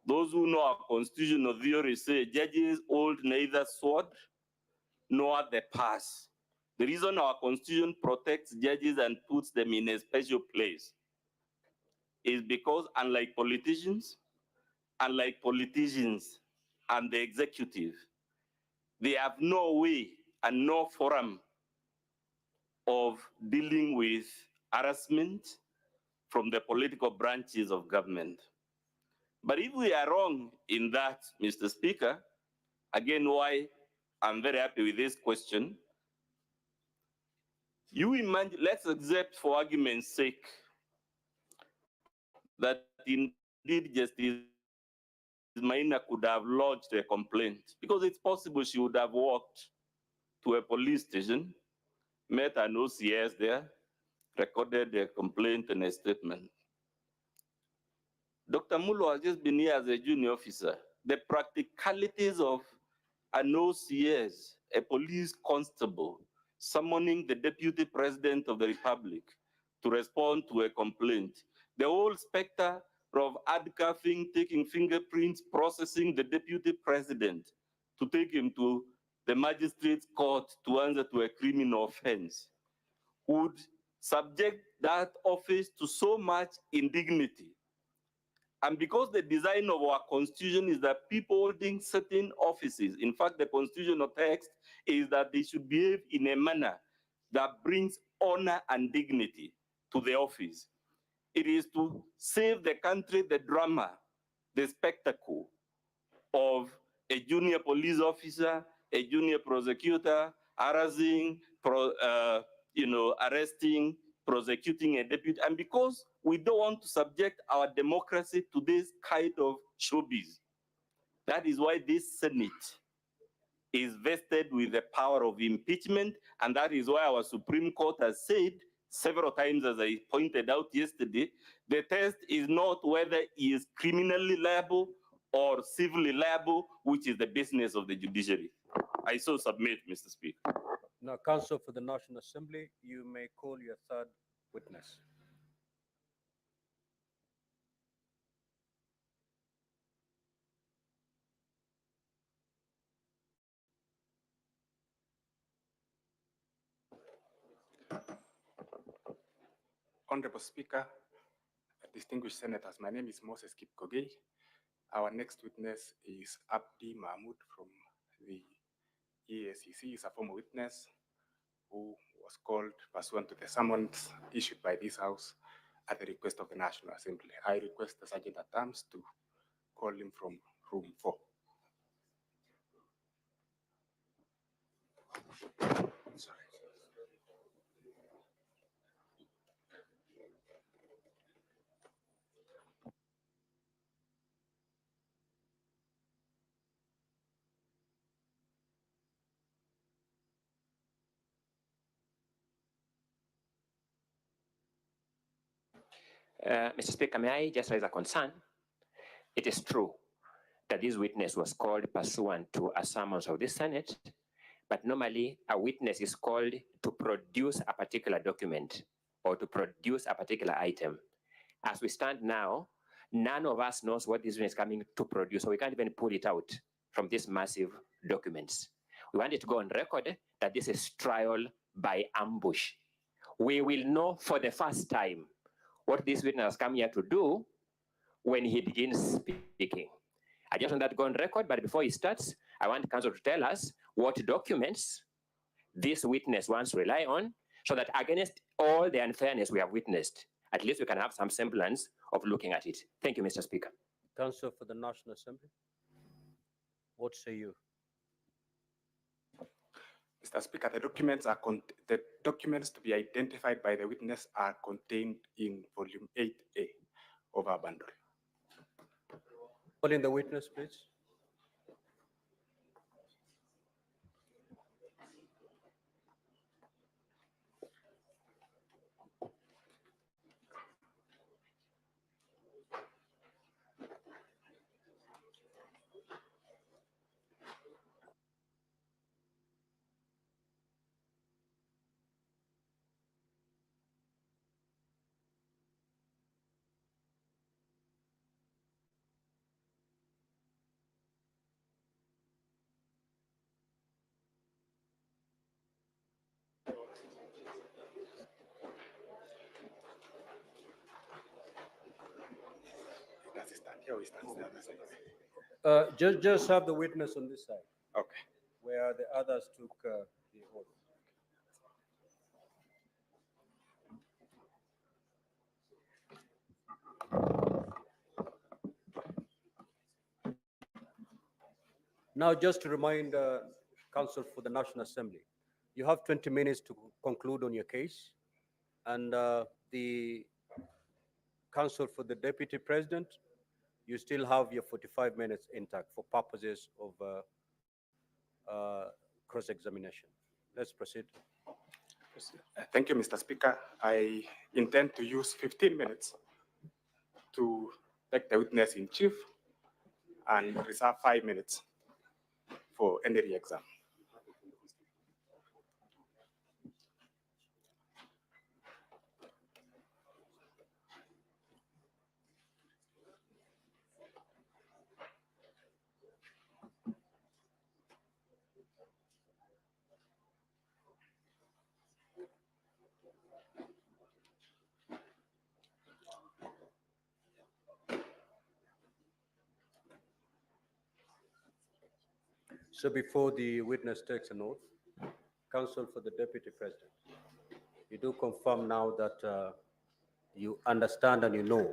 S12: Those who know our constitutional theory say judges hold neither sword nor the purse. The reason our constitution protects judges and puts them in a special place is because unlike politicians and the executive, they have no way and no forum of dealing with harassment from the political branches of government. But if we are wrong in that, Mr. Speaker, again, why I'm very happy with this question, you imagine, let's accept for argument's sake that indeed Justice Maina could have lodged a complaint, because it's possible she would have walked to a police station, met an OCS there, recorded a complaint and a statement. Dr. Mulo has just been here as a junior officer. The practicalities of an OCS, a police constable, summoning the Deputy President of the Republic to respond to a complaint, the whole specter of handcuffing, taking fingerprints, processing the Deputy President to take him to the magistrate's court to answer to a criminal offense. would subject that office to so much indignity. And because the design of our constitution is that people holding certain offices, in fact, the constitutional text is that they should behave in a manner that brings honor and dignity to the office. It is to save the country the drama, the spectacle of a junior police officer, a junior prosecutor, harassing, arresting, prosecuting a deputy. And because we don't want to subject our democracy to this kind of showbiz, that is why this Senate is vested with the power of impeachment. And that is why our Supreme Court has said several times, as I pointed out yesterday, the test is not whether he is criminally liable or civilly liable, which is the business of the judiciary. I so submit, Mr. Speaker.
S2: Now, Counsel for the National Assembly, you may call your third witness.
S13: Honorable Speaker, distinguished senators, my name is Moses Kipkogei. Our next witness is Abdi Mahmoud from the EACC. He's a former witness who was called pursuant to the summons issued by this House at the request of the National Assembly. I request the Sergeant at Arms to call him from room 4. Sorry.
S6: Mr. Speaker, may I just raise a concern? It is true that this witness was called pursuant to a summons of the Senate, but normally a witness is called to produce a particular document or to produce a particular item. As we stand now, none of us knows what this witness is coming to produce, so we can't even pull it out from these massive documents. We want it to go on record that this is trial by ambush. We will know for the first time what this witness has come here to do when he begins speaking. I just want that to go on record, but before he starts, I want counsel to tell us what documents this witness wants to rely on, so that against all the unfairness we have witnessed, at least we can have some semblance of looking at it. Thank you, Mr. Speaker.
S2: Counsel for the National Assembly, what say you?
S13: Mr. Speaker, the documents to be identified by the witness are contained in volume 8A of our bundle.
S2: Call in the witness, please.
S13: Does he stand here or he stands the other side?
S2: Just have the witness on this side.
S13: Okay.
S2: Where the others took the oath. Now, just to remind Counsel for the National Assembly, you have 20 minutes to conclude on your case, and the Counsel for the Deputy President, you still have your 45 minutes intact for purposes of cross-examination. Let's proceed.
S13: Thank you, Mr. Speaker. I intend to use 15 minutes to take the witness in chief and reserve 5 minutes for any re-exam.
S2: So before the witness takes an oath, counsel for the Deputy President, you do confirm now that you understand and you know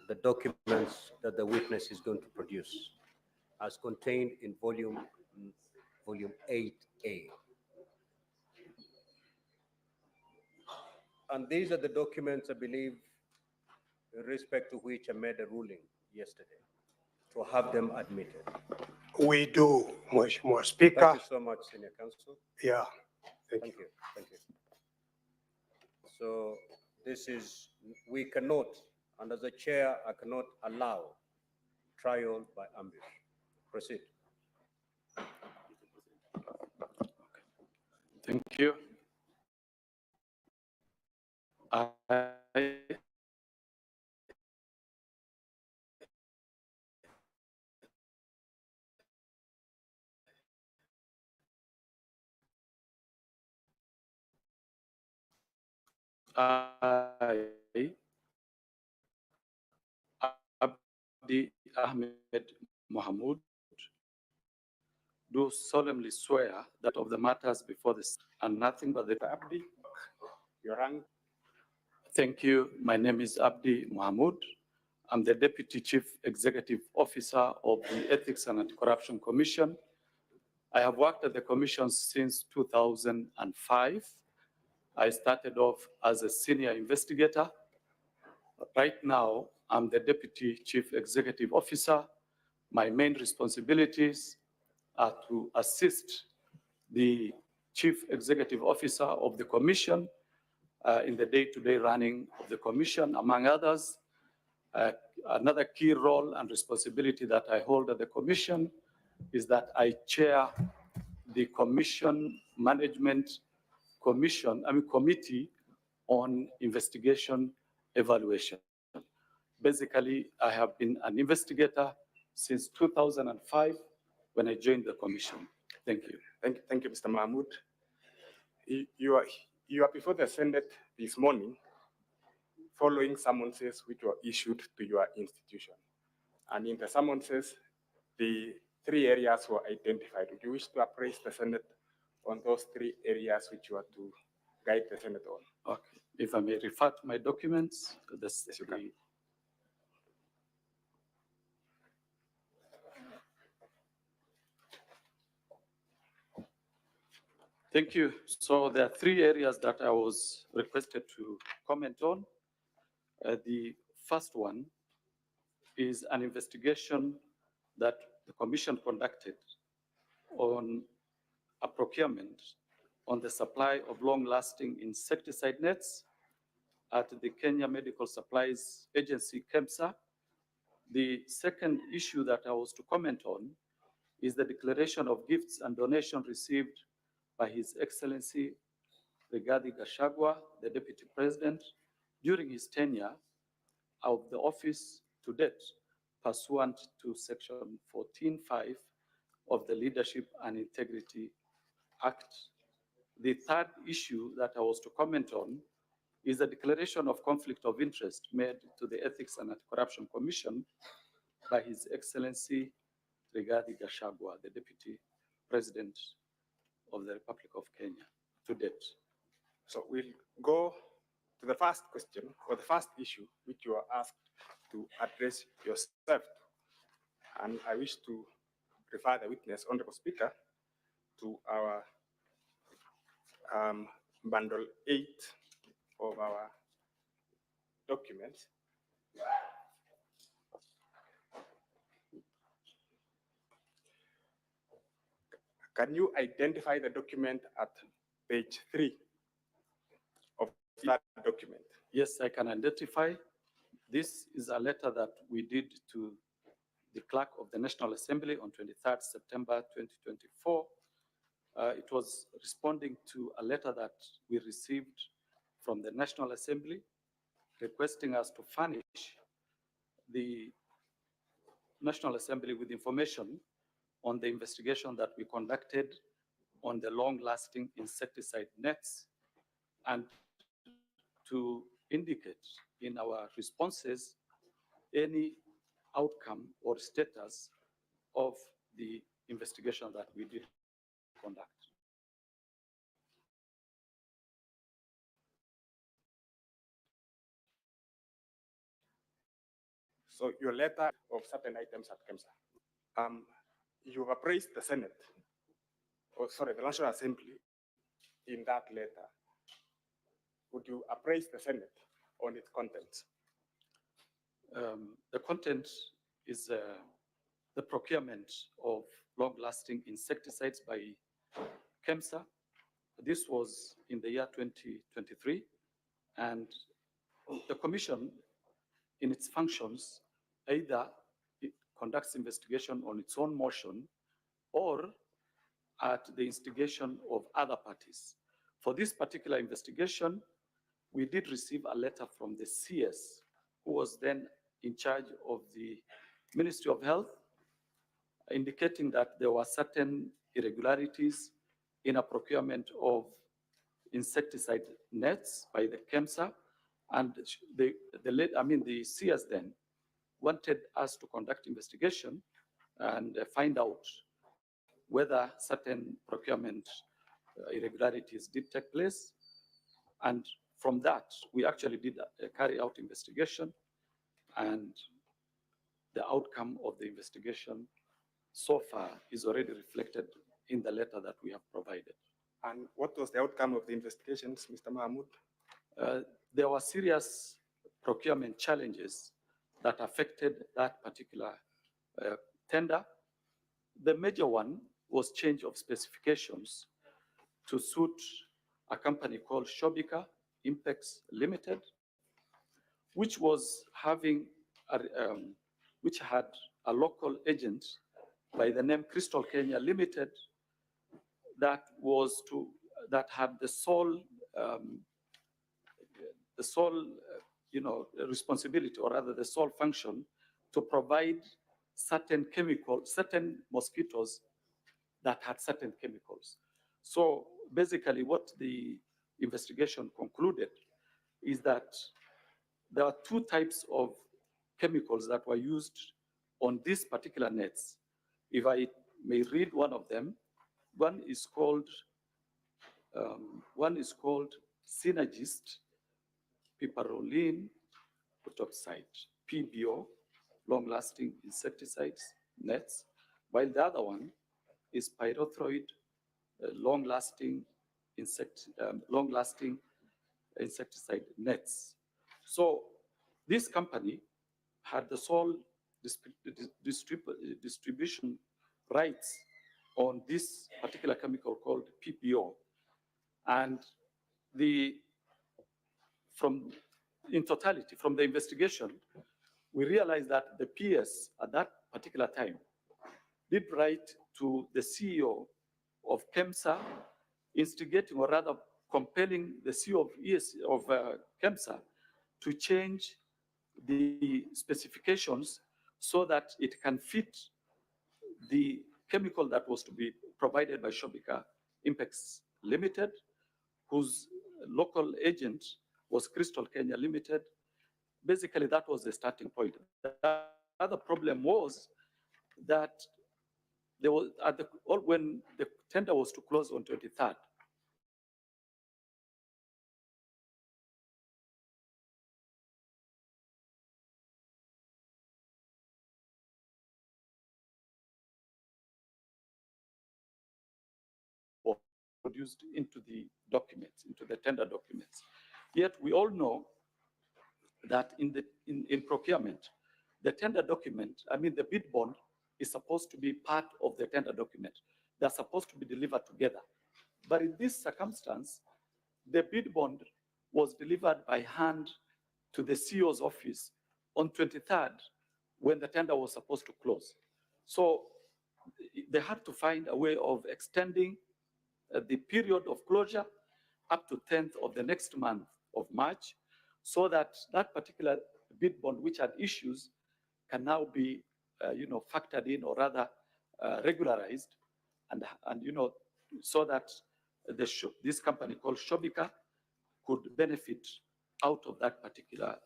S2: the documents that the witness is going to produce as contained in volume 8A. And these are the documents, I believe, in respect to which I made a ruling yesterday, to have them admitted.
S15: We do, Mheshimiwa Speaker.
S2: Thank you so much, Senior Counsel.
S15: Yeah,
S2: Thank you. Thank you. So this is, we cannot, and as a chair, I cannot allow trial by ambush. Proceed.
S16: Thank you. I, Abdi Ahmed Mohamud, do solemnly swear that of the matters before this and nothing but the Abdi.
S13: Your rank.
S16: Thank you. My name is Abdi Mohamud. I'm the Deputy Chief Executive Officer of the Ethics and Anti-Corruption Commission. I have worked at the Commission since 2005. I started off as a senior investigator. Right now, I'm the Deputy Chief Executive Officer. My main responsibilities are to assist the Chief Executive Officer of the Commission in the day-to-day running of the Commission, among others. Another key role and responsibility that I hold at the Commission is that I chair the Commission Management Committee on Investigation Evaluation. Basically, I have been an investigator since 2005 when I joined the Commission. Thank you.
S13: Thank you, Mr. Mahmoud. You are before the Senate this morning following summonses which were issued to your institution. And in the summonses, the 3 areas were identified. Would you wish to appraise the Senate on those 3 areas which you are to guide the Senate on?
S16: Okay. If I may refer to my documents, yes, you can. Thank you. So there are 3 areas that I was requested to comment on. The first one is an investigation that the Commission conducted on a procurement on the supply of long-lasting insecticide nets at the Kenya Medical Supplies Agency, KEMSA. The second issue that I was to comment on is the declaration of gifts and donations received by His Excellency Rigathi Gachagu'A, the Deputy President, during his tenure of the office to date, pursuant to Section 14(5) of the Leadership and Integrity Act. The third issue that I was to comment on is the declaration of conflict of interest made to the Ethics and Anti-Corruption Commission by His Excellency Rigathi Gachagu'A, the Deputy President of the Republic of Kenya to date.
S13: So we'll go to the first question or the first issue which you are asked to address yourself. And I wish to refer the witness, Honorable Speaker, to our bundle 8 of our documents. Can you identify the document at page 3 of that document?
S16: Yes, I can identify. This is a letter that we did to the Clerk of the National Assembly on 23rd September 2024. It was responding to a letter that we received from the National Assembly requesting us to furnish the National Assembly with information on the investigation that we conducted on the long-lasting insecticide nets and to indicate in our responses any outcome or status of the investigation that we did conduct.
S13: So your letter of certain items at KEMSA, you appraised the Senate, or sorry, the National Assembly in that letter. Would you appraise the Senate on its contents?
S16: The content is the procurement of long-lasting insecticides by KEMSA. This was in the year 2023, and the Commission, in its functions, either it conducts investigation on its own motion or at the instigation of other parties. For this particular investigation, we did receive a letter from the CS, who was then in charge of the Ministry of Health, indicating that there were certain irregularities in a procurement of insecticide nets by the KEMSA, and the CS then wanted us to conduct investigation and find out whether certain procurement irregularities did take place. And from that, we actually did carry out investigation, and the outcome of the investigation so far is already reflected in the letter that we have provided.
S13: And what was the outcome of the investigations, Mr. Mahmoud?
S16: There were serious procurement challenges that affected that particular tender. The major one was change of specifications to suit a company called Shobika Impex Limited, which was having which had a local agent by the name Crystal Kenya Limited that had the sole responsibility, or rather the sole function, to provide certain mosquitoes that had certain chemicals. So basically what the investigation concluded is that there are two types of chemicals that were used on these particular nets. If I may read one of them, one is called Synergist piperolene protoxide, PBO, long-lasting insecticides nets, while the other one is pyrethroid long-lasting insecticide nets. So this company had the sole distribution rights on this particular chemical called PPO. And in totality, from the investigation, we realized that the PS at that particular time did write to the CEO of KEMSA, instigating, or rather compelling the CEO of KEMSA to change the specifications so that it can fit the chemical that was to be provided by Shobika Impex Limited, whose local agent was Crystal Kenya Limited. Basically, that was the starting point. The other problem was that there was when the tender was to close on 23rd, produced into the documents, into the tender documents. Yet we all know that in procurement, the tender document, the bid bond is supposed to be part of the tender document. They're supposed to be delivered together. But in this circumstance, the bid bond was delivered by hand to the CEO's office on 23rd when the tender was supposed to close. So they had to find a way of extending the period of closure up to 10th of the next month of March, so that that particular bid bond, which had issues, can now be factored in, or rather regularized, and so that this company called Shobika could benefit out of that particular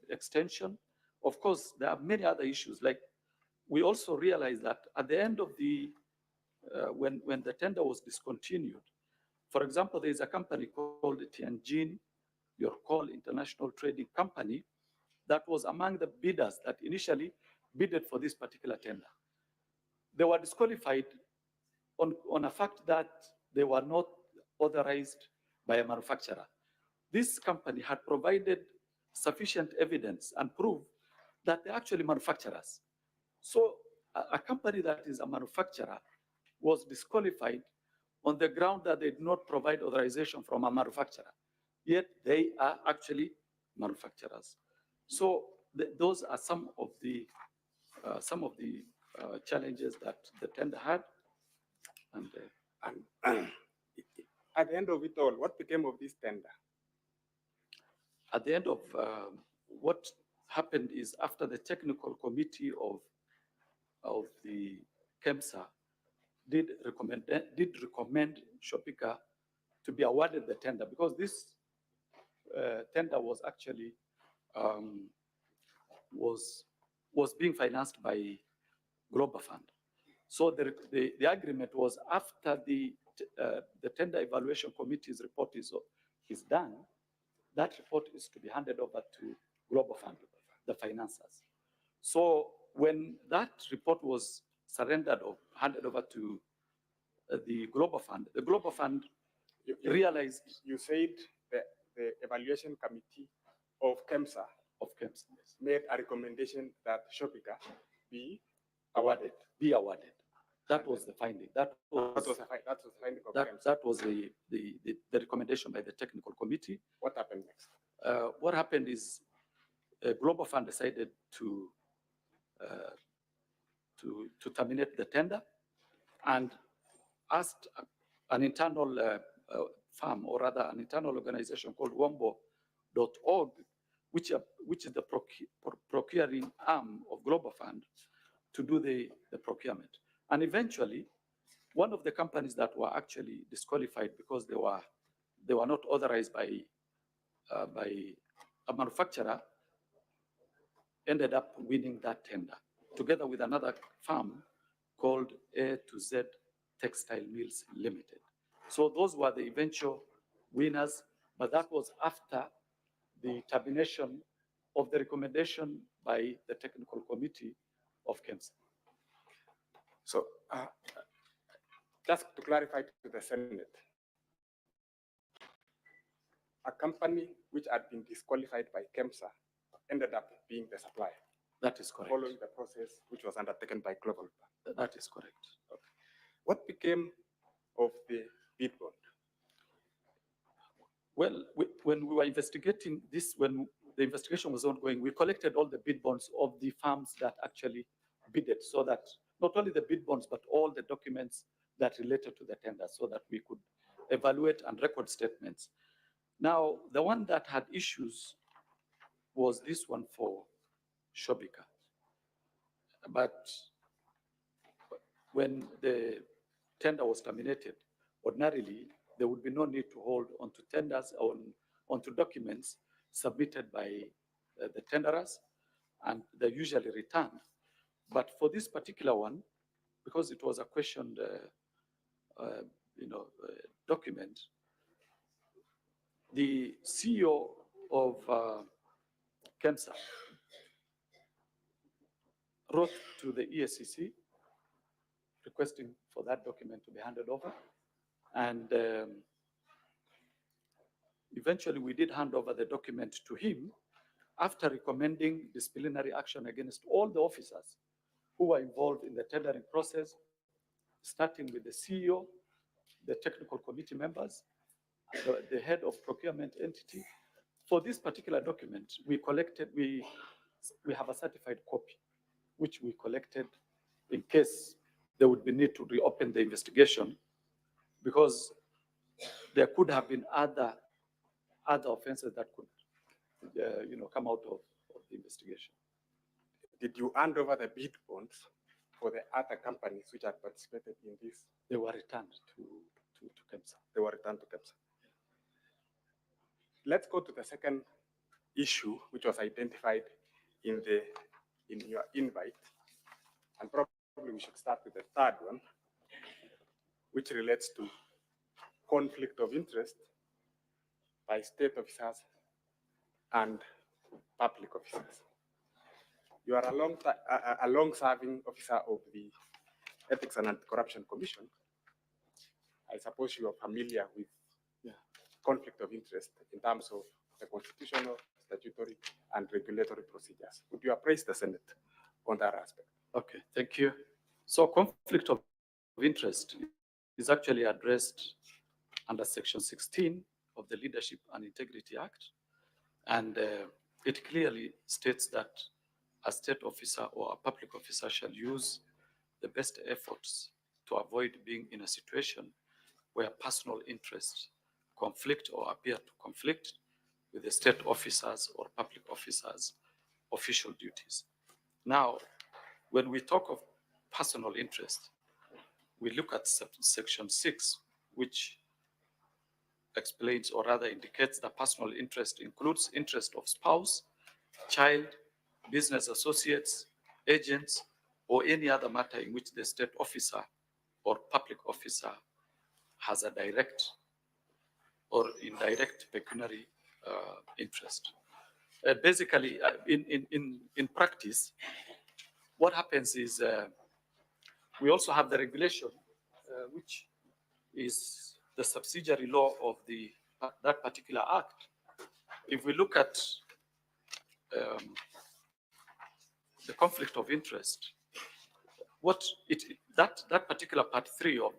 S16: extension. Of course, there are many other issues, like we also realized that at the end of the, when the tender was discontinued, for example, there's a company called Tianjin Your Call International Trading Company that was among the bidders that initially bidded for this particular tender. They were disqualified on a fact that they were not authorized by a manufacturer. This company had provided sufficient evidence and proof that they're actually manufacturers. So a company that is a manufacturer was disqualified on the ground that they did not provide authorization from a manufacturer, yet they are actually manufacturers. So those are some of the challenges that the tender had. And
S13: at the end of it all, what became of this tender?
S16: At the end of what happened is, after the technical committee of the KEMSA did recommend Shopika to be awarded the tender, because this tender was actually was being financed by Global Fund. So the agreement was, after the tender evaluation committee's report is done, that report is to be handed over to Global Fund, the financiers. So when that report was surrendered or handed over to the Global Fund realized.
S13: You said the evaluation committee of KEMSA made a recommendation that Shopika be awarded.
S16: That was the finding. That was
S13: the finding of KEMSA.
S16: That was the recommendation by the technical committee.
S13: What happened next?
S16: What happened is Global Fund decided to terminate the tender and asked an internal firm, or rather an internal organization called Wombo.org, which is the procuring arm of Global Fund, to do the procurement. And eventually, one of the companies that were actually disqualified because they were not authorized by a manufacturer ended up winning that tender, together with another firm called A to Z Textile Mills Limited. So those were the eventual winners, but that was after the termination of the recommendation by the technical committee of KEMSA.
S13: So just to clarify to the Senate, a company which had been disqualified by KEMSA ended up being the supplier.
S16: That is correct.
S13: Following the process which was undertaken by Global.
S16: That is correct.
S13: Okay. What became of the bid bond?
S16: Well, when we were investigating this, when the investigation was ongoing, we collected all the bid bonds of the firms that actually bidded, so that not only the bid bonds, but all the documents that related to the tender, so that we could evaluate and record statements. Now, the one that had issues was this one for Shopika. But when the tender was terminated, ordinarily, there would be no need to hold onto tenders, onto documents submitted by the tenderers, and they're usually returned. But for this particular one, because it was a questioned document, the CEO of KEMSA wrote to the ESCC requesting for that document to be handed over. And eventually we did hand over the document to him after recommending disciplinary action against all the officers who were involved in the tendering process, starting with the CEO, the technical committee members, the head of procurement entity. For this particular document, we have a certified copy, which we collected in case there would be need to reopen the investigation, because there could have been other offenses that could come out of the investigation.
S13: Did you hand over the bid bonds for the other companies which had participated in this?
S16: They were returned to KEMSA.
S13: They were returned to KEMSA. Let's go to the second issue, which was identified in your invite, And probably we should start with the third one, which relates to conflict of interest by state officers and public officers. You are a long-serving officer of the Ethics and Anti-Corruption Commission. I suppose you are familiar with conflict of interest in terms of the constitutional, statutory, and regulatory procedures. Would you appraise the Senate on that aspect?
S16: Okay, thank you. So conflict of interest is actually addressed under Section 16 of the Leadership and Integrity Act. And it clearly states that a state officer or a public officer shall use the best efforts to avoid being in a situation where personal interests conflict or appear to conflict with the state officers or public officers' official duties. Now, when we talk of personal interest, we look at Section 6, which explains or rather indicates that personal interest includes interest of spouse, child, business associates, agents, or any other matter in which the state officer or public officer has a direct or indirect pecuniary interest. Basically, in practice, what happens is we also have the regulation, which is the subsidiary law of that particular act. If we look at the conflict of interest, that particular part 3 of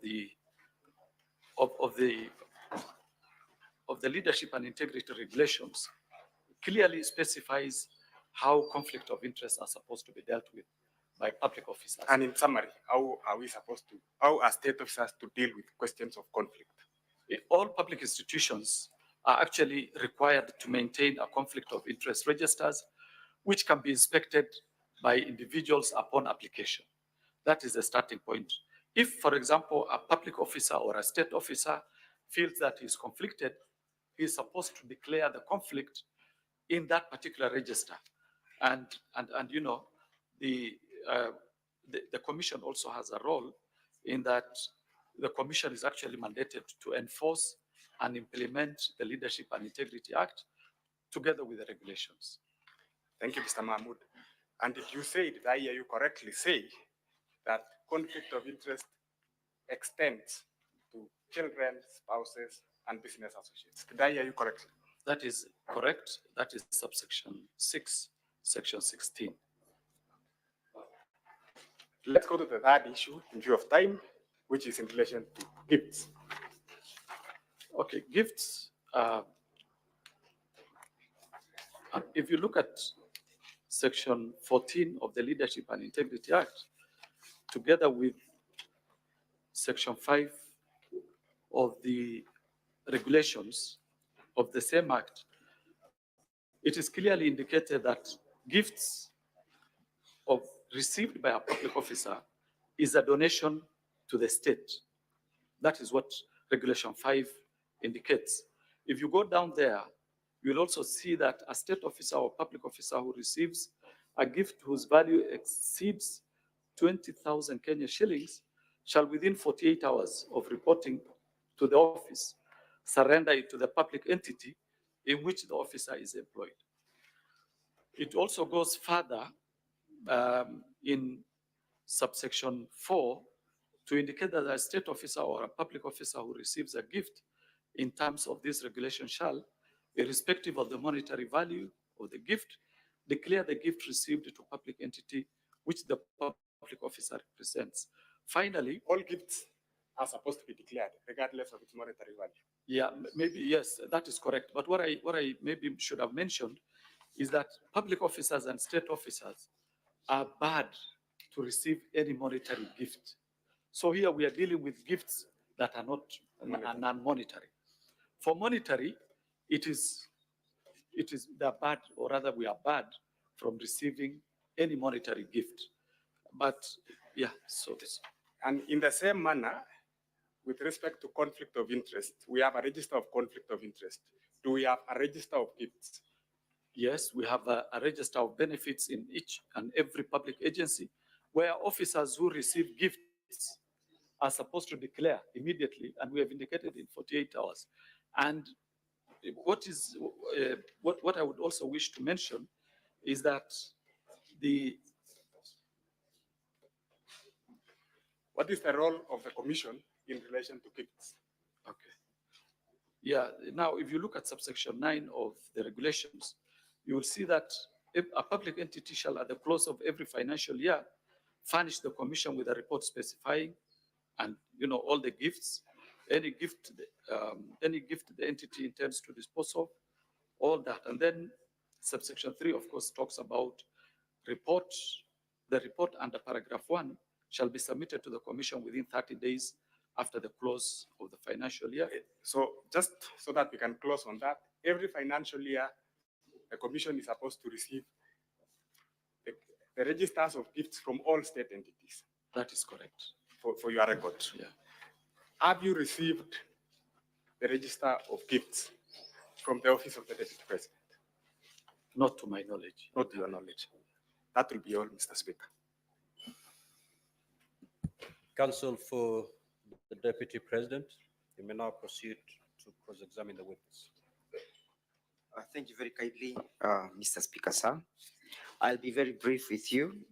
S16: the leadership and integrity regulations clearly specifies how conflict of interest are supposed to be dealt with by public officers.
S13: And in summary, how are state officers to deal with questions of conflict?
S16: All public institutions are actually required to maintain a conflict of interest registers, which can be inspected by individuals upon application. That is the starting point. If, for example, a public officer or a state officer feels that he is conflicted, he is supposed to declare the conflict in that particular register. And you know, the commission also has a role in that the commission is actually mandated to enforce and implement the Leadership and Integrity Act together with the regulations.
S13: Thank you, Mr. Mahmood. And did you say, did I hear you correctly say that conflict of interest extends to children, spouses, and business associates? Did I hear you correctly?
S16: That is correct. That is subsection 6, section 16.
S13: Let's go to the third issue in view of time, which is in relation to gifts.
S16: Okay, gifts. If you look at section 14 of the Leadership and Integrity Act, together with section 5 of the regulations of the same act, it is clearly indicated that gifts received by a public officer is a donation to the state. That is what regulation 5 indicates. If you go down there, you'll also see that a state officer or public officer who receives a gift whose value exceeds 20,000 Kenya shillings shall, within 48 hours of reporting to the office, surrender it to the public entity in which the officer is employed. It also goes further in subsection 4 to indicate that a state officer or a public officer who receives a gift in terms of this regulation shall, irrespective of the monetary value of the gift, declare the gift received to public entity which the public officer represents. Finally,
S13: all gifts are supposed to be declared regardless of its monetary value.
S16: Yeah, maybe, yes, that is correct. But what I maybe should have mentioned is that public officers and state officers are barred to receive any monetary gift. So here we are dealing with gifts that are not non-monetary. For monetary, they're barred, or rather we are barred from receiving any monetary gift. But yeah, so this.
S13: And in the same manner, with respect to conflict of interest, we have a register of conflict of interest. Do we have a register of gifts?
S16: Yes, we have a register of benefits in each and every public agency, where officers who receive gifts are supposed to declare immediately, and we have indicated in 48 hours. And what I would also wish to mention is that
S13: what is the role of the commission in relation to gifts?
S16: Okay. Yeah, now if you look at subsection 9 of the regulations, you will see that if a public entity shall at the close of every financial year furnish the commission with a report specifying and all the gifts, any gift the entity intends to dispose of, all that. And then subsection 3, of course, talks about report. The report under paragraph 1 shall be submitted to the commission within 30 days after the close of the financial year.
S13: So just so that we can close on that, every financial year, the commission is supposed to receive the registers of gifts from all state entities.
S16: That is correct.
S13: For your record.
S16: Yeah.
S13: Have you received the register of gifts from the office of the Deputy President?
S16: Not to my knowledge.
S13: Not to your knowledge. That will be all, Mr. Speaker.
S2: Counsel for the Deputy President, you may now proceed to cross-examine the witness.
S17: Thank you very kindly, Mr. Speaker, sir. I'll be very brief with you.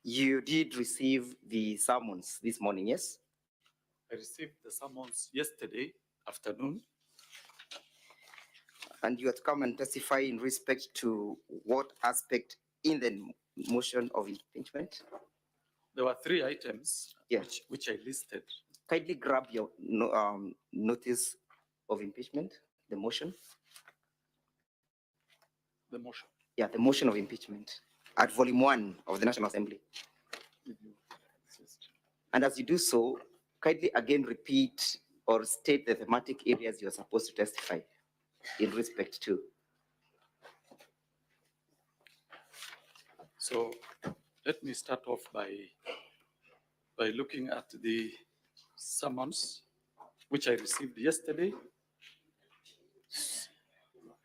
S17: You did receive the summons this morning, yes?
S16: I received the summons yesterday afternoon.
S17: And you had come and testify in respect to what aspect in the motion of impeachment?
S16: There were 3 items which I listed.
S17: Kindly grab your notice of impeachment, the motion.
S16: The motion.
S17: Yeah, the motion of impeachment at volume 1 of the National Assembly. And as you do so, kindly again repeat or state the thematic areas you're supposed to testify in respect to.
S16: So let me start off by looking at the summons which I received yesterday.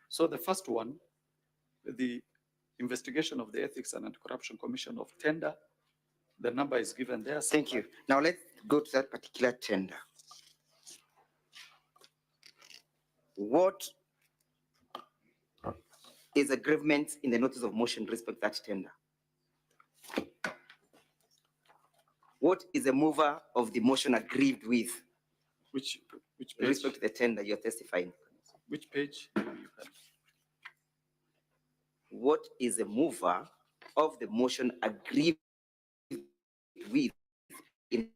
S16: So the first one, the investigation of the Ethics and Anti-Corruption Commission of tender. The number is given there.
S17: Thank you. Now let's go to that particular tender. What is aggrievement in the notice of motion respect that tender? What is the mover of the motion aggrieved with?
S16: Which
S17: with
S16: page?
S17: respect to the tender you're testifying?
S16: Which page?
S17: What is the mover of the motion aggrieved with in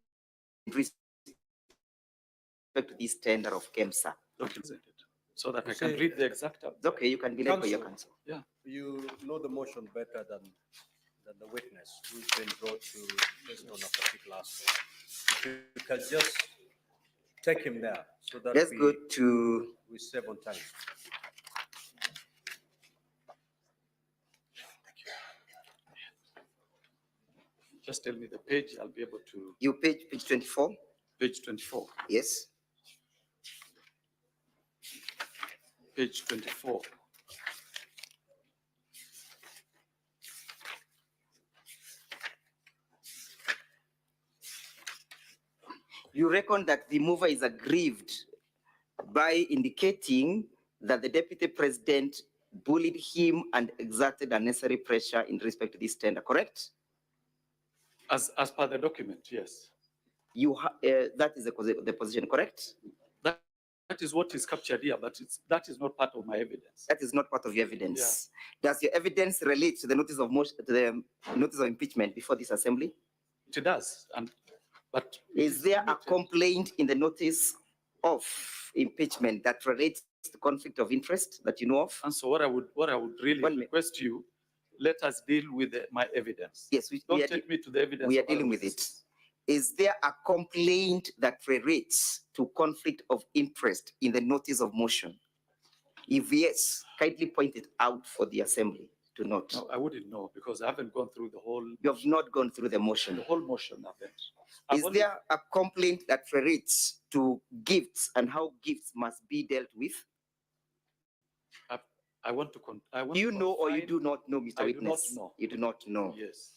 S17: respect to this tender of KEMSA?
S16: So that I can read the exact.
S17: Okay, you can be led by your counsel.
S16: Yeah.
S2: You know the motion better than the witness who's been brought to based on a particular aspect. You can just take him there so that
S17: Let's go to
S2: we save on time.
S16: Just tell me the page, I'll be able to.
S17: You page 24?
S16: Page 24.
S17: Yes.
S16: Page 24.
S17: You reckon that the mover is aggrieved by indicating that the Deputy President bullied him and exerted unnecessary pressure in respect to this tender, correct?
S16: As per the document, yes.
S17: That is the position, correct?
S16: That is what is captured here, but that is not part of my evidence.
S17: That is not part of your evidence. Yeah. Does your evidence relate to the notice of motion, to the notice of impeachment before this assembly?
S16: It does, but
S17: is there a complaint in the notice of impeachment that relates to conflict of interest that you know of?
S16: And so what I would really request you, let us deal with my evidence.
S17: Yes,
S16: don't take me to the evidence.
S17: We are dealing with it. Is there a complaint that relates to conflict of interest in the notice of motion? If yes, kindly point it out for the assembly to note.
S16: No, I wouldn't know because I haven't gone through the whole.
S17: You have not gone through the motion.
S16: The whole motion, nothing.
S17: Is there a complaint that relates to gifts and how gifts must be dealt with?
S16: I want to, I want
S17: Do you
S16: to
S17: know or you
S16: confine-
S17: do not know, Mr.
S16: I do not
S17: Witness?
S16: know.
S17: You do not know.
S16: Yes.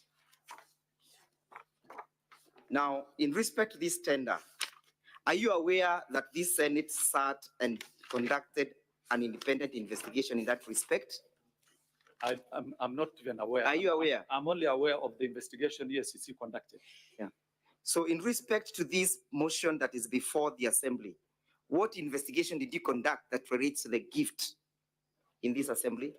S17: Now, in respect to this tender, are you aware that this Senate sat and conducted an independent investigation in that respect?
S16: I'm not even aware.
S17: Are you aware?
S16: I'm only aware of the investigation ESCC conducted.
S17: Yeah. So in respect to this motion that is before the assembly, what investigation did you conduct that relates to the gift in this assembly?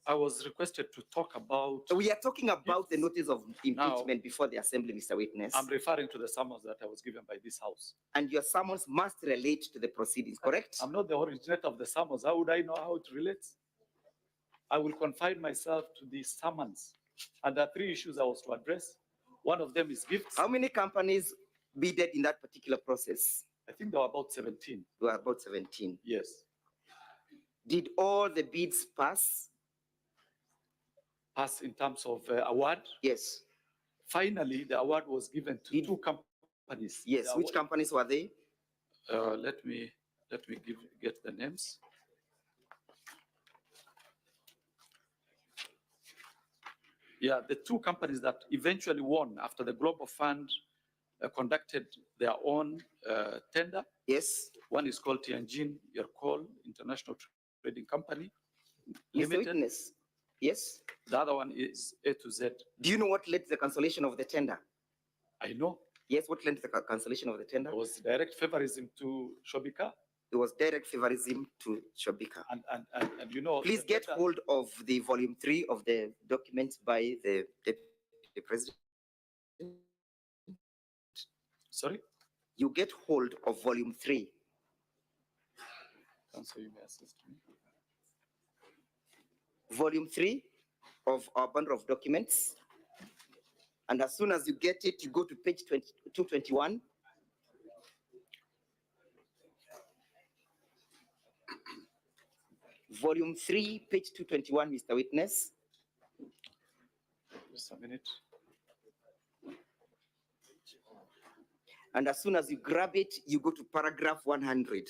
S16: I was requested to talk about.
S17: We are talking about the notice of impeachment before the assembly, Mr. Witness.
S16: I'm referring to the summons that I was given by this house.
S17: And your summons must relate to the proceedings, correct?
S16: I'm not the originator of the summons. How would I know how it relates? I will confine myself to the summons. And there are 3 issues I was to address. One of them is gifts.
S17: How many companies bidded in that particular process?
S16: I think there were about 17.
S17: There were about 17.
S16: Yes.
S17: Did all the bids pass?
S16: Pass in terms of award?
S17: Yes.
S16: Finally, the award was given to 2 companies.
S17: Yes. Which companies were they?
S16: Let me get the names. Yeah, the 2 companies that eventually won after the Global Fund conducted their own tender.
S17: Yes.
S16: One is called Tianjin Yerkol International Trading Company
S17: Mr.
S16: Limited.
S17: Witness. Yes.
S16: The other one is A to Z.
S17: Do you know what led to the cancellation of the tender?
S16: I know.
S17: Yes, what led to the cancellation of the tender?
S16: It was direct favorism to Shobika.
S17: It was direct favorism to Shobika.
S16: And you know.
S17: Please get hold of the volume 3 of the documents by the Deputy President.
S16: Sorry?
S17: You get hold of volume 3.
S16: Council, you may assist me.
S17: Volume 3 of our bundle of documents. And as soon as you get it, you go to page 221. Volume 3, page 221, Mr. Witness.
S16: Just a minute.
S17: And as soon as you grab it, you go to paragraph 100.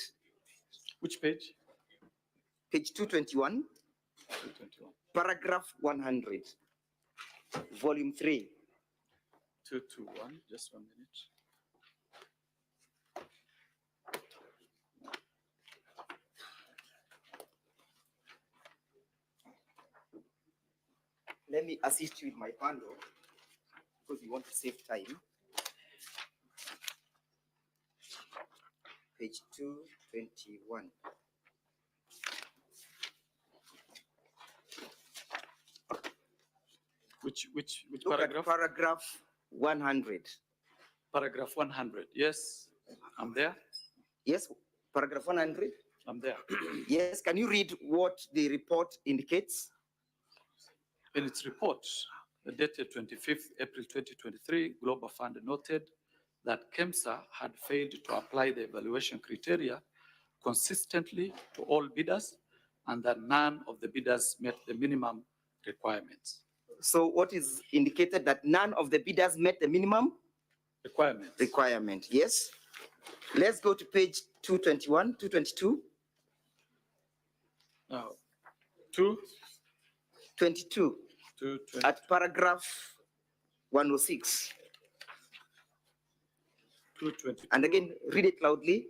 S16: Which page?
S17: Page 221.
S16: 221.
S17: Paragraph 100. Volume 3.
S16: 221, just 1 minute.
S17: Let me assist you with my bundle because we want to save time. Page 221.
S16: Which
S17: Look at
S16: paragraph?
S17: Paragraph 100.
S16: Paragraph 100. Yes, I'm there.
S17: Yes, paragraph 100.
S16: I'm there.
S17: Yes, can you read what the report indicates?
S16: In its report, dated 25th April 2023, Global Fund noted that KEMSA had failed to apply the evaluation criteria consistently to all bidders and that none of the bidders met the minimum requirements.
S17: So what is indicated that none of the bidders met the minimum requirement? Yes. Let's go to page 221, 222.
S16: Now,
S17: 222. At paragraph 106.
S16: 222.
S17: And again, read it loudly.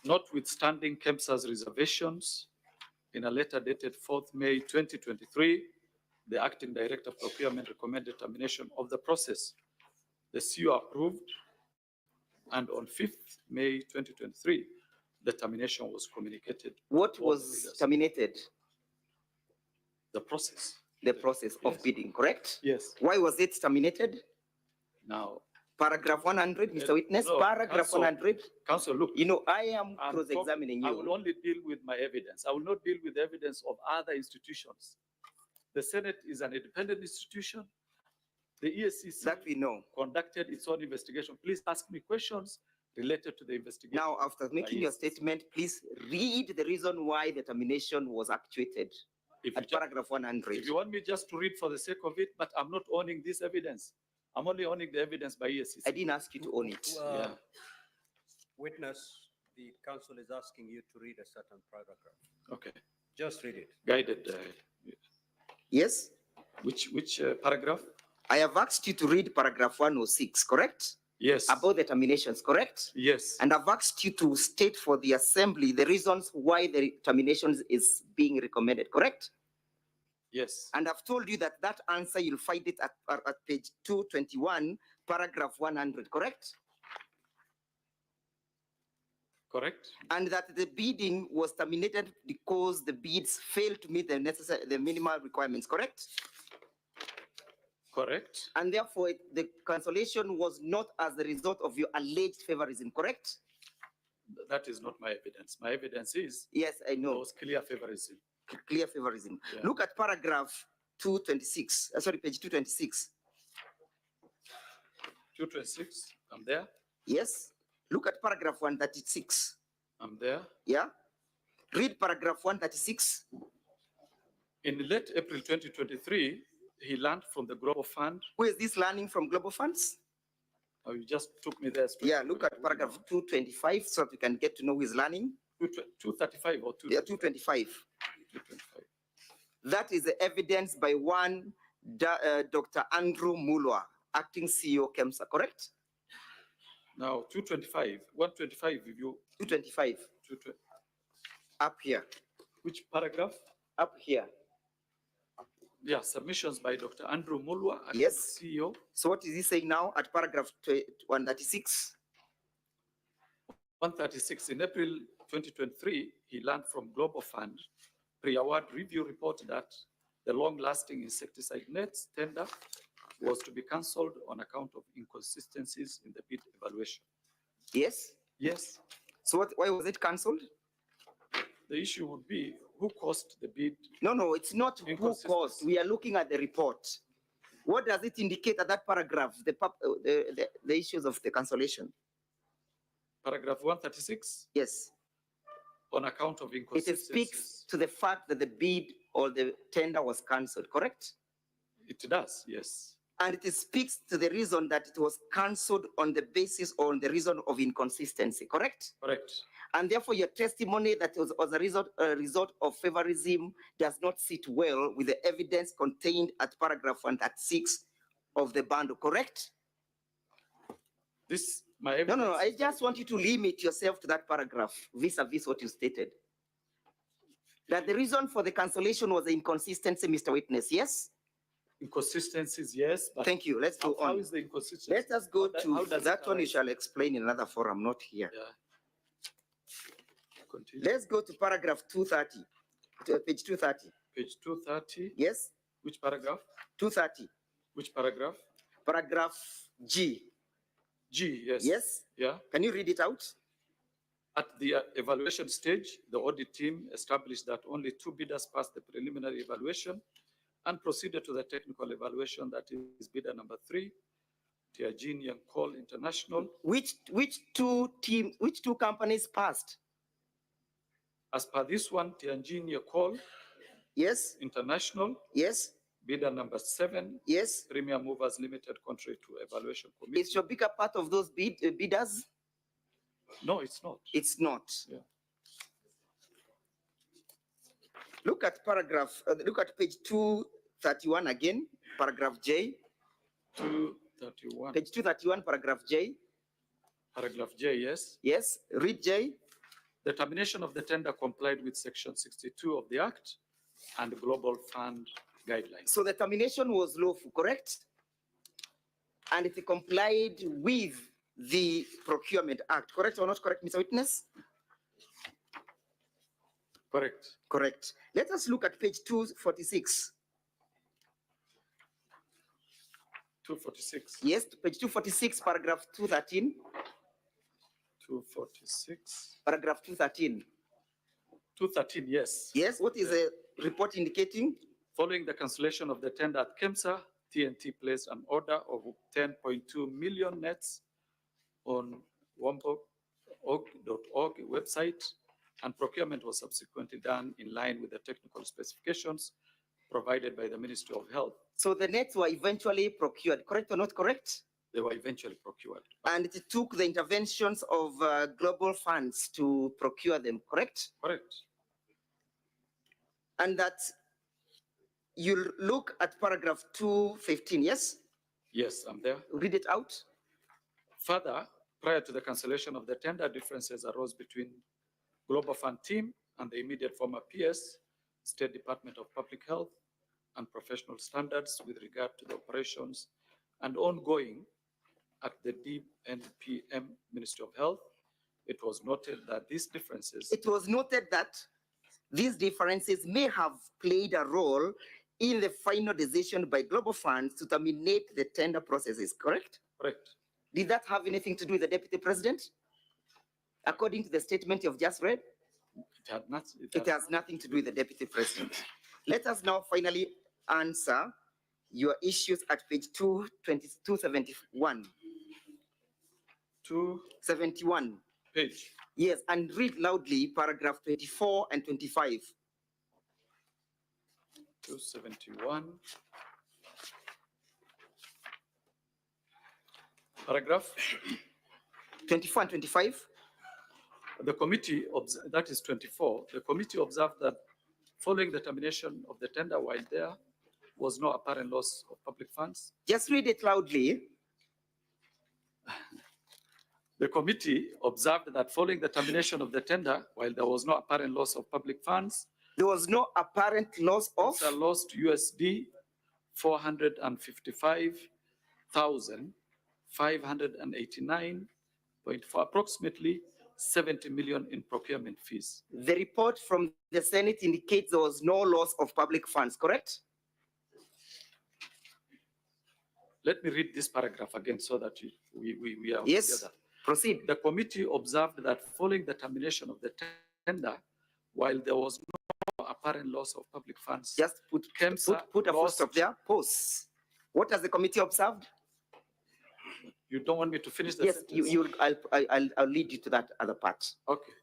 S16: Notwithstanding KEMSA's reservations, in a letter dated 4th May 2023, the Acting Director of Procurement recommended termination of the process. The CEO approved, and on 5th May 2023, the termination was communicated.
S17: What was terminated?
S16: The process.
S17: The process of bidding, correct?
S16: Yes.
S17: Why was it terminated?
S16: Now,
S17: paragraph 100, Mr. Witness,
S16: no,
S17: paragraph
S16: Counsel,
S17: 100.
S16: Counsel, look.
S17: You know, I am cross-examining
S16: I
S17: you.
S16: will only deal with my evidence. I will not deal with the evidence of other institutions. The Senate is an independent institution. The ESCC
S17: that we know
S16: conducted its own investigation. Please ask me questions related to the investigation.
S17: Now, after making your statement, please read the reason why the termination was actuated at paragraph 100.
S16: If you want me just to read for the sake of it, but I'm not owning this evidence. I'm only owning the evidence by ESCC.
S17: I didn't ask you to own it.
S16: Yeah.
S2: Witness, the council is asking you to read a certain paragraph.
S16: Okay.
S2: Just read it.
S16: Guided.
S17: Yes?
S16: Which paragraph?
S17: I have asked you to read paragraph 106, correct?
S16: Yes.
S17: About the terminations, correct?
S16: Yes.
S17: And I've asked you to state for the assembly the reasons why the terminations is being recommended, correct?
S16: Yes.
S17: And I've told you that that answer, you'll find it at page 221, paragraph 100, correct?
S16: Correct.
S17: And that the bidding was terminated because the bids failed to meet the minimal requirements, correct?
S16: Correct.
S17: And therefore, the cancellation was not as a result of your alleged favorism, correct?
S16: That is not my evidence. My evidence is
S17: yes, I know.
S16: There was clear favorism.
S17: Clear favorism.
S16: Yeah.
S17: Look at paragraph 226. Sorry, page 226.
S16: 226. I'm there.
S17: Yes. Look at paragraph 136.
S16: I'm there.
S17: Yeah. Read paragraph 136.
S16: In late April 2023, he learned from the Global Fund.
S17: Who is this learning from Global Funds?
S16: Oh, you just took me there.
S17: Yeah, look at paragraph 225 so that we can get to know who is learning.
S16: 235 or 225?
S17: Yeah, 225. 225. That is the evidence by one Dr. Andrew Mulwa, acting CEO KEMSA, correct?
S16: Now, 225, 125, if you...
S17: 225. Up here.
S16: Which paragraph?
S17: Up here.
S16: Yeah, submissions by Dr. Andrew Mulwa,
S17: yes,
S16: CEO.
S17: So what is he saying now at paragraph 136?
S16: 136, in April 2023, he learned from Global Fund pre-award review report that the long-lasting insecticide nets tender was to be cancelled on account of inconsistencies in the bid evaluation.
S17: Yes?
S16: Yes.
S17: So why was it cancelled?
S16: The issue would be who caused the bid.
S17: No, it's not who caused. We are looking at the report. What does it indicate at that paragraph, the issues of the cancellation?
S16: Paragraph 136?
S17: Yes.
S16: On account of inconsistencies.
S17: It speaks to the fact that the bid or the tender was cancelled, correct?
S16: It does, yes.
S17: And it speaks to the reason that it was cancelled on the basis or on the reason of inconsistency, correct?
S16: Correct.
S17: And therefore, your testimony that was a result of favorism does not sit well with the evidence contained at paragraph 136 of the bundle, correct?
S16: This, my evidence.
S17: No, I just want you to limit yourself to that paragraph vis-a-vis what you stated. That the reason for the cancellation was the inconsistency, Mr. Witness, yes?
S16: Inconsistencies, yes. But
S17: thank you. Let's go on.
S16: How is the inconsistency?
S17: Let us go to that one. You shall explain in another forum, not here.
S16: Yeah. Continue.
S17: Let's go to paragraph 230, to page 230.
S16: Page 230?
S17: Yes.
S16: Which paragraph?
S17: 230.
S16: Which paragraph?
S17: Paragraph G.
S16: G, yes.
S17: Yes.
S16: Yeah.
S17: Can you read it out?
S16: At the evaluation stage, the audit team established that only 2 bidders passed the preliminary evaluation and proceeded to the technical evaluation, that is bidder number 3, Tianjin and Coal International.
S17: Which two companies passed?
S16: As per this one, Tianjin Coal.
S17: Yes.
S16: International.
S17: Yes.
S16: Bidder number 7.
S17: Yes.
S16: Premium Movers Limited, contrary to evaluation committee.
S17: Is Shobika part of those bidders?
S16: No, it's not.
S17: It's not.
S16: Yeah.
S17: Look at look at page 231 again, paragraph J.
S16: 231.
S17: Page 231, paragraph J.
S16: Paragraph J, yes.
S17: Yes, read J.
S16: The termination of the tender complied with section 62 of the Act and Global Fund guidelines.
S17: So the termination was lawful, correct? And it complied with the Procurement Act, correct or not correct, Mr. Witness?
S16: Correct.
S17: Correct. Let us look at page 246.
S16: 246.
S17: Yes, page 246, paragraph 213.
S16: 246.
S17: Paragraph 213.
S16: 213, yes.
S17: Yes, what is the report indicating?
S16: Following the cancellation of the tender at KEMSA, TNT placed an order of 10.2 million nets on wombo.org website, and procurement was subsequently done in line with the technical specifications provided by the Ministry of Health.
S17: So the nets were eventually procured, correct or not correct?
S16: They were eventually procured.
S17: And it took the interventions of global funds to procure them, correct?
S16: Correct.
S17: And that you'll look at paragraph 215, yes?
S16: Yes, I'm there.
S17: Read it out.
S16: Further, prior to the cancellation of the tender, differences arose between Global Fund team and the immediate former PS, State Department of Public Health and Professional Standards with regard to the operations and ongoing at the DNPM Ministry of Health. It was noted that these differences.
S17: It was noted that these differences may have played a role in the final decision by Global Funds to terminate the tender processes, correct?
S16: Correct.
S17: Did that have anything to do with the Deputy President? According to the statement you've just read? It has nothing to do with the Deputy President. Let us now finally answer your issues at page 271. 271.
S16: Page.
S17: Yes, and read loudly paragraph 24 and 25.
S16: 271. Paragraph
S17: 24 and 25.
S16: The committee, that is 24, the committee observed that following the termination of the tender, while there was no apparent loss of public funds.
S17: Just read it loudly.
S16: The committee observed that following the termination of the tender, while there was no apparent loss of public funds,
S17: there was no apparent loss of?
S16: They lost USD 455,589 for approximately 70 million in procurement fees.
S17: The report from the Senate indicates there was no loss of public funds, correct?
S16: Let me read this paragraph again so that we are
S17: yes,
S16: together.
S17: Proceed.
S16: The committee observed that following the termination of the tender, while there was no apparent loss of public funds,
S17: just put a full stop there. Pause. What has the committee observed?
S16: You don't want me to finish the
S17: sentence? I'll lead you to that other part.
S16: Okay.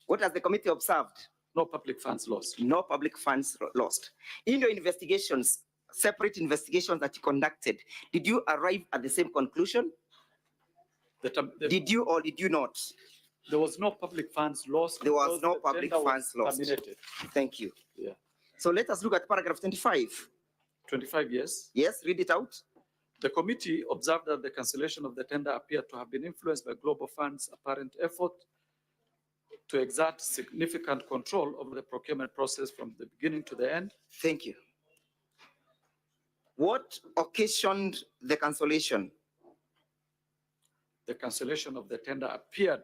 S17: What has the committee observed?
S16: No public funds lost.
S17: No public funds lost. In your investigations, separate investigations that you conducted, did you arrive at the same conclusion? Did you or did you not?
S16: There was no public funds lost.
S17: There was no public funds lost.
S16: Terminated.
S17: Thank you.
S16: Yeah.
S17: So let us look at paragraph 25.
S16: 25, yes.
S17: Yes, read it out.
S16: The committee observed that the cancellation of the tender appeared to have been influenced by Global Fund's apparent effort to exert significant control over the procurement process from the beginning to the end.
S17: Thank you. What occasioned the cancellation?
S16: The cancellation of the tender appeared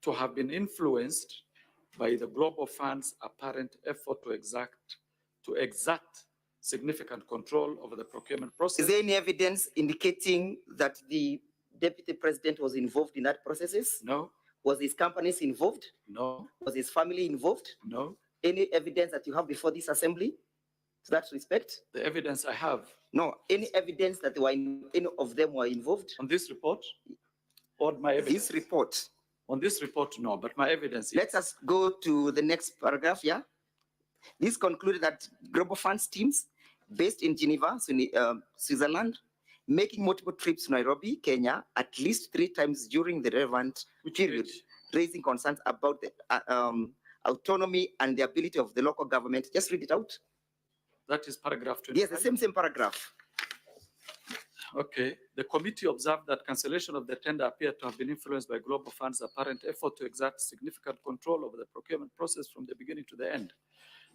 S16: to have been influenced by the Global Fund's apparent effort to exert significant control over the procurement process.
S17: Is there any evidence indicating that the Deputy President was involved in that processes?
S16: No.
S17: Was his companies involved?
S16: No.
S17: Was his family involved?
S16: No.
S17: Any evidence that you have before this assembly to that respect?
S16: The evidence I have.
S17: No. Any evidence that any of them were involved?
S16: On this report? Or my evidence?
S17: This report.
S16: On this report, no, but my evidence.
S17: Let us go to the next paragraph, yeah? This concluded that Global Funds teams based in Geneva, Switzerland, making multiple trips to Nairobi, Kenya, at least 3 times during the relevant period, raising concerns about the autonomy and the ability of the local government. Just read it out.
S16: That is paragraph 25.
S17: Yes, the same paragraph.
S16: Okay. The committee observed that cancellation of the tender appeared to have been influenced by Global Fund's apparent effort to exert significant control over the procurement process from the beginning to the end.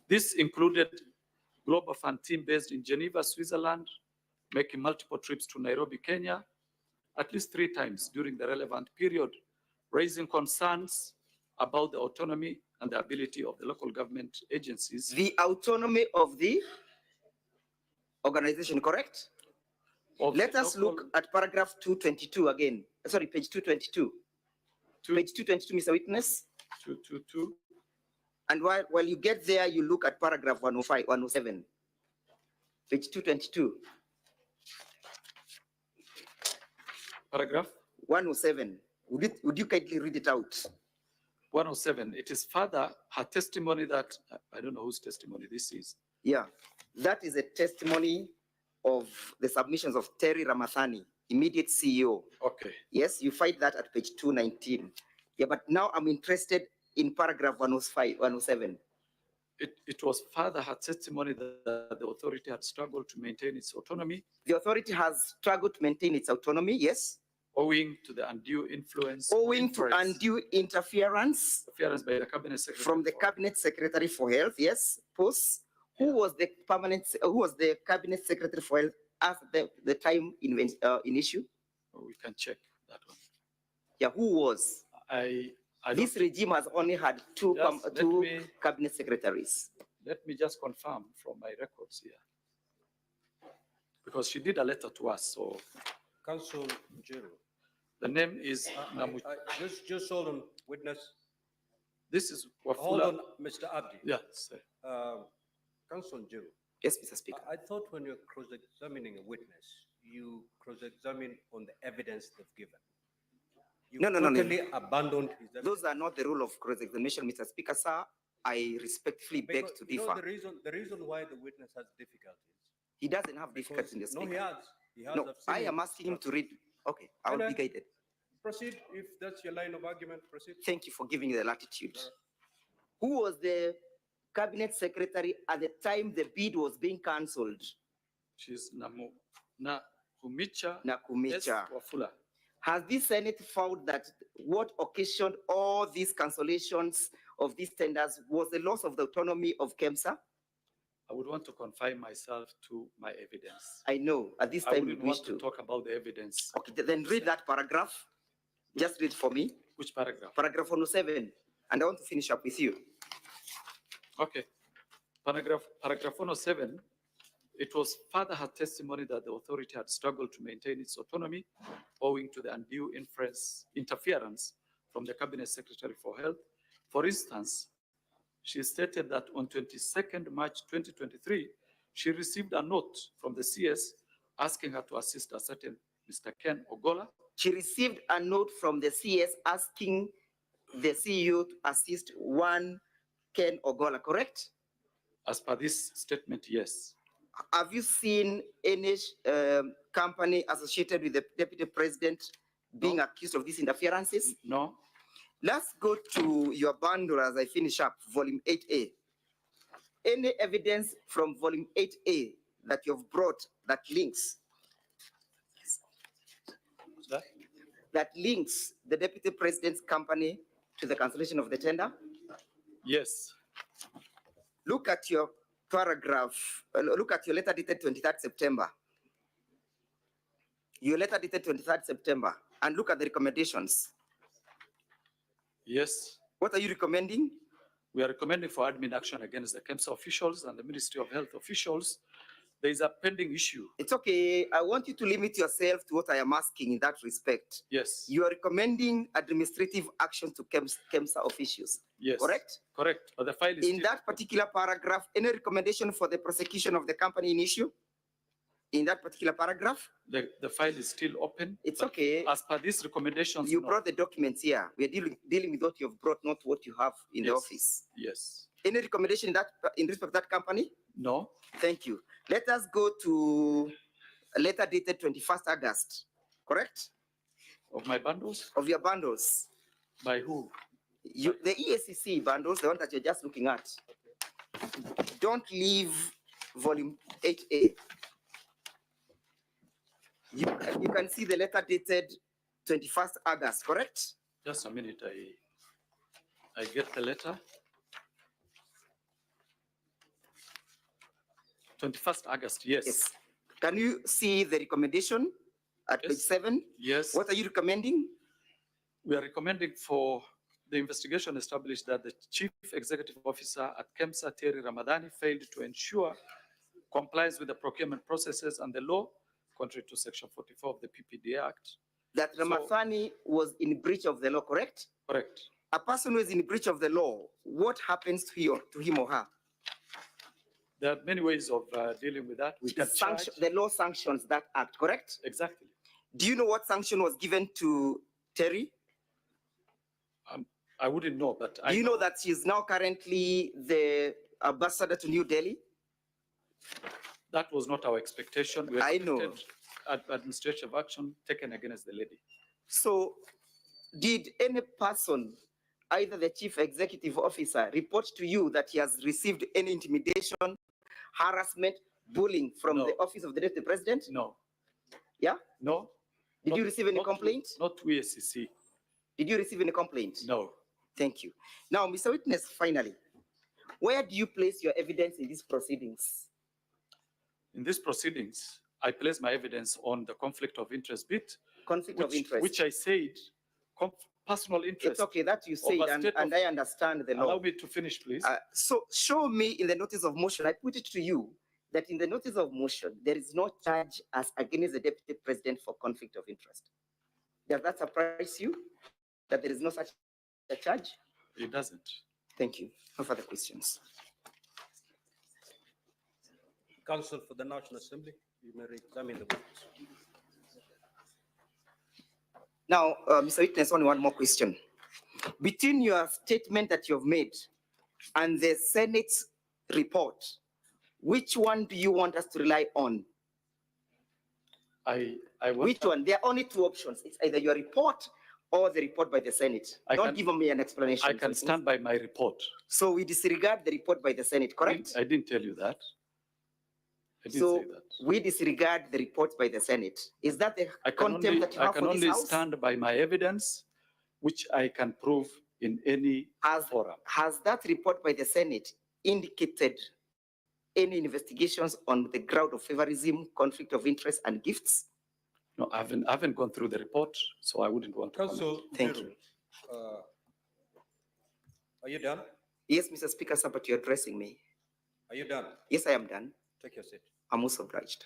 S16: This included Global Fund team based in Geneva, Switzerland, making multiple trips to Nairobi, Kenya, at least 3 times during the relevant period, raising concerns about the autonomy and the ability of the local government agencies.
S17: The autonomy of the organization, correct? Let us look at paragraph 222 again. Sorry, page 222. Page 222, Mr. Witness.
S16: 222.
S17: And while you get there, you look at paragraph 105, 107. Page 222.
S16: Paragraph?
S17: 107. Would you kindly read it out?
S16: 107. It is further her testimony that, I don't know whose testimony this is.
S17: Yeah, that is a testimony of the submissions of Terry Ramathani, immediate CEO.
S16: Okay.
S17: Yes, you find that at page 219. Yeah, but now I'm interested in paragraph 105, 107.
S16: It was further her testimony that the authority had struggled to maintain its autonomy.
S17: The authority has struggled to maintain its autonomy, yes.
S16: Owing to the undue influence.
S17: Owing to undue interference.
S16: Interference by the cabinet secretary.
S17: From the cabinet secretary for health, yes. Post. Who was the cabinet secretary for health at the time in issue?
S16: We can check that one.
S17: Yeah, who was? This regime has only had two cabinet secretaries.
S16: Let me just confirm from my records here. Because she did a letter to us, so.
S2: Council General.
S16: The name is
S2: just hold on, witness.
S16: This is Wafula.
S2: Hold on, Mr. Abdi.
S16: Yes, sir.
S2: Council General.
S17: Yes, Mr. Speaker.
S2: I thought when you're cross-examining a witness, you cross-examine on the evidence they've given. You totally abandoned his evidence.
S17: Those are not the rule of cross-examination, Mr. Speaker, sir. I respectfully beg to differ.
S2: The reason why the witness has difficulties.
S17: He doesn't have difficulties in the speaker.
S2: No, he has. He has.
S17: No, I am asking him to read. Okay, I will be guided.
S2: Proceed if that's your line of argument. Proceed.
S17: Thank you for giving the latitude. Who was the cabinet secretary at the time the bid was being cancelled?
S16: She's Nakumicha.
S17: Nakumicha.
S16: Wafula.
S17: Has the Senate found that what occasioned all these cancellations of these tenders was the loss of the autonomy of KEMSA?
S16: I would want to confine myself to my evidence.
S17: I know, at this time we wish
S16: to talk about the evidence.
S17: Okay, then read that paragraph. Just read for me.
S16: Which paragraph?
S17: Paragraph 107. And I want to finish up with you.
S16: Okay. Paragraph 107. It was further her testimony that the authority had struggled to maintain its autonomy owing to the undue interference from the Cabinet Secretary for Health. For instance, she stated that on 22nd March 2023, she received a note from the CS asking her to assist a certain Mr. Ken Ogola.
S17: She received a note from the CS asking the CEO to assist one Ken Ogola, correct?
S16: As per this statement, yes.
S17: Have you seen any company associated with the deputy president being accused of these interferences?
S16: No.
S17: Let's go to your bundle as I finish up, volume 8A. Any evidence from volume 8A that you've brought that links the deputy president's company to the cancellation of the tender?
S16: Yes.
S17: Look at your paragraph, look at your letter dated 23rd September. Your letter dated 23rd September, and look at the recommendations.
S16: Yes.
S17: What are you recommending?
S16: We are recommending for admin action against the KEMSA officials and the Ministry of Health officials. There is a pending issue.
S17: It's okay. I want you to limit yourself to what I am asking in that respect.
S16: Yes.
S17: You are recommending administrative action to KEMSA officials.
S16: Yes.
S17: Correct?
S16: Correct. But the file is
S17: in that particular paragraph, any recommendation for the prosecution of the company in issue? In that particular paragraph?
S16: The file is still open.
S17: It's okay.
S16: As per these recommendations,
S17: you brought the documents here. We are dealing with what you've brought, not what you have in the office.
S16: Yes.
S17: Any recommendation in respect of that company?
S16: No.
S17: Thank you. Let us go to a letter dated 21st August, correct?
S16: Of my bundles?
S17: Of your bundles.
S16: By who?
S17: The EACC bundles, the one that you're just looking at. Don't leave volume 8A. You can see the letter dated 21st August, correct?
S16: Just a minute, I get the letter. 21st August, yes.
S17: Can you see the recommendation at page 7?
S16: Yes.
S17: What are you recommending?
S16: We are recommending for the investigation established that the Chief Executive Officer at KEMSA, Terry Ramadhani, failed to ensure complies with the procurement processes and the law, contrary to Section 44 of the PPDA Act.
S17: That Ramadhani was in breach of the law, correct?
S16: Correct.
S17: A person who is in breach of the law, what happens to him or her?
S16: There are many ways of dealing with that. We can charge.
S17: The law sanctions that act, correct?
S16: Exactly.
S17: Do you know what sanction was given to Terry?
S16: I wouldn't know, but
S17: do you know that she's now currently the ambassador to New Delhi?
S16: That was not our expectation. We
S17: I know.
S16: Administrative action taken against the lady.
S17: So, did any person either the chief executive officer report to you that he has received any intimidation, harassment, bullying from the office of the deputy president?
S16: No.
S17: Yeah?
S16: No.
S17: Did you receive any complaint?
S16: Not to EACC.
S17: Did you receive any complaint?
S16: No.
S17: Thank you. Now, Mr. Witness, finally, where do you place your evidence in these proceedings?
S16: In these proceedings, I place my evidence on the conflict of interest bit.
S17: Conflict of interest.
S16: Which I said, personal interest.
S17: It's okay that you said, and I understand the law.
S16: Allow me to finish, please.
S17: So show me in the notice of motion, I put it to you, that in the notice of motion, there is no charge as against the deputy president for conflict of interest. Does that surprise you, that there is no such a charge?
S16: It doesn't.
S17: Thank you. No further questions.
S2: Counsel for the National Assembly, you may examine the witness.
S17: Now, Mr. Witness, only one more question. Between your statement that you've made and the Senate's report, which one do you want us to rely on? Which one? There are only two options. It's either your report or the report by the Senate. Don't give me an explanation.
S16: I can stand by my report.
S17: So we disregard the report by the Senate, correct?
S16: I didn't tell you that. I didn't
S17: So
S16: say that.
S17: we disregard the report by the Senate. Is that the contempt that you have for this
S16: I can only
S17: House?
S16: stand by my evidence, which I can prove in any forum.
S17: Has that report by the Senate indicated any investigations on the ground of favorism, conflict of interest, and gifts?
S16: No, I haven't gone through the report, so I wouldn't want to comment.
S2: Counsel,
S17: Thank you.
S2: Are you done?
S17: Yes, Mr. Speaker, sir, but you're addressing me.
S2: Are you done?
S17: Yes, I am done.
S2: Take your seat.
S17: I'm most obliged.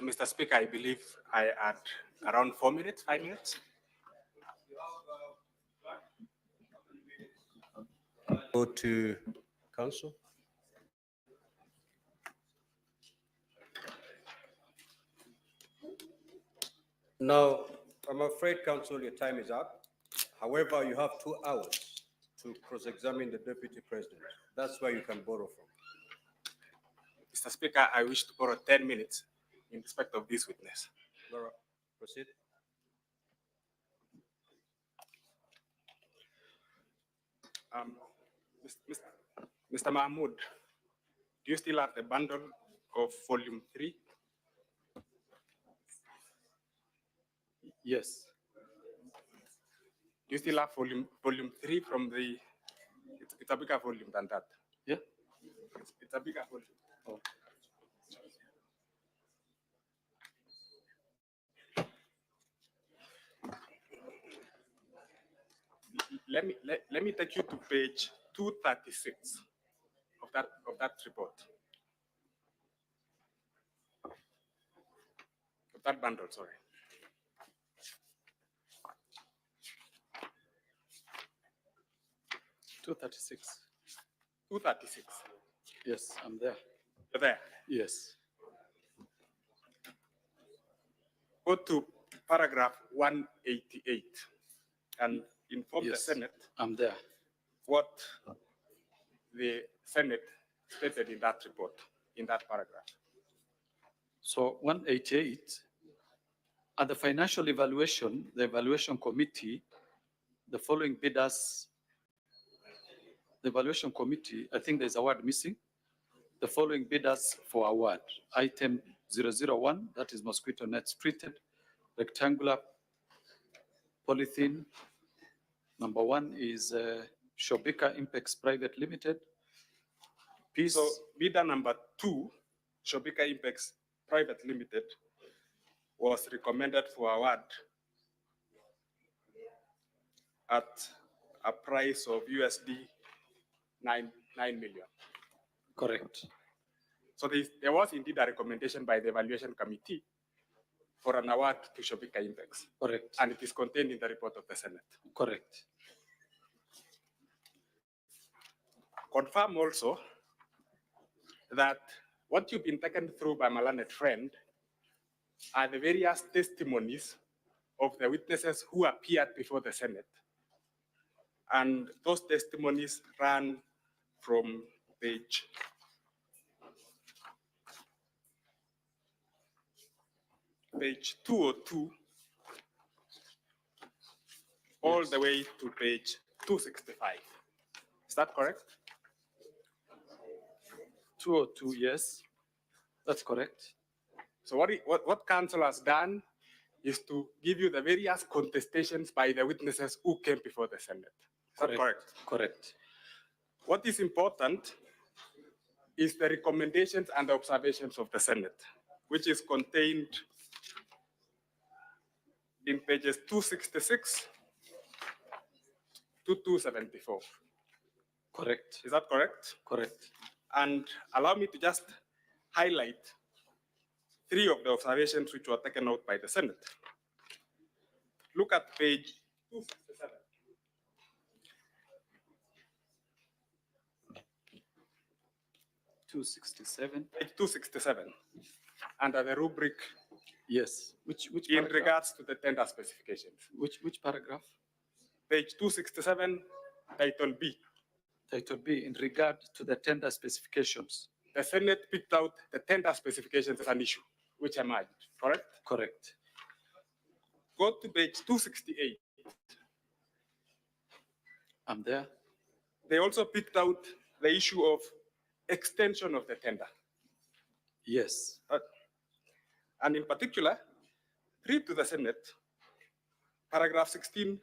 S13: Mr. Speaker, I believe I had around 4 minutes, 5 minutes.
S2: Go to counsel. Now, I'm afraid, counsel, your time is up. However, you have 2 hours to cross-examine the deputy president. That's where you can borrow from.
S13: Mr. Speaker, I wish to borrow 10 minutes in respect of this witness.
S2: Laura, proceed.
S13: Mr. Mahmoud, do you still have the bundle of volume 3?
S16: Yes.
S13: Do you still have volume 3 from the, it's a bigger volume than that.
S16: Yeah.
S13: It's a bigger volume.
S16: Oh.
S13: Let me take you to page 236 of that report. Of that bundle, sorry.
S16: $236.
S13: 236.
S16: Yes, I'm there.
S13: You're there.
S16: Yes.
S13: Go to paragraph 188 and inform
S16: Yes,
S13: the Senate
S16: I'm there.
S13: what the Senate stated in that report, in that paragraph.
S16: So 188, at the financial evaluation, the evaluation committee, the following bidders, the evaluation committee, I think there's a word missing. The following bidders for award. Item 001, that is mosquito nets treated, rectangular polythene. Number 1 is Shobika Impex Private Limited. Piece.
S13: So bidder number 2, Shobika Impex Private Limited, was recommended for award at a price of USD 9 million.
S16: Correct.
S13: So there was indeed a recommendation by the evaluation committee for an award to Shobika Impex.
S16: Correct.
S13: And it is contained in the report of the Senate.
S16: Correct.
S13: Confirm also that what you've been taken through by my learned friend are the various testimonies of the witnesses who appeared before the Senate. And those testimonies ran from page 202 all the way to page 265. Is that correct?
S16: 202, yes, that's correct.
S13: So what council has done is to give you the various contestations by the witnesses who came before the Senate. Is that correct?
S16: Correct.
S13: What is important is the recommendations and the observations of the Senate, which is contained in pages 266 to 274.
S16: Correct.
S13: Is that correct?
S16: Correct.
S13: And allow me to just highlight 3 of the observations which were taken out by the Senate. Look at page 267. Page 267, under the rubric.
S16: Yes. Which
S13: in
S16: paragraph?
S13: regards to the tender specifications.
S16: Which paragraph?
S13: Page 267, title B.
S16: Title B, in regard to the tender specifications.
S13: The Senate picked out the tender specifications as an issue, which emerged, correct?
S16: Correct.
S13: Go to page 268.
S16: I'm there.
S13: They also picked out the issue of extension of the tender.
S16: Yes.
S13: And in particular, read to the Senate, paragraph 16(1).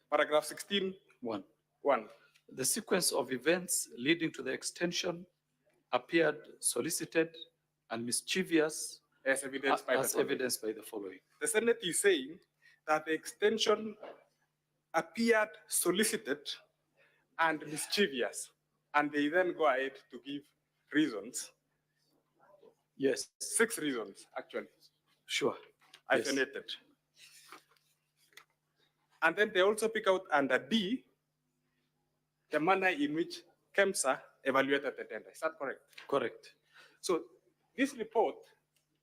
S13: Paragraph 16(1).
S16: The sequence of events leading to the extension appeared solicited and mischievous
S13: as evidenced by the following. The Senate is saying that the extension appeared solicited and mischievous, and they then go ahead to give reasons.
S16: Yes.
S13: 6 reasons, actually.
S16: Sure.
S13: Hyphenated. And then they also pick out under D, the manner in which KEMSA evaluated the tender. Is that correct?
S16: Correct.
S13: So this report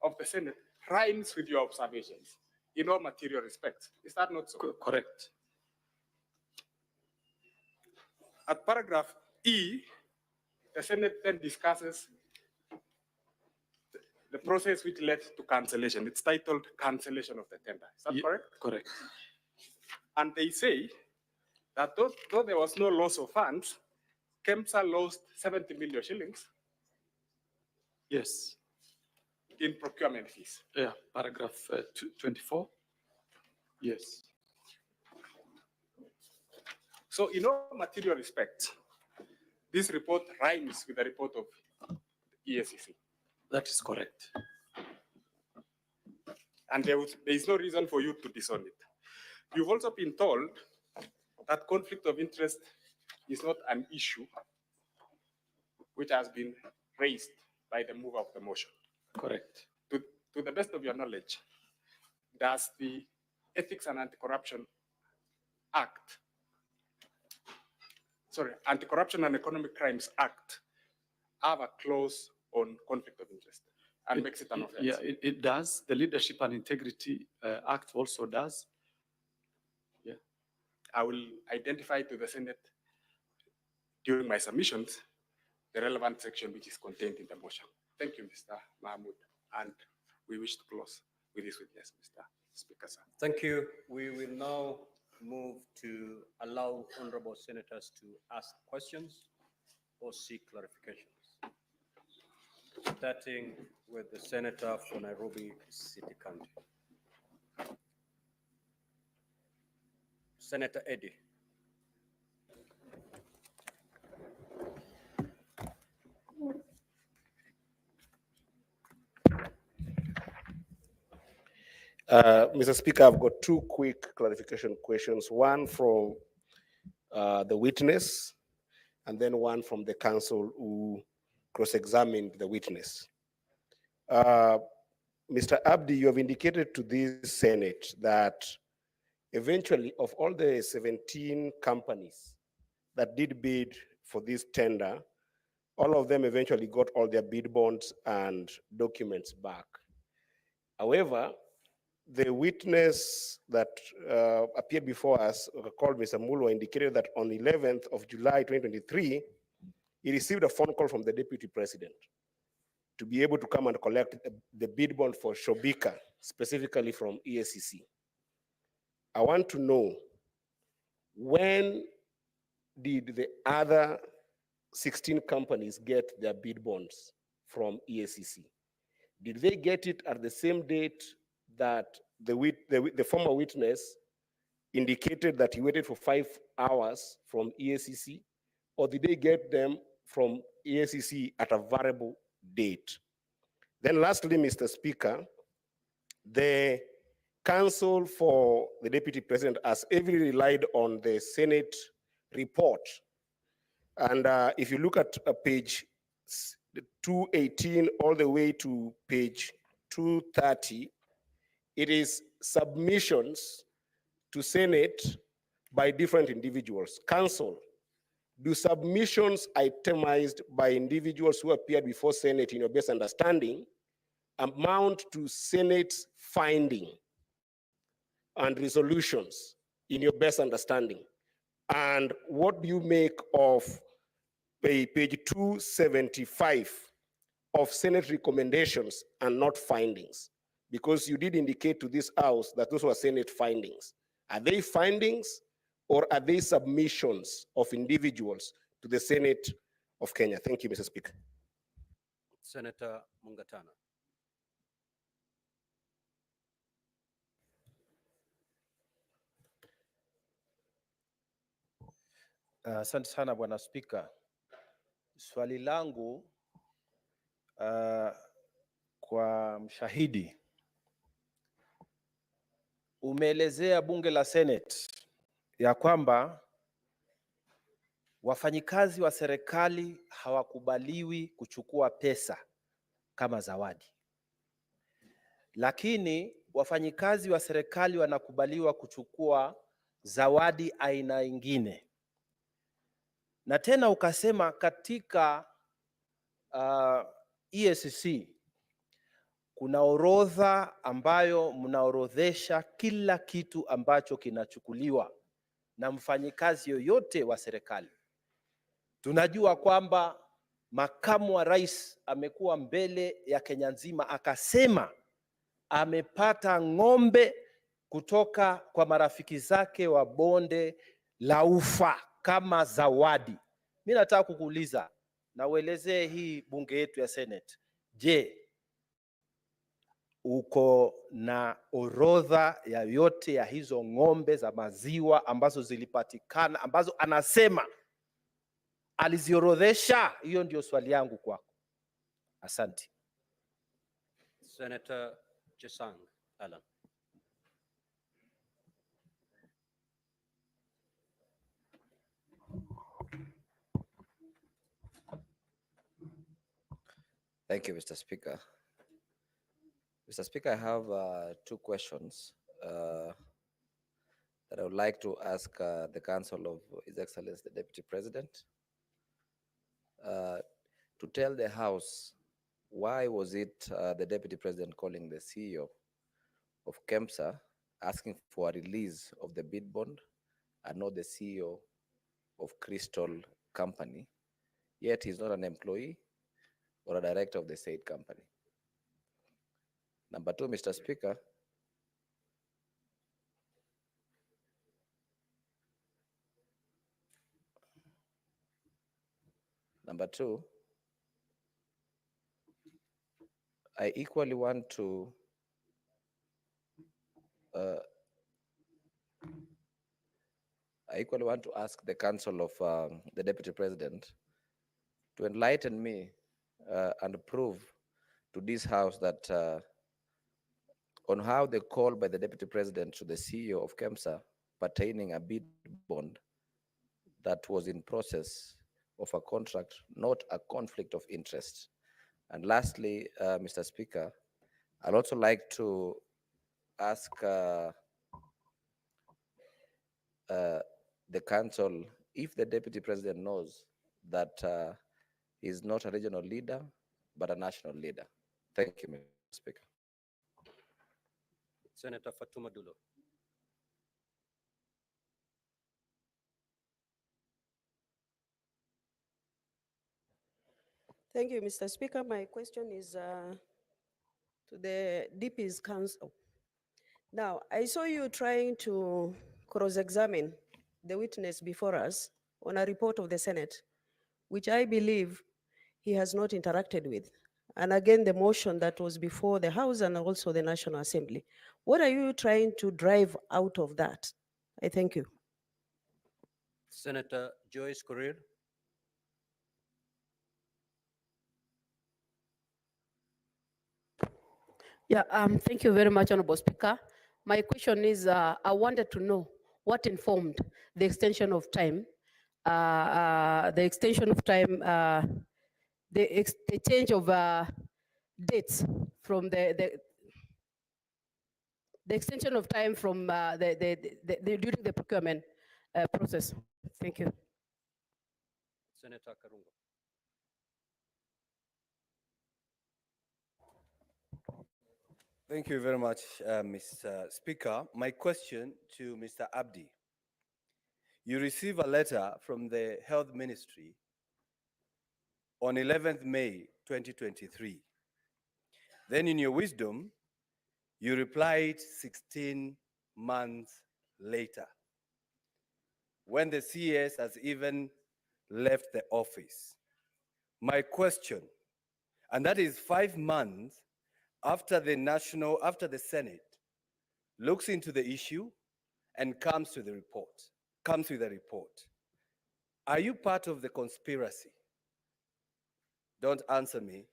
S13: of the Senate rhymes with your observations in all material respects. Is that not so?
S16: Correct.
S13: At paragraph E, the Senate then discusses the process which led to cancellation. It's titled cancellation of the tender. Is that correct?
S16: Correct.
S13: And they say that though there was no loss of funds, KEMSA lost 70 million shillings.
S16: Yes.
S13: In procurement fees.
S16: Yeah, paragraph 24. Yes.
S13: So in all material respects, this report rhymes with the report of EACC.
S16: That is correct.
S13: And there is no reason for you to disown it. You've also been told that conflict of interest is not an issue which has been raised by the mover of the motion.
S16: Correct.
S13: To the best of your knowledge, does the Ethics and Anti-Corruption Act, Anti-Corruption and Economic Crimes Act, have a clause on conflict of interest and makes it an offense?
S16: Yeah, it does. The Leadership and Integrity Act also does. Yeah.
S13: I will identify to the Senate during my submissions the relevant section which is contained in the motion. Thank you, Mr. Mahmoud. And we wish to close with this witness, Mr. Speaker, sir.
S2: Thank you. We will now move to allow honorable senators to ask questions or seek clarifications. Starting with the senator for Nairobi City County. Senator Eddy.
S24: Mr. Speaker, I've got 2 quick clarification questions, one from the witness and then one from the counsel who cross-examined the witness. Mr. Abdi, you have indicated to this Senate that eventually of all the 17 companies that did bid for this tender,
S18: all of them eventually got all their bid bonds and documents back. However, the witness that appeared before us, called Mr. Mulwa, indicated that on 11th of July 2023, he received a phone call from the deputy president to be able to come and collect the bid bond for Shobika, specifically from EACC. I want to know, when did the other 16 companies get their bid bonds from EACC? Did they get it at the same date that the former witness indicated that he waited for 5 hours from EACC, or did they get them from EACC at a variable date? Then lastly, Mr. Speaker, the counsel for the deputy president has heavily relied on the Senate report. And if you look at page 218 all the way to page 230, it is submissions to Senate by different individuals. Council, do submissions itemized by individuals who appeared before Senate in your best understanding amount to Senate's finding and resolutions in your best understanding? And what do you make of page 275 of Senate recommendations and not findings? Because you did indicate to this House that those were Senate findings. Are they findings or are they submissions of individuals to the Senate of Kenya? Thank you, Mr. Speaker.
S2: Senator Mungatana.
S19: Asante sana Bwana Spika. Swali langu kwa mshahidi, umeelezea bunge la Senate ya kwamba wafanyikazi wa serikali hawakubaliwi kuchukua pesa kama zawadi, lakini wafanyikazi wa serikali wanakubaliwa kuchukua zawadi aina ingine. Na tena ukasema katika EACC kuna orodha ambayo mnaorodhesha kila kitu ambacho kinachukuliwa na mfanyikazi yoyote wa serikali. Tunajua kwamba makamu wa rais amekuwa mbele ya Kenya nzima akasema amepata ng'ombe kutoka kwa marafiki zake wa bonde la Ufa kama zawadi. Mimi nataka kukuuliza na uelezee hii bunge yetu ya Senate. Je, uko na orodha ya yote ya hizo ng'ombe za maziwa ambazo zilipatikana, ambazo anasema aliziorodhesha? Hiyo ndio swali yangu kwako. Asante.
S2: Senator Chesang Alan.
S20: Thank you, Mr. Speaker. Mr. Speaker, I have 2 questions that I would like to ask the Council of His Excellency, the Deputy President, to tell the House why was it the Deputy President calling the CEO of KEMSA asking for a release of the bid bond and not the CEO of Crystal Company, yet he's not an employee or a director of the said company. Number 2, Mr. Speaker, number 2, I equally want to ask the Council of the Deputy President to enlighten me and prove to this House that on how the call by the Deputy President to the CEO of KEMSA pertaining a bid bond that was in process of a contract, not a conflict of interest. And lastly, Mr. Speaker, I'd also like to ask the Council if the Deputy President knows that He's not a regional leader, but a national leader. Thank you, Mr. Speaker.
S2: Senator Fatuma Dulo.
S1: Thank you, Mr. Speaker. My question is to the DP's counsel. Now, I saw you trying to cross-examine the witness before us on a report of the Senate, which I believe he has not interacted with. And again, the motion that was before the House and also the National Assembly. What are you trying to drive out of that? I thank you.
S2: Senator Joyce Korir.
S3: Yeah, thank you very much, Honorable Speaker. My question is, I wanted to know what informed the extension of time, the change of dates from the extension of time from during the procurement process. Thank you.
S2: Senator Karungo.
S21: Thank you very much, Mr. Speaker. My question to Mr. Abdi. You receive a letter from the Health Ministry on 11th May 2023. Then in your wisdom, you replied 16 months later, when the CS has even left the office. My question, and that is 5 months after the Senate looks into the issue and comes with a report. Are you part of the conspiracy? Don't answer me,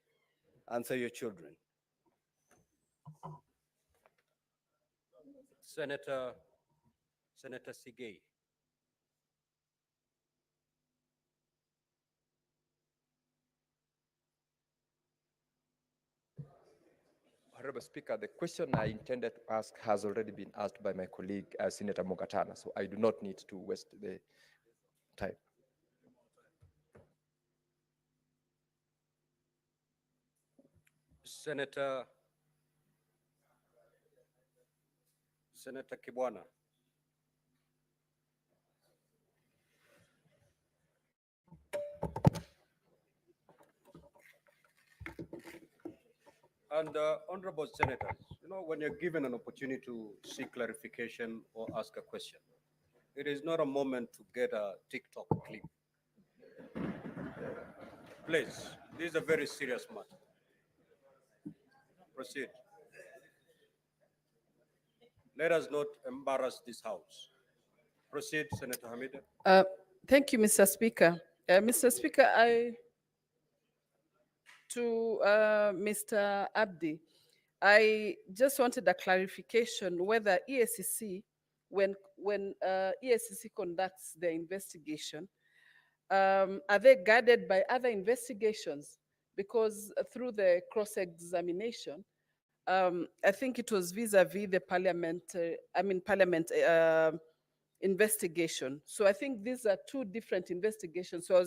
S21: answer your children.
S2: Senator Sigei.
S22: Honorable Speaker, the question I intended to ask has already been asked by my colleague, Senator Mogatana, so I do not need to waste the time.
S2: Senator Kibwana. And honorable senators, when you're given an opportunity to seek clarification or ask a question, it is not a moment to get a TikTok clip. Please, this is a very serious matter. Proceed. Let us not embarrass this House. Proceed, Senator Hamida.
S25: Thank you, Mr. Speaker. Mr. Speaker, Mr. Abdi, I just wanted a clarification whether EACC, when EACC conducts their investigation, are they guided by other investigations? Because through the cross-examination, I think it was vis-a-vis the parliament investigation. So I think these are two different investigations. So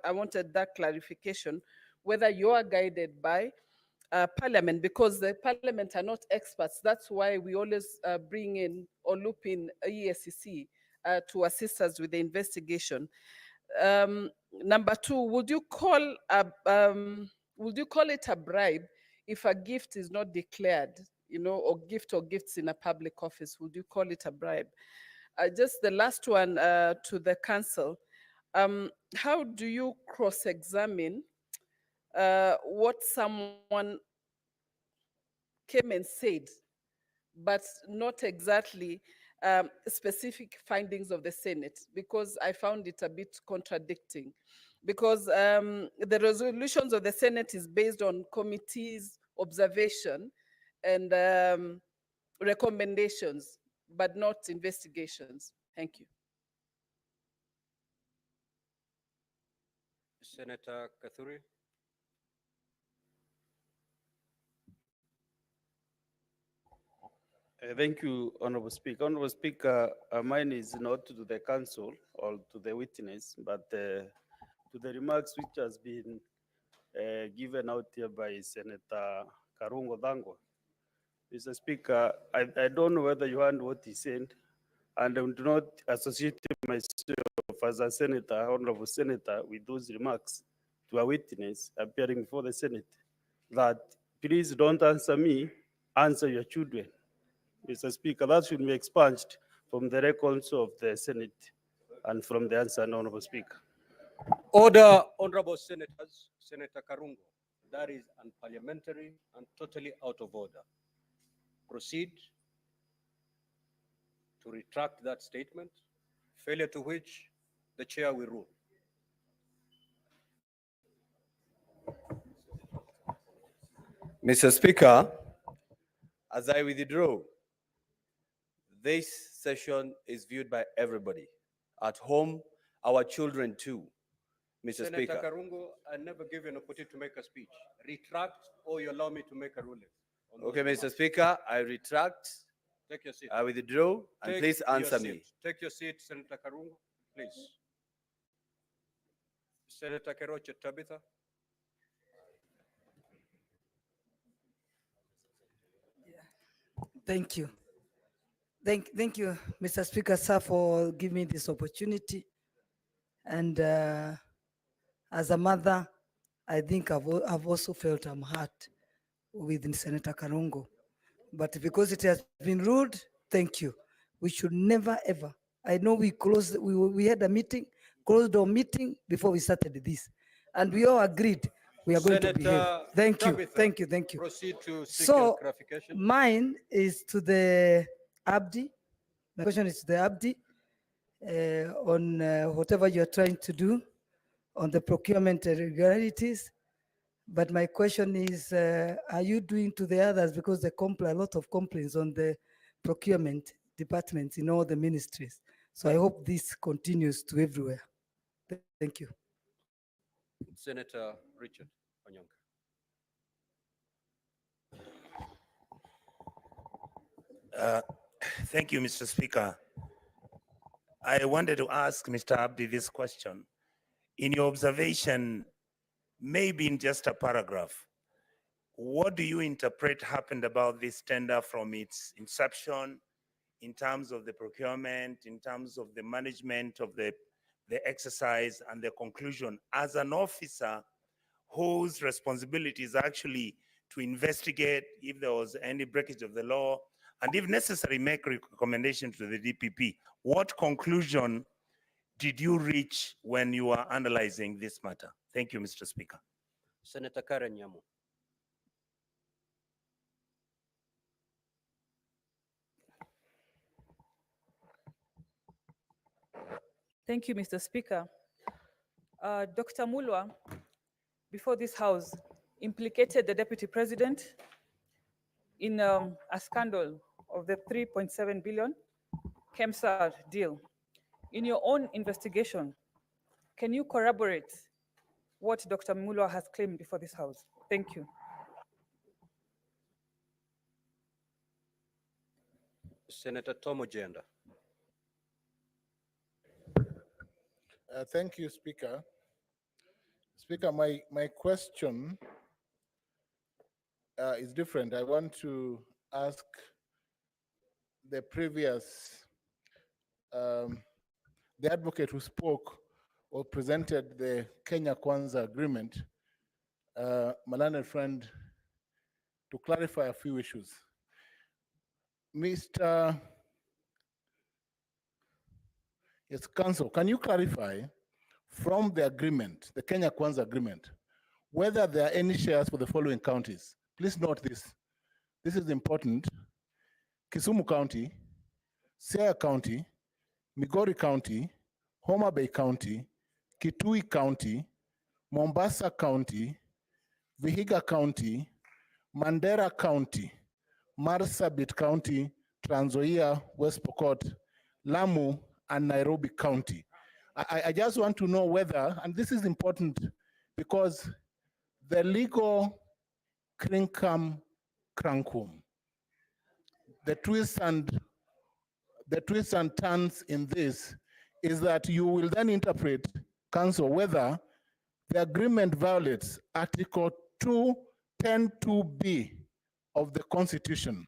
S25: I wanted that clarification, whether you are guided by Parliament, because the Parliament are not experts. That's why we always bring in or loop in EACC to assist us with the investigation. Number two, would you call it a bribe if a gift is not declared, or gifts in a public office? Would you call it a bribe? Just the last one to the council. How do you cross-examine what someone came and said, but not exactly specific findings of the Senate? Because I found it a bit contradicting. Because the resolutions of the Senate is based on committees' observation and recommendations, but not investigations. Thank you.
S2: Senator Kathuri.
S16: Thank you, Honorable Speaker. Honorable Speaker, mine is not to the council or to the witness, but to the remarks which has been
S4: given out here by Senator Karungo Dangwa. Mr. Speaker, I don't know whether you heard what he said, and I do not associate myself as a senator, honorable senator, with those remarks to a witness appearing before the Senate, that please don't answer me, answer your children. Mr. Speaker, that should be expunged from the records of the Senate and from the answer, honorable Speaker.
S2: Order, honorable senators, Senator Karungo. That is unparliamentary and totally out of order. Proceed to retract that statement, failure to which the chair will rule.
S21: Mr. Speaker, as I withdraw, this session is viewed by everybody. At home, our children too, Mr.
S2: Senator
S21: Speaker.
S2: Karungo, I never give you an opportunity to make a speech. Retract or you allow me to make a ruling. on those
S21: Okay, Mr.
S2: remarks.
S21: Speaker, I retract,
S2: Take your seat.
S21: I withdraw, and
S2: Take
S21: please
S2: your
S21: answer
S2: seat.
S21: me.
S2: Take your seat, Senator Karungo, please. Senator Keroche Tabitha.
S7: Thank you. Thank you, Mr. Speaker, sir, for giving me this opportunity. And as a mother, I think I've also felt I'm hurt with Senator Karungo. But because it has been ruled, thank you. We should never, ever. I know we had a meeting, closed our meeting before we started this. And we all agreed we are going to behave.
S2: Senator
S7: Thank you,
S2: Tabitha,
S7: thank you, thank you.
S2: Proceed to seek
S7: So
S2: clarification.
S7: mine is to the Abdi. My question is to the Abdi on whatever you're trying to do on the procurement irregularities. But my question is, are you doing to the others, because there are a lot of complaints on the procurement departments in all the ministries. So I hope this continues to everywhere. Thank you.
S2: Senator Richard Onyonka.
S9: Thank you, Mr. Speaker. I wanted to ask Mr. Abdi this question. In your observation, maybe in just a paragraph, what do you interpret happened about this tender from its inception, in terms of the procurement, in terms of the management of the exercise and the conclusion, as an officer whose responsibility is actually to investigate if there was any breakage of the law, and if necessary, make recommendations to the DPP. What conclusion did you reach when you were analyzing this matter? Thank you, Mr. Speaker.
S2: Senator Karen Nyamu.
S14: Thank you, Mr. Speaker. Dr. Mulwa, before this House, implicated the Deputy President in a scandal of the 3.7 billion KEMSA deal. In your own investigation, can you corroborate what Dr. Mulwa has claimed before this House? Thank you.
S2: Senator Tom Ojenda.
S23: Thank you, Speaker. Speaker, my question is different. I want to ask the previous, the advocate who spoke or presented the Kenya Kwanza agreement, my learned friend, to clarify a few issues. Mr. Yes, Council, can you clarify from the agreement, the Kenya Kwanza agreement, whether there are any shares for the following counties? Please note this. This is important. Kisumu County, Siaya County, Migori County, Homa Bay County, Kitui County, Mombasa County, Vihiga County, Mandera County, Marsabit County, Trans Nzoia, West Pokot, Lamu, and Nairobi County. I just want to know whether, and this is important because the legal crinkum crankum, the twists and turns in this is that you will then interpret, Council, whether The agreement violates Article 210(2)(b) of the Constitution,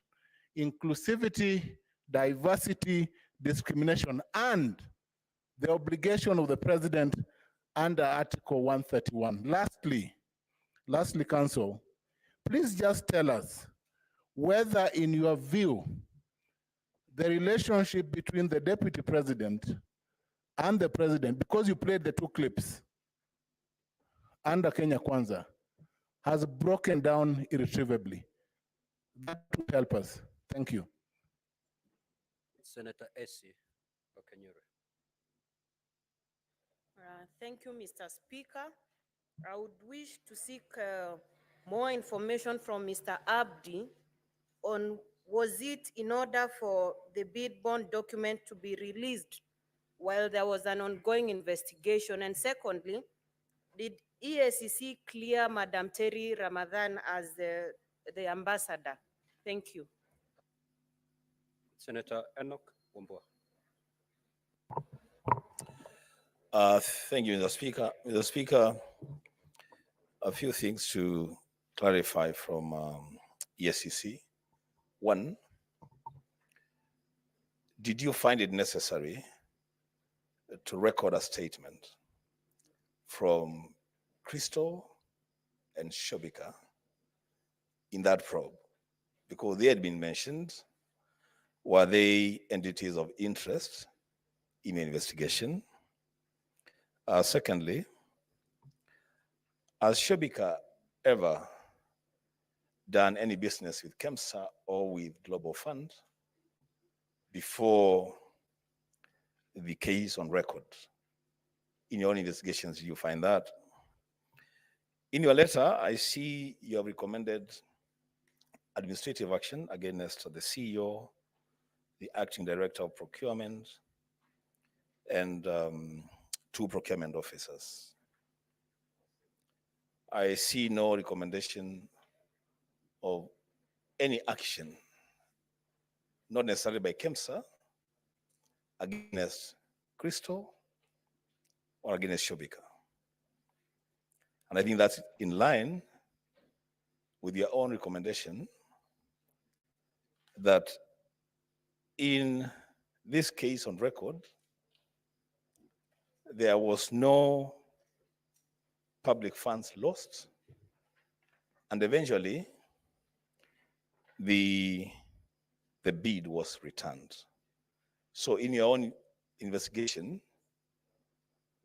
S23: inclusivity, diversity, discrimination, and the obligation of the president under Article 131. Lastly, Council, please just tell us whether, in your view, the relationship between the deputy president and the president, because you played the two clips under Kenya Kwanza, has broken down irretrievably. That would help us. Thank you.
S2: Senator Essie Okanyure.
S1: Thank you, Mr. Speaker. I would wish to seek more information from Mr. Abdi on was it in order for the bid bond document to be released while there was an ongoing investigation? And secondly, did EACC clear Madam Terry Ramadan as the ambassador? Thank you.
S2: Senator Enoch Wambua.
S5: Thank you, Mr. Speaker. Mr. Speaker, a few things to clarify from EACC. One, did you find it necessary to record a statement from Crystal and Shobika in that probe? Because they had been mentioned. Were they entities of interest in the investigation? Secondly, has Shobika ever done any business with KEMSA or with Global Fund before the case on record? In your own investigations, did you find that? In your letter, I see you have recommended administrative action against the CEO, the acting director of procurement, and 2 procurement officers. I see no recommendation of any action, not necessarily by KEMSA, against Crystal or against Shobika. And I think that's in line with your own recommendation that in this case on record, there was no public funds lost, and eventually the bid was returned. So in your own investigation,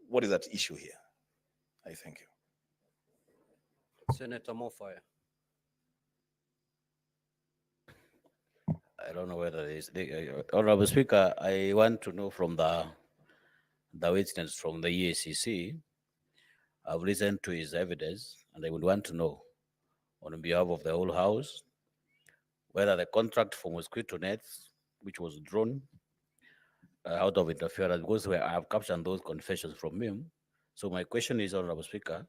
S5: what is at issue here? I thank you.
S2: Senator Mofaya.
S8: I don't know whether it is. Honorable Speaker, I want to know from the witness from the EACC. I've listened to his evidence, and I would want to know, on behalf of the whole House, whether the contract for mosquito nets, which was drawn out of interference, because I have captured those confessions from him. So my question is, Honorable Speaker,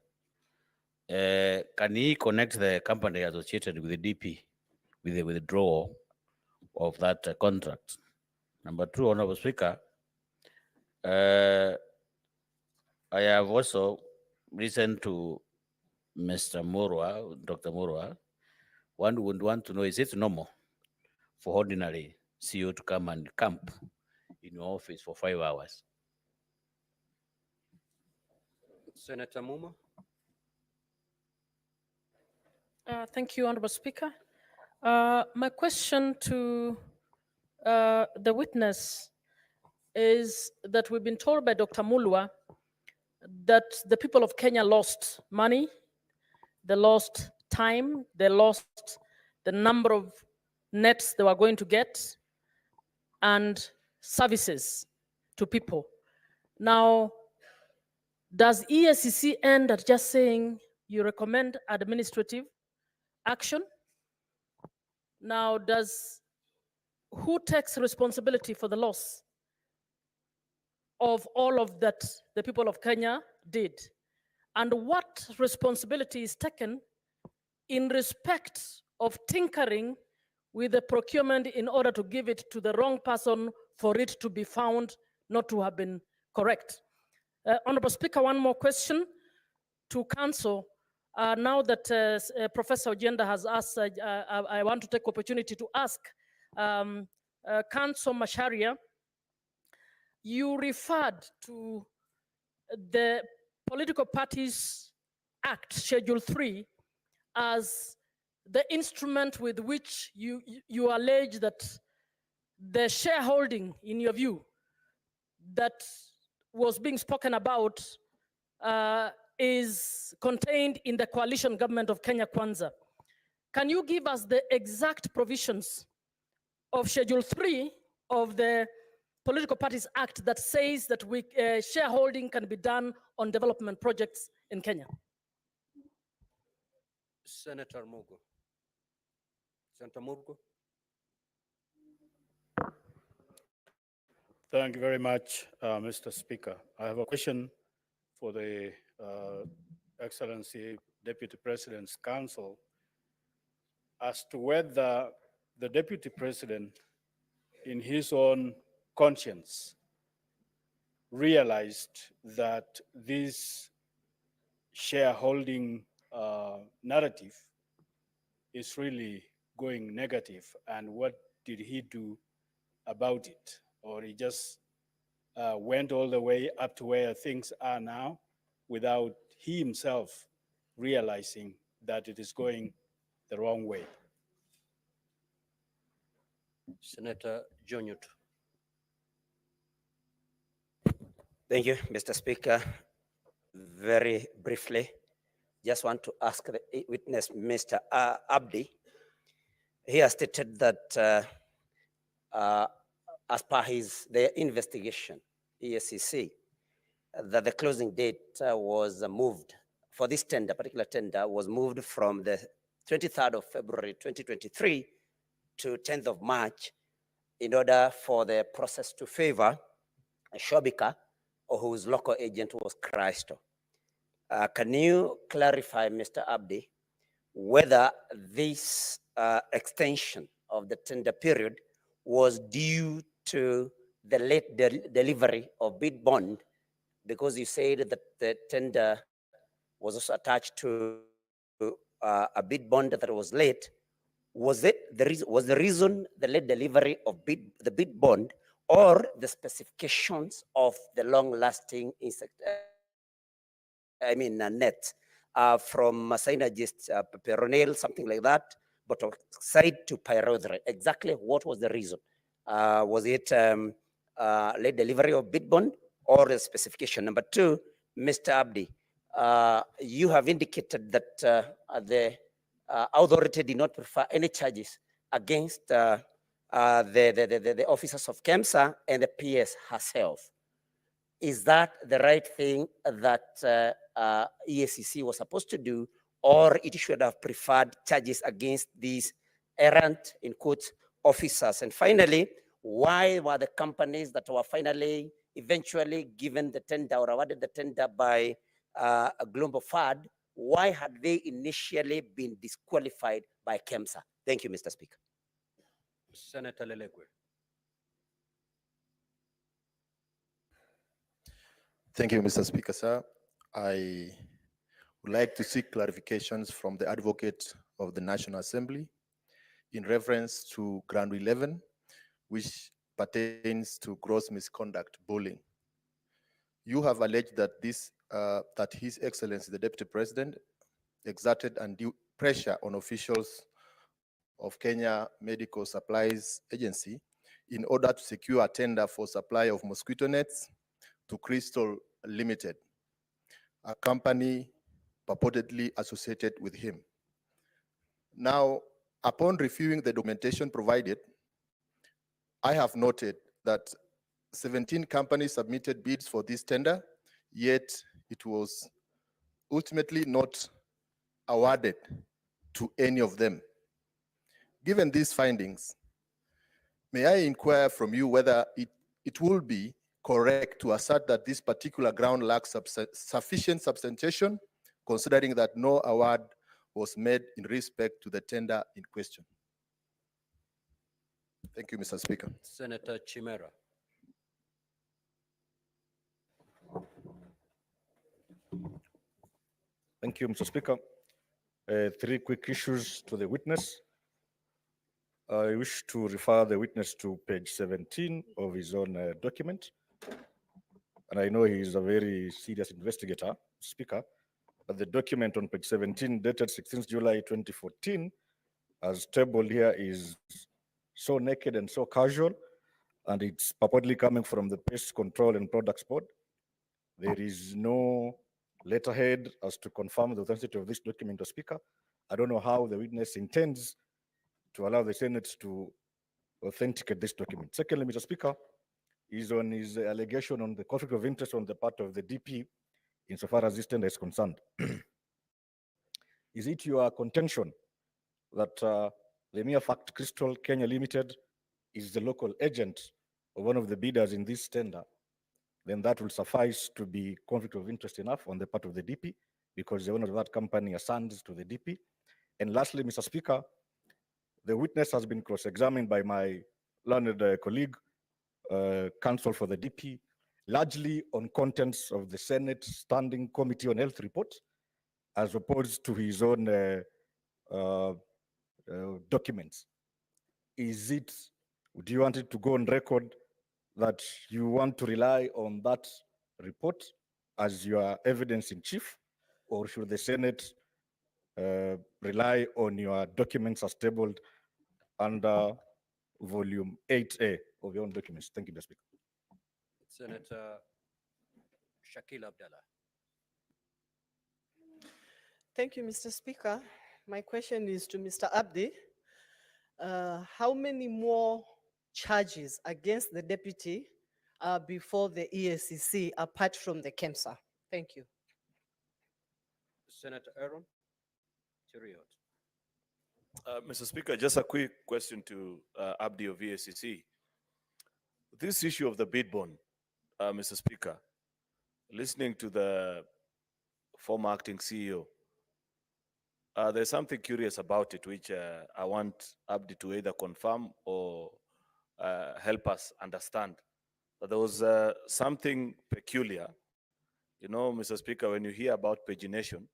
S8: can he connect the company associated with the DP with the withdrawal of that contract? Number 2, Honorable Speaker, I have also listened to Mr. Murwa, Dr. Murwa. One would want to know, is it normal for ordinary CEO to come and camp in your office for 5 hours?
S2: Senator Muma.
S10: Thank you, Honorable Speaker. My question to the witness is that we've been told by Dr. Mulwa that the people of Kenya lost money, they lost time, they lost the number of nets they were going to get, and services to people. Now, does EACC end at just saying you recommend administrative action? Now, who takes responsibility for the loss of all of that the people of Kenya did? And what responsibility is taken in respect of tinkering with the procurement in order to give it to the wrong person for it to be found not to have been correct? Honorable Speaker, one more question. to council, now that Professor Ojenda has asked, I want to take opportunity to ask Council Masharia, you referred to the Political Parties Act, Schedule 3, as the instrument with which you allege that the shareholding, in your view, that was being spoken about is contained in the coalition government of Kenya Kwanza. Can you give us the exact provisions of Schedule 3 of the Political Parties Act that says that shareholding can be done on development projects in Kenya?
S2: Senator Mugo. Senator Mugo.
S6: Thank you very much, Mr. Speaker. I have a question for the Excellency Deputy President's Council as to whether the Deputy President, in his own conscience, realized that this shareholding narrative is really going negative, and what did he do about it? Or he just went all the way up to where things are now without he himself realizing that it is going the wrong way?
S2: Senator Jonyut.
S11: Thank you, Mr. Speaker. Very briefly, just want to ask the witness, Mr. Abdi. He has stated that as per their investigation, ESCC, that the closing date was moved for this tender, particular tender, was moved from the 23rd of February 2023 to 10th of March in order for the process to favor Shobika, or whose local agent was Christo. Can you clarify, Mr. Abdi, whether this extension of the tender period was due to the late delivery of bid bond, because you said that the tender was also attached to a bid bond that was late? Was the reason the late delivery of the bid bond, or the specifications of the long-lasting net from Cyanagist, peronil, something like that, but side to pyrethroid? Exactly what was the reason? Was it late delivery of bid bond or the specification? Number two, Mr. Abdi, you have indicated that the authority did not prefer any charges against the officers of KEMSA and the PS herself. Is that the right thing that EACC was supposed to do, or it should have preferred charges against these errant, in quotes, officers? And finally, why were the companies that were eventually given the tender or awarded the tender by Global FAD, why had they initially been disqualified by KEMSA? Thank you, Mr. Speaker.
S2: Senator Lelegwe.
S12: Thank you, Mr. Speaker, sir. I would like to seek clarifications from the advocate of the National Assembly in reference to Ground 11, which pertains to gross misconduct bullying. You have alleged that that His Excellency, the Deputy President, exerted undue pressure on officials of Kenya Medical Supplies Agency in order to secure a tender for supply of mosquito nets to Crystal Limited, a company purportedly associated with him. Now, upon reviewing the documentation provided, I have noted that 17 companies submitted bids for this tender, yet it was ultimately not awarded to any of them. Given these findings, may I inquire from you whether it will be correct to assert that this particular ground lacks sufficient substantiation, considering that no award was made in respect to the tender in question? Thank you, Mr. Speaker.
S2: Senator Chimera.
S13: Thank you, Mr. Speaker. Three quick issues to the witness. I wish to refer the witness to page 17 of his own document. And I know he is a very serious investigator, Speaker, but the document on page 17 dated 16th July 2014, as tabled here, is so naked and so casual, and it's purportedly coming from the Pest Control and Products Board. There is no letterhead as to confirm the authenticity of this document, Speaker. I don't know how the witness intends to allow the Senate to authenticate this document. Secondly, Mr. Speaker, is on his allegation on the conflict of interest on the part of the DP insofar as this tender is concerned. Is it your contention that the mere fact Crystal Kenya Limited is the local agent of one of the bidders in this tender, then that will suffice to be conflict of interest enough on the part of the DP because the owner of that company assigns to the DP? And lastly, Mr. Speaker, the witness has been cross-examined by my learned colleague, counsel for the DP, largely on contents of the Senate Standing Committee on Health report, as opposed to his own documents. Do you want it to go on record that you want to rely on that report as your evidence in chief, or should the Senate rely on your documents as tabled under volume 8A of your own documents? Thank you, Mr. Speaker.
S2: Senator Shakil Abdallah.
S1: Thank you, Mr. Speaker. My question is to Mr. Abdi. How many more charges against the deputy before the EACC apart from the KEMSA? Thank you.
S2: Senator Aaron Cheriot.
S15: Mr. Speaker, just a quick question to Abdi of EACC. This issue of the bid bond, Mr. Speaker, listening to the former acting CEO, there's something curious about it, which I want Abdi to either confirm or help us understand. That there was something peculiar. You know, Mr. Speaker, when you hear about pagination,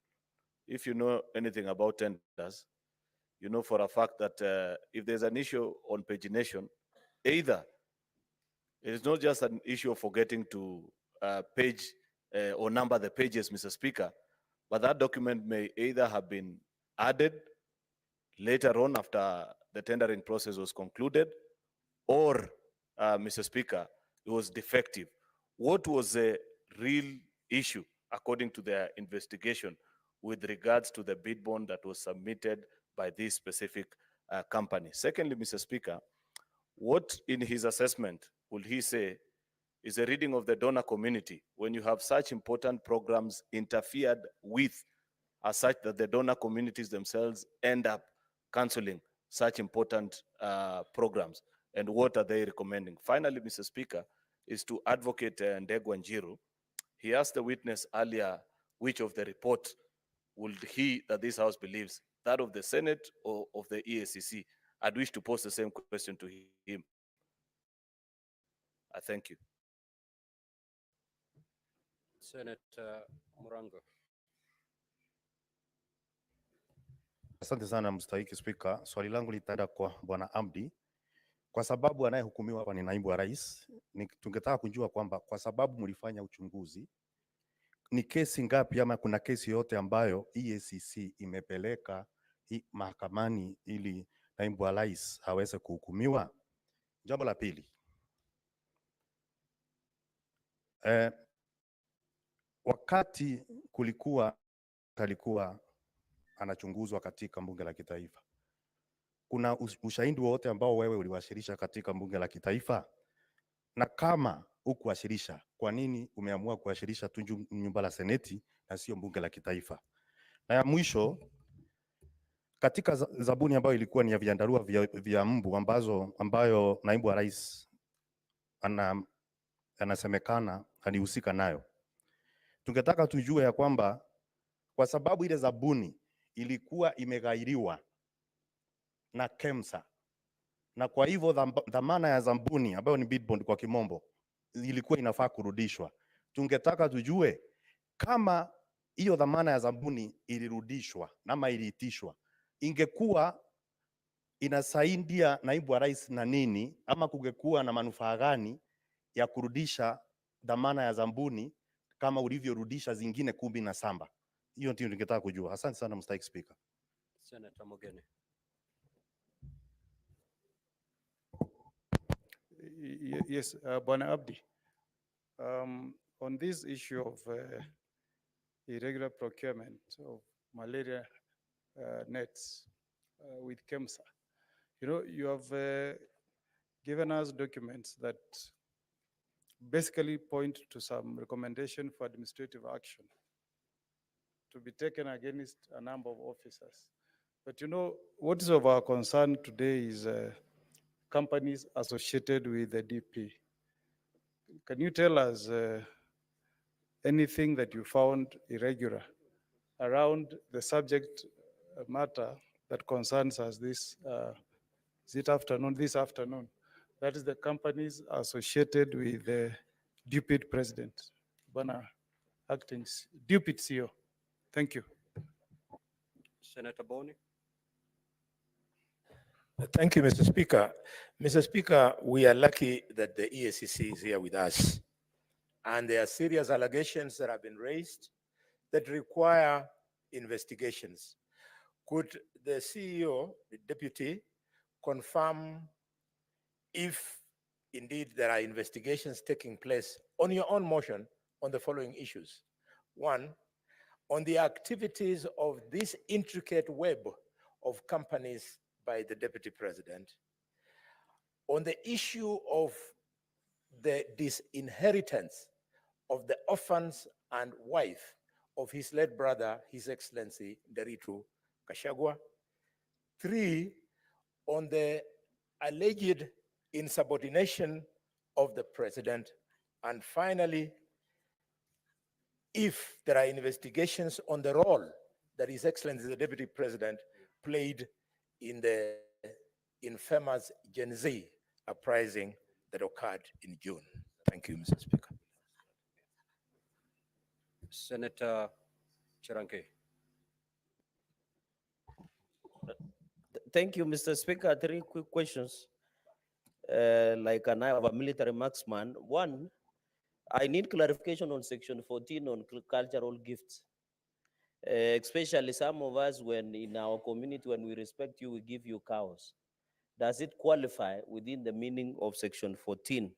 S15: if you know anything about tenders, you know for a fact that if there's an issue on pagination, either it is not just an issue of forgetting to page or number the pages, Mr. Speaker, but that document may either have been added later on after the tendering process was concluded, or, Mr. Speaker, it was defective. What was the real issue, according to their investigation, with regards to the bid bond that was submitted by this specific company? Secondly, Mr. Speaker, what in his assessment will he say is a reading of the donor community when you have such important programs interfered with, as such that the donor communities themselves end up canceling such important programs? And what are they recommending? Finally, Mr. Speaker, is to Advocate Ndegwa Njiru. He asked the witness earlier which of the report would he, that this House believes, that of the Senate or of the EACC. I'd wish to pose the same question to him. I thank you.
S2: Senator Murango.
S17: Asante sana mstahiki Spika. Swali langu litaenda kwa Bwana Abdi. Kwa sababu anayehukumiwa hapa ni naibu wa rais, tungetaka kujua kwamba kwa sababu mlifanya uchunguzi, ni kesi ngapi ama kuna kesi yote ambayo EACC imepeleka mahakamani ili naibu wa rais aweze kuhukumiwa? Jambo la pili, wakati alikuwa anachunguzwa katika bunge la kitaifa, kuna ushahidi wote ambao wewe uliwasilisha katika bunge la kitaifa? Na kama hukuwasilisha, kwa nini umeamua kuwasilisha tu nyumba la seneti na sio bunge la kitaifa? Na ya mwisho, katika zabuni ambayo ilikuwa ni ya vyandarua vya mbu ambayo naibu wa rais anasemekana alihusika nayo, tungetaka tujue ya kwamba kwa sababu ile zabuni ilikuwa imeghairiwa na KEMSA, na kwa hivyo dhamana ya zabuni ambayo ni bid bond kwa kimombo ilikuwa inafaa kurudishwa. Tungetaka tujue kama hiyo dhamana ya zabuni ilirudishwa ama iliitishwa, ingekuwa inasaidia naibu wa rais na nini, ama kungekuwa na manufaa gani ya kurudisha dhamana ya zabuni kama ulivyorudisha zingine 17? Hiyo ndio ningetaka kujua. Asante sana mstahiki Spika.
S2: Senator Mogeni.
S4: Yes, Bwana Abdi, on this issue of irregular procurement of malaria nets with KEMSA, you have given us documents that basically point to some recommendation for administrative action to be taken against a number of officers. But what is of our concern today is companies associated with the DP. Can you tell us anything that you found irregular around the subject matter that concerns us this afternoon? That is the companies associated with the deputy president, Bwana acting deputy CEO. Thank you.
S2: Senator Boni.
S9: Thank you, Mr. Speaker. Mr. Speaker, we are lucky that the EACC is here with us. And there are serious allegations that have been raised that require investigations. Could the CEO, the deputy, confirm if indeed there are investigations taking place on your own motion on the following issues? One, on the activities of this intricate web of companies by the deputy president, on the issue of the disinheritance of the orphans and wife of his late brother, His Excellency Nderitu Gachagu'A. Three, on the alleged insubordination of the president. And finally, if there are investigations on the role that His Excellency the Deputy President played in the infamous Gen Z uprising that occurred in June. Thank you, Mr. Speaker.
S2: Senator Chiranke.
S3: Thank you, Mr. Speaker. 3 quick questions. Like an eye of a military marksman. One, I need clarification on section 14 on cultural gifts. Especially some of us, when in our community, when we respect you, we give you cows. Does it qualify within the meaning of section 14?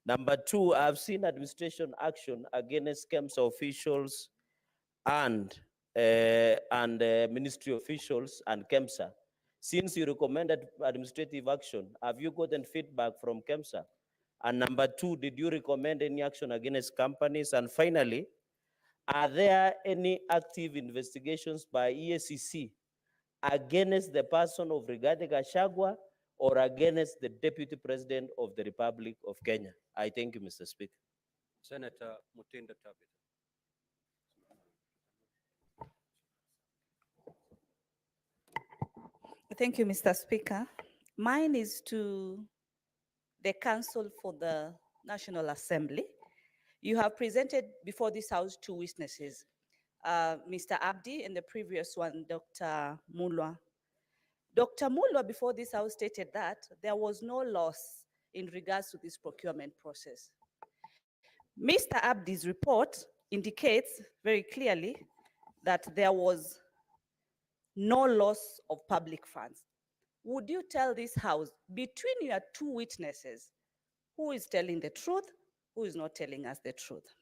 S3: Number 2, I've seen administration action against KEMSA officials and ministry officials and KEMSA. Since you recommended administrative action, have you gotten feedback from KEMSA? And number 2, did you recommend any action against companies? And finally, are there any active investigations by EACC against the person of Rigathi Gachagu'A or against the Deputy President of the Republic of Kenya? I thank you, Mr. Speaker.
S2: Senator Mutinda Tabit.
S18: Thank you, Mr. Speaker. Mine is to the Council for the National Assembly. You have presented before this House 2 witnesses, Mr. Abdi and the previous one, Dr. Mulwa. Dr. Mulwa before this House stated that there was no loss in regards to this procurement process. Mr. Abdi's report indicates very clearly that there was no loss of public funds. Would you tell this House, between your 2 witnesses, who is telling the truth, who is not telling us the truth?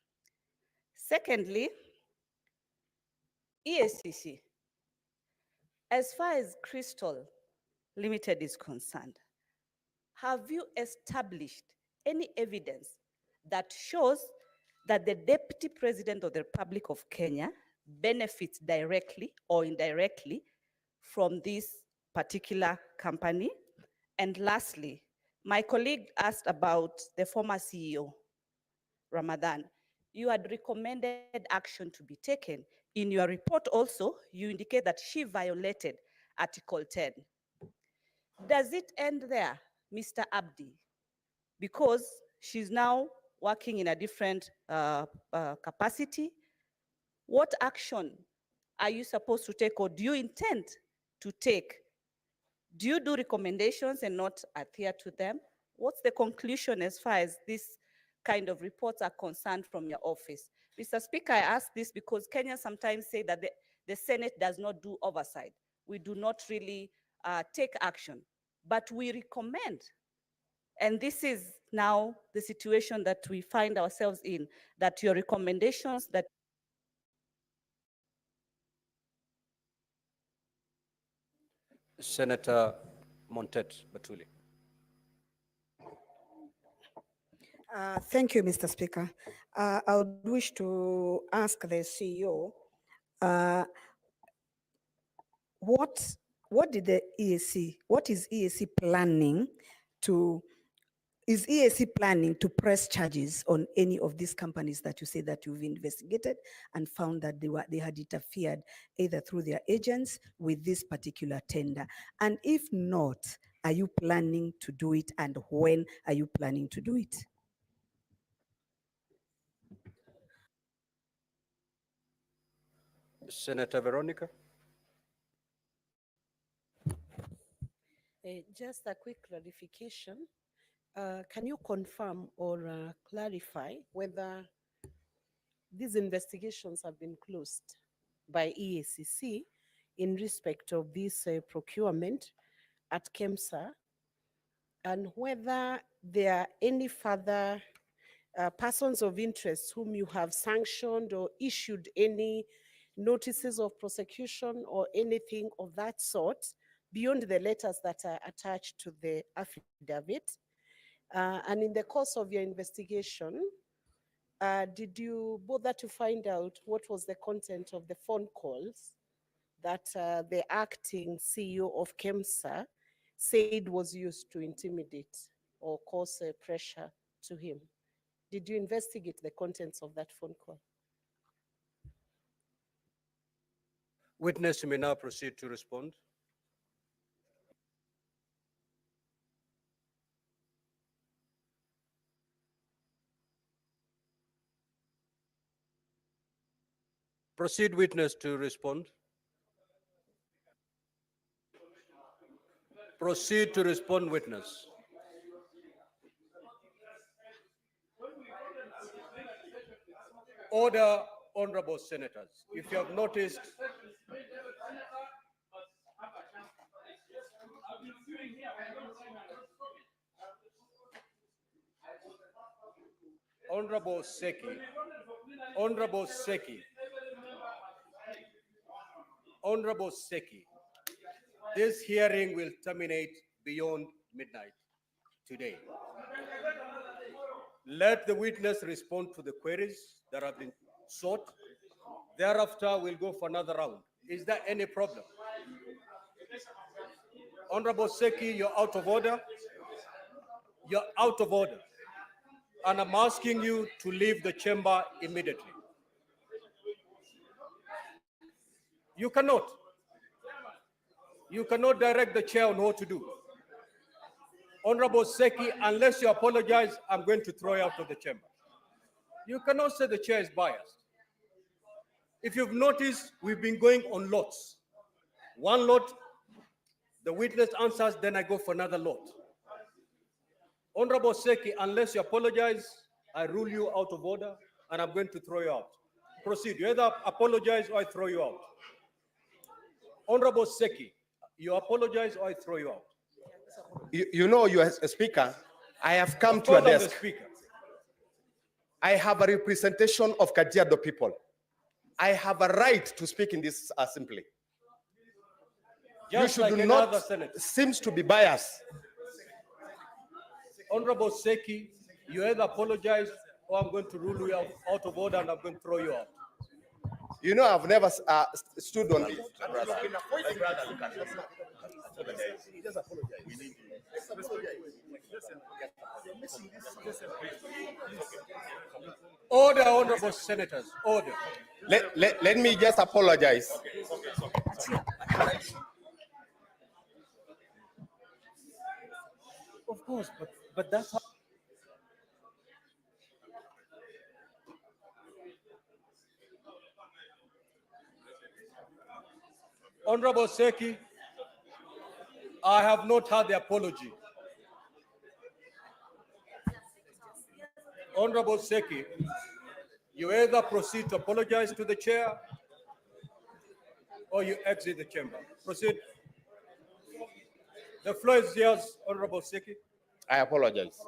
S18: Secondly, EACC, as far as Crystal Limited is concerned, have you established any evidence that shows that the Deputy President of the Republic of Kenya benefits directly or indirectly from this particular company? And lastly, my colleague asked about the former CEO, Ramadan. You had recommended action to be taken. In your report also, you indicate that she violated Article 10. Does it end there, Mr. Abdi? Because she's now working in a different capacity, What action are you supposed to take, or do you intend to take? Do you do recommendations and not adhere to them? What's the conclusion as far as this kind of reports are concerned from your office? Mr. Speaker, I ask this because Kenya sometimes say that the Senate does not do oversight. We do not really take action, but we recommend. And this is now the situation that we find ourselves in, that your recommendations that
S2: Senator Montet Batuli.
S19: Thank you, Mr. Speaker. I would wish to ask the CEO, what did the EAC, what is EAC planning to, is EAC planning to press charges on any of these companies that you say that you've investigated and found that they had interfered either through their agents with this particular tender? And if not, are you planning to do it, and when are you planning to do it?
S2: Senator Veronica.
S1: Just a quick clarification. Can you confirm or clarify whether these investigations have been closed by EACC in respect of this procurement at KEMSA, and whether there are any further persons of interest whom you have sanctioned or issued any notices of prosecution or anything of that sort beyond the letters that are attached to the affidavit? And in the course of your investigation, did you bother to find out what was the content of the phone calls that the acting CEO of KEMSA said was used to intimidate or cause pressure to him? Did you investigate the contents of that phone call?
S2: Witness, you may now proceed to respond. Proceed, witness, to respond. Proceed to respond, witness. Order, honorable senators. If you have noticed, Honorable Seki, Honorable Seki, Honorable Seki, this hearing will terminate beyond midnight today. Let the witness respond to the queries that have been sought. Thereafter, we'll go for another round. Is there any problem? Honorable Seki, you're out of order. You're out of order. And I'm asking you to leave the chamber immediately. You cannot. You cannot direct the chair on what to do. Honorable Seki, unless you apologize, I'm going to throw you out of the chamber. You cannot say the chair is biased. If you've noticed, we've been going on lots. One lot, the witness answers, then I go for another lot. Honorable Seki, unless you apologize, I rule you out of order and I'm going to throw you out. Proceed. You either apologize or I throw you out. Honorable Seki, you apologize or I throw you out.
S20: You know, you as a speaker, I have come to a desk. I have a representation of Kajiado people. I have a right to speak in this assembly.
S2: Just
S20: you should
S2: like
S20: not
S2: another senator.
S20: seems to be biased.
S2: Honorable Seki, you either apologize or I'm going to rule you out of order and I'm going to throw you out.
S20: You know, I've never stood on this.
S2: Order, honorable senators, order.
S20: Let me just apologize.
S2: Of course, but that's how. Honorable Seki, I have not heard the apology. Honorable Seki, you either proceed to apologize to the chair or you exit the chamber. Proceed. The floor is yours, Honorable Seki.
S20: I apologize.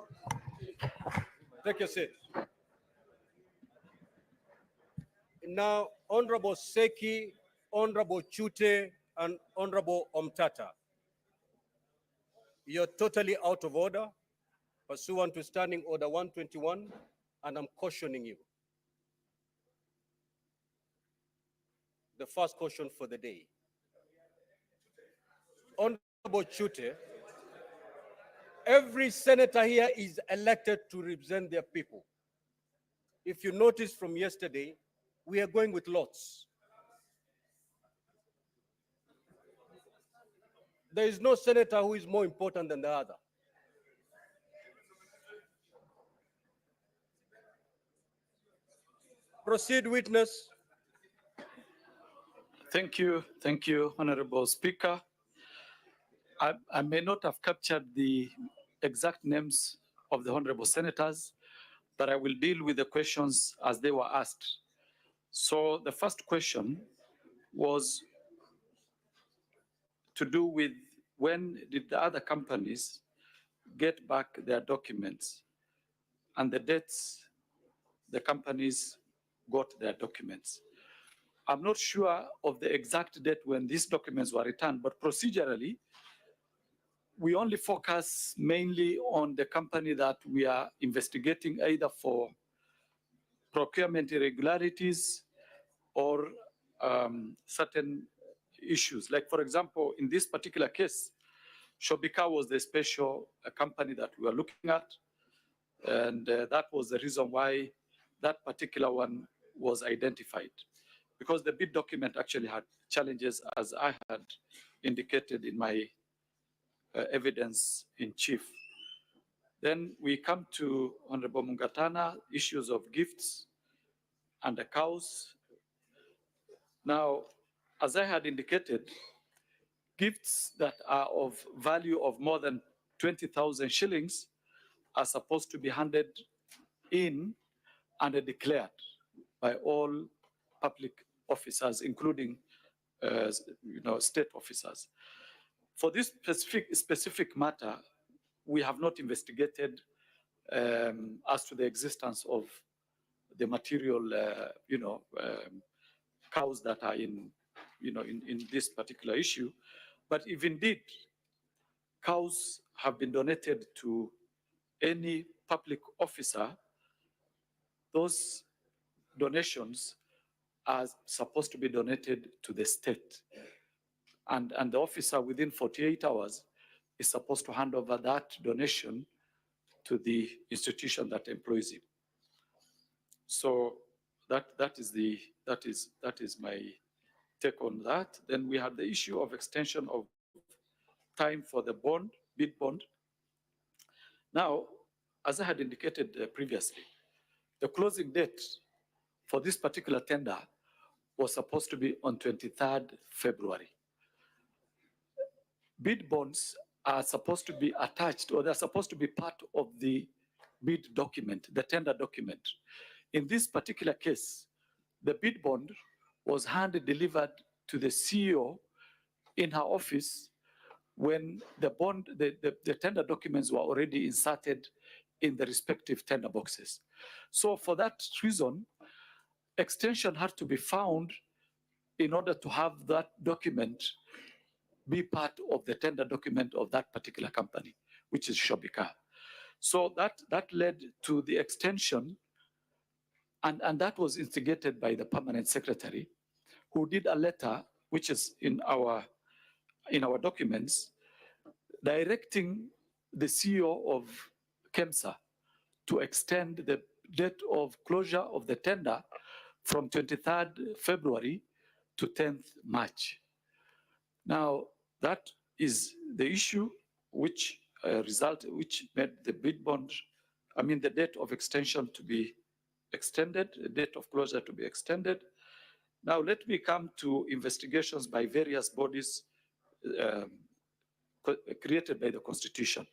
S2: Take your seat. Now, Honorable Seki, Honorable Chute, and Honorable Omtata, you're totally out of order, pursuant to Standing Order 121, and I'm cautioning you. The first caution for the day. Honorable Chute, every senator here is elected to represent their people. If you notice from yesterday, we are going with lots. There is no senator who is more important than the other. Proceed, witness.
S16: Thank you, Honorable Speaker. I may not have captured the exact names of the honorable senators, but I will deal with the questions as they were asked. So the first question was to do with when did the other companies get back their documents and the dates the companies got their documents. I'm not sure of the exact date when these documents were returned, but procedurally, we only focus mainly on the company that we are investigating either for procurement irregularities or certain issues. Like, for example, in this particular case, Shobika was the special company that we were looking at, and that was the reason why that particular one was identified, because the bid document actually had challenges, as I had indicated in my evidence in chief. Then we come to Honorable Mungatana, issues of gifts and the cows. Now, as I had indicated, gifts that are of value of more than 20,000 shillings are supposed to be handed in and declared by all public officers, including state officers. For this specific matter, we have not investigated as to the existence of the material, cows that are in this particular issue. But if indeed cows have been donated to any public officer, those donations are supposed to be donated to the state. And the officer within 48 hours is supposed to hand over that donation to the institution that employs him. So that is my take on that. Then we had the issue of extension of time for the bid bond. Now, as I had indicated previously, the closing date for this particular tender was supposed to be on 23rd February. Bid bonds are supposed to be attached, or they're supposed to be part of the bid document, the tender document. In this particular case, the bid bond was hand-delivered to the CEO in her office when the tender documents were already inserted in the respective tender boxes. So for that reason, extension had to be found in order to have that document be part of the tender document of that particular company, which is Shobika. So that led to the extension, and that was instigated by the permanent secretary, who did a letter, which is in our documents, directing the CEO of KEMSA to extend the date of closure of the tender from 23rd February to 10th March. Now, that is the issue which made the bid bond, the date of extension to be extended, the date of closure to be extended. Now, let me come to investigations by various bodies um, created by the Constitution.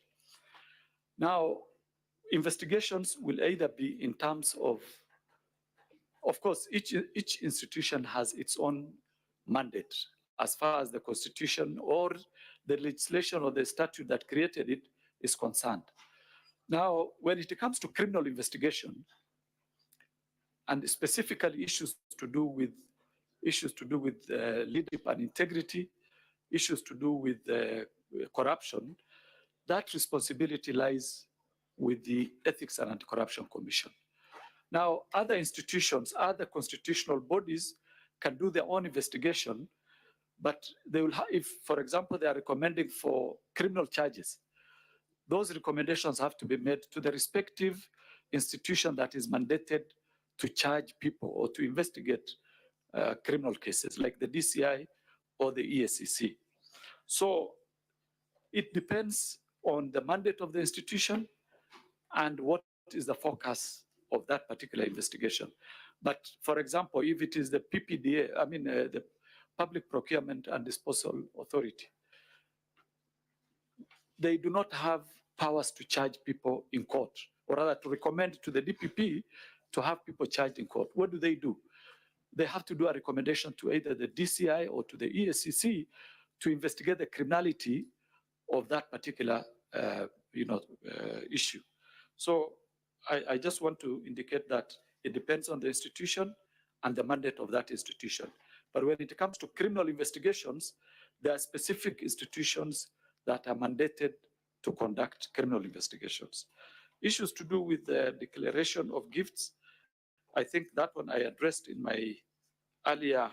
S16: Now, investigations will either be in terms of course, each institution has its own mandate as far as the Constitution or the legislation or the statute that created it is concerned. Now, when it comes to criminal investigation, and specifically issues to do with leadership and integrity, issues to do with corruption, that responsibility lies with the Ethics and Anti-Corruption Commission. Now, other institutions, other constitutional bodies can do their own investigation, but they will, if, for example, they are recommending for criminal charges, those recommendations have to be made to the respective institution that is mandated to charge people or to investigate criminal cases, like the DCI or the ESCC. So it depends on the mandate of the institution and what is the focus of that particular investigation. But for example, if it is the PPDA, the Public Procurement and Disposal Authority, they do not have powers to charge people in court, or rather to recommend to the DPP to have people charged in court. What do? They have to do a recommendation to either the DCI or to the ESCC to investigate the criminality of that particular issue. So I just want to indicate that it depends on the institution and the mandate of that institution. But when it comes to criminal investigations, there are specific institutions that are mandated to conduct criminal investigations. Issues to do with the declaration of gifts, I think that one I addressed in my earlier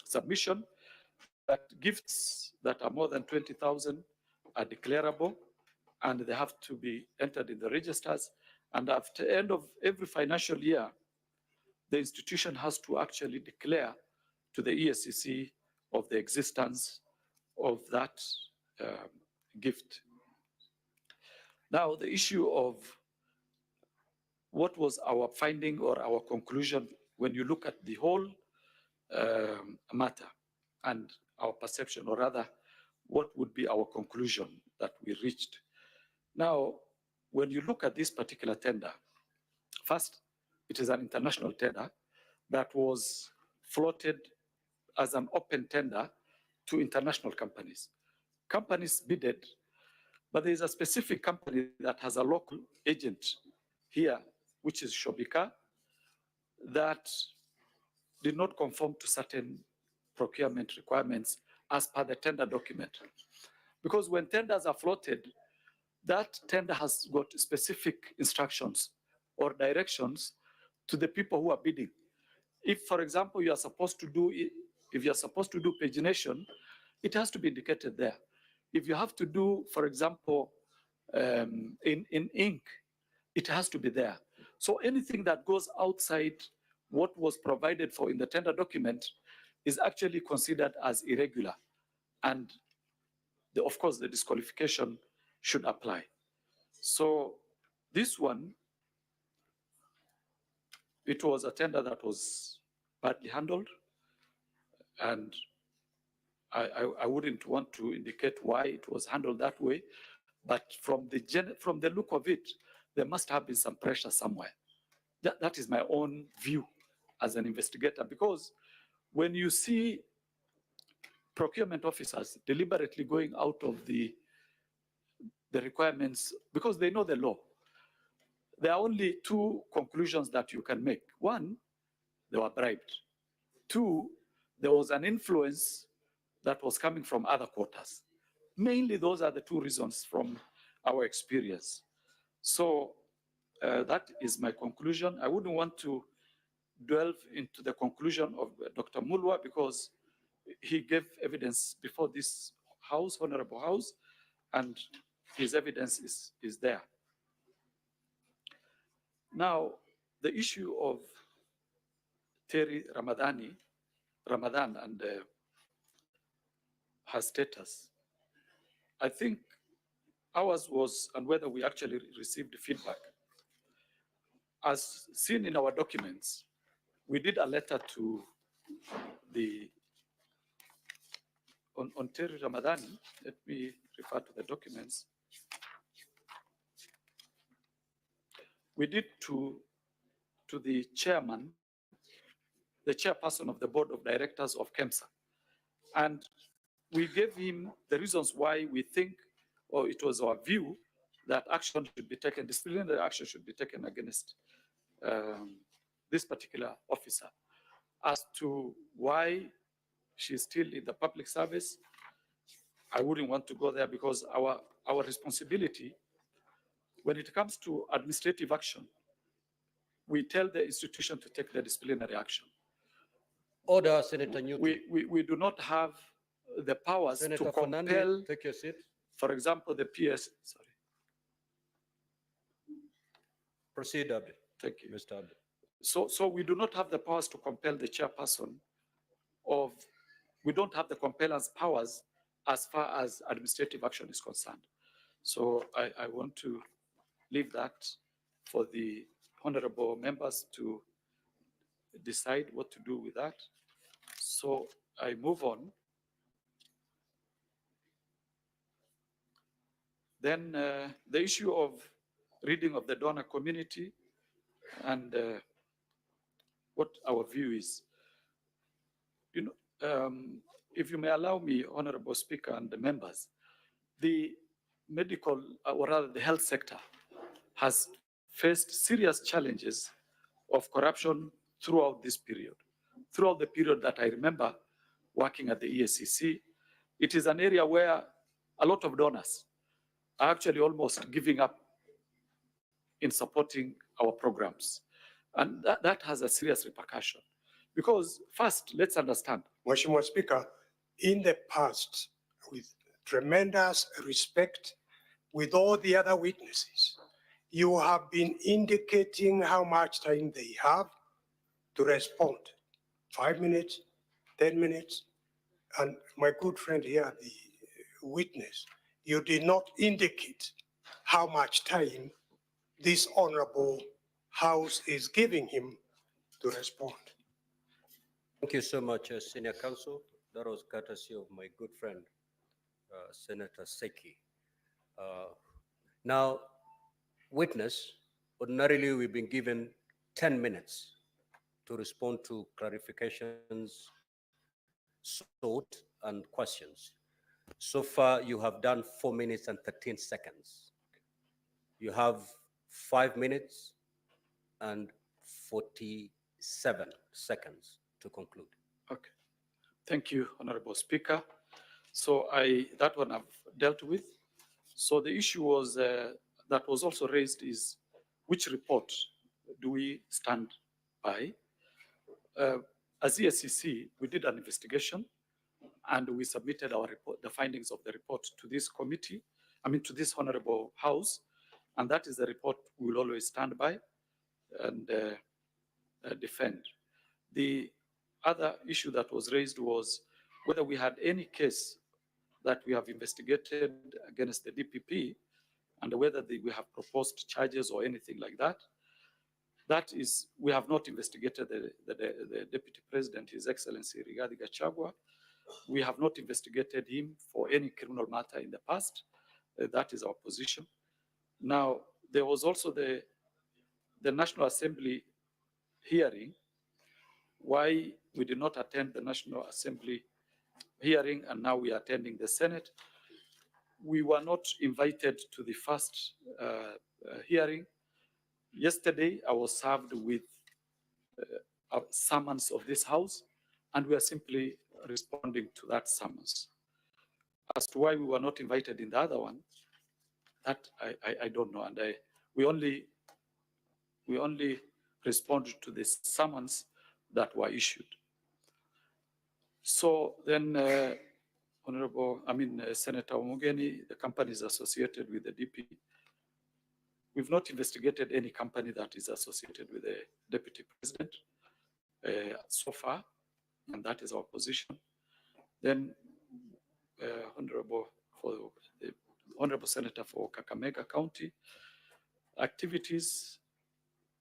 S16: submission, that gifts that are more than 20,000 are declarable and they have to be entered in the registers. And after the end of every financial year, the institution has to actually declare to the ESCC of the existence of that gift. Now, the issue of what was our finding or our conclusion when you look at the whole matter and our perception, or rather, what would be our conclusion that we reached. Now, when you look at this particular tender, first, it is an international tender that was floated as an open tender to international companies. Companies bidded, but there is a specific company that has a local agent here, which is Shobika, that did not conform to certain procurement requirements as per the tender document. Because when tenders are floated, that tender has got specific instructions or directions to the people who are bidding. If, for example, you are supposed to do, if you're supposed to do pagination, it has to be indicated there. If you have to do, for example, in ink, it has to be there. So anything that goes outside what was provided for in the tender document is actually considered as irregular. And of course, the disqualification should apply. So this one, it was a tender that was badly handled, and I wouldn't want to indicate why it was handled that way, but from the look of it, there must have been some pressure somewhere. That is my own view as an investigator, because when you see procurement officers deliberately going out of the requirements, because they know the law, there are only two conclusions that you can make. One, they were bribed. Two, there was an influence that was coming from other quarters. Mainly, those are the two reasons from our experience. So that is my conclusion. I wouldn't want to delve into the conclusion of Dr. Mulwa, because he gave evidence before this House, Honorable House, and his evidence is there. Now, the issue of Terry Ramadan and her status, I think ours was, and whether we actually received feedback. As seen in our documents, we did a letter to the on Terry Ramadhani. Let me refer to the documents. We did to the chairman, the chairperson of the board of directors of KEMSA. And we gave him the reasons why we think, or it was our view, that action should be taken, disciplinary action should be taken against this particular officer. As to why she's still in the public service, I wouldn't want to go there because our responsibility, when it comes to administrative action, we tell the institution to take the disciplinary action.
S2: Order, Senator Newton.
S16: We do not have the powers
S2: Senator
S16: to compel,
S2: Fernandez, take your seat.
S16: for example, the PS. Sorry.
S2: Proceed, Abdi.
S16: Thank you.
S2: Mr. Abdi.
S16: So we do not have the powers to compel the chairperson of, we don't have the compellence powers as far as administrative action is concerned. So I want to leave that for the honorable members to decide what to do with that. So I move on. Then the issue of reading of the donor community and what our view is. You know, if you may allow me, Honorable Speaker and the members, the medical, or rather the health sector has faced serious challenges of corruption throughout this period. Throughout the period that I remember working at the EACC, it is an area where a lot of donors are actually almost giving up in supporting our programs. And that has a serious repercussion. Because first, let's understand.
S7: Mheshimiwa Speaker, in the past, with tremendous respect, with all the other witnesses, you have been indicating how much time they have to respond. 5 minutes, 10 minutes, and my good friend here, the witness, you did not indicate how much time this honorable House is giving him to respond.
S2: Thank you so much, Senior Counsel. That was courtesy of my good friend, Senator Seki. Now, witness, ordinarily we've been given 10 minutes to respond to clarifications sought and questions. So far, you have done 4 minutes and 13 seconds. You have 5 minutes and 47 seconds to conclude.
S16: Okay. Thank you, Honorable Speaker. So that one I've dealt with. So the issue was that was also raised is which report do we stand by? As ESCC, we did an investigation and we submitted our report, the findings of the report to this committee, to this honorable House, and that is the report we will always stand by and defend. The other issue that was raised was whether we had any case that we have investigated against the DPP and whether we have proposed charges or anything like that. That is, we have not investigated the Deputy President, His Excellency Gachagu'A. We have not investigated him for any criminal matter in the past. That is our position. Now, there was also the National Assembly hearing. Why we did not attend the National Assembly hearing and now we are attending the Senate. We were not invited to the first hearing. Yesterday, I was served with a summons of this House, and we are simply responding to that summons. As to why we were not invited in the other one, that I don't know, and we only respond to the summons that were issued. So then, Senator Omugeni, the companies associated with the DP, we've not investigated any company that is associated with the Deputy President so far, and that is our position. Then, Honorable Senator for Kakamega County, activities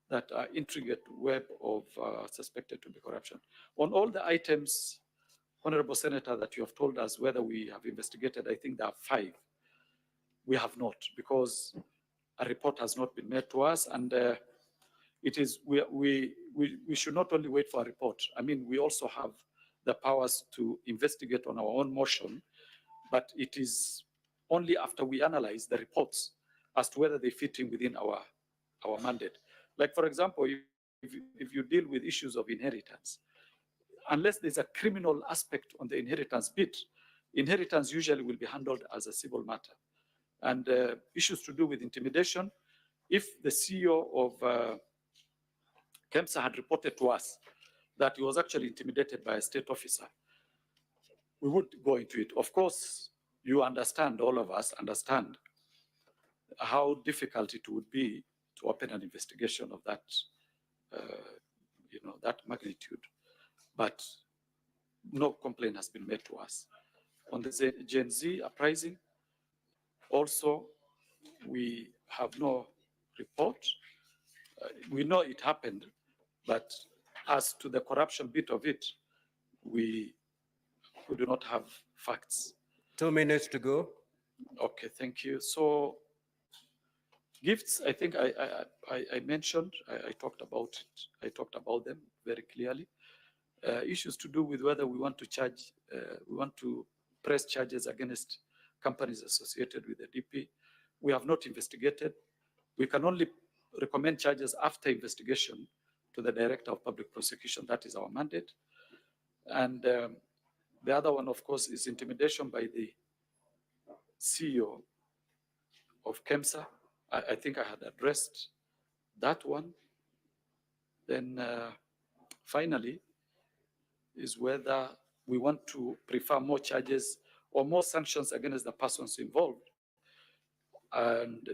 S16: that are intricate web of suspected to be corruption. On all the items, Honorable Senator, that you have told us whether we have investigated, I think there are 5. We have not, because a report has not been made to us, and it is we should not only wait for a report. I mean, we also have the powers to investigate on our own motion, but it is only after we analyze the reports as to whether they fit in within our mandate. Like, for example, if you deal with issues of inheritance, unless there's a criminal aspect on the inheritance bit, inheritance usually will be handled as a civil matter. And issues to do with intimidation, if the CEO of KEMSA had reported to us that he was actually intimidated by a state officer, we would go into it. Of course, you understand, all of us understand how difficult it would be to open an investigation of that, that magnitude. But no complaint has been made to us. On the Gen Z uprising, also, we have no report. We know it happened, but as to the corruption bit of it, we do not have facts.
S2: 2 minutes to go.
S16: Okay, thank you. So gifts, I think I mentioned, I talked about it. I talked about them very clearly. Issues to do with whether we want to charge, we want to press charges against companies associated with the DP. We have not investigated. We can only recommend charges after investigation to the Director of Public Prosecution. That is our mandate. And the other one, of course, is intimidation by the CEO of KEMSA. I think I had addressed that one. Then finally is whether we want to prefer more charges or more sanctions against the persons involved. And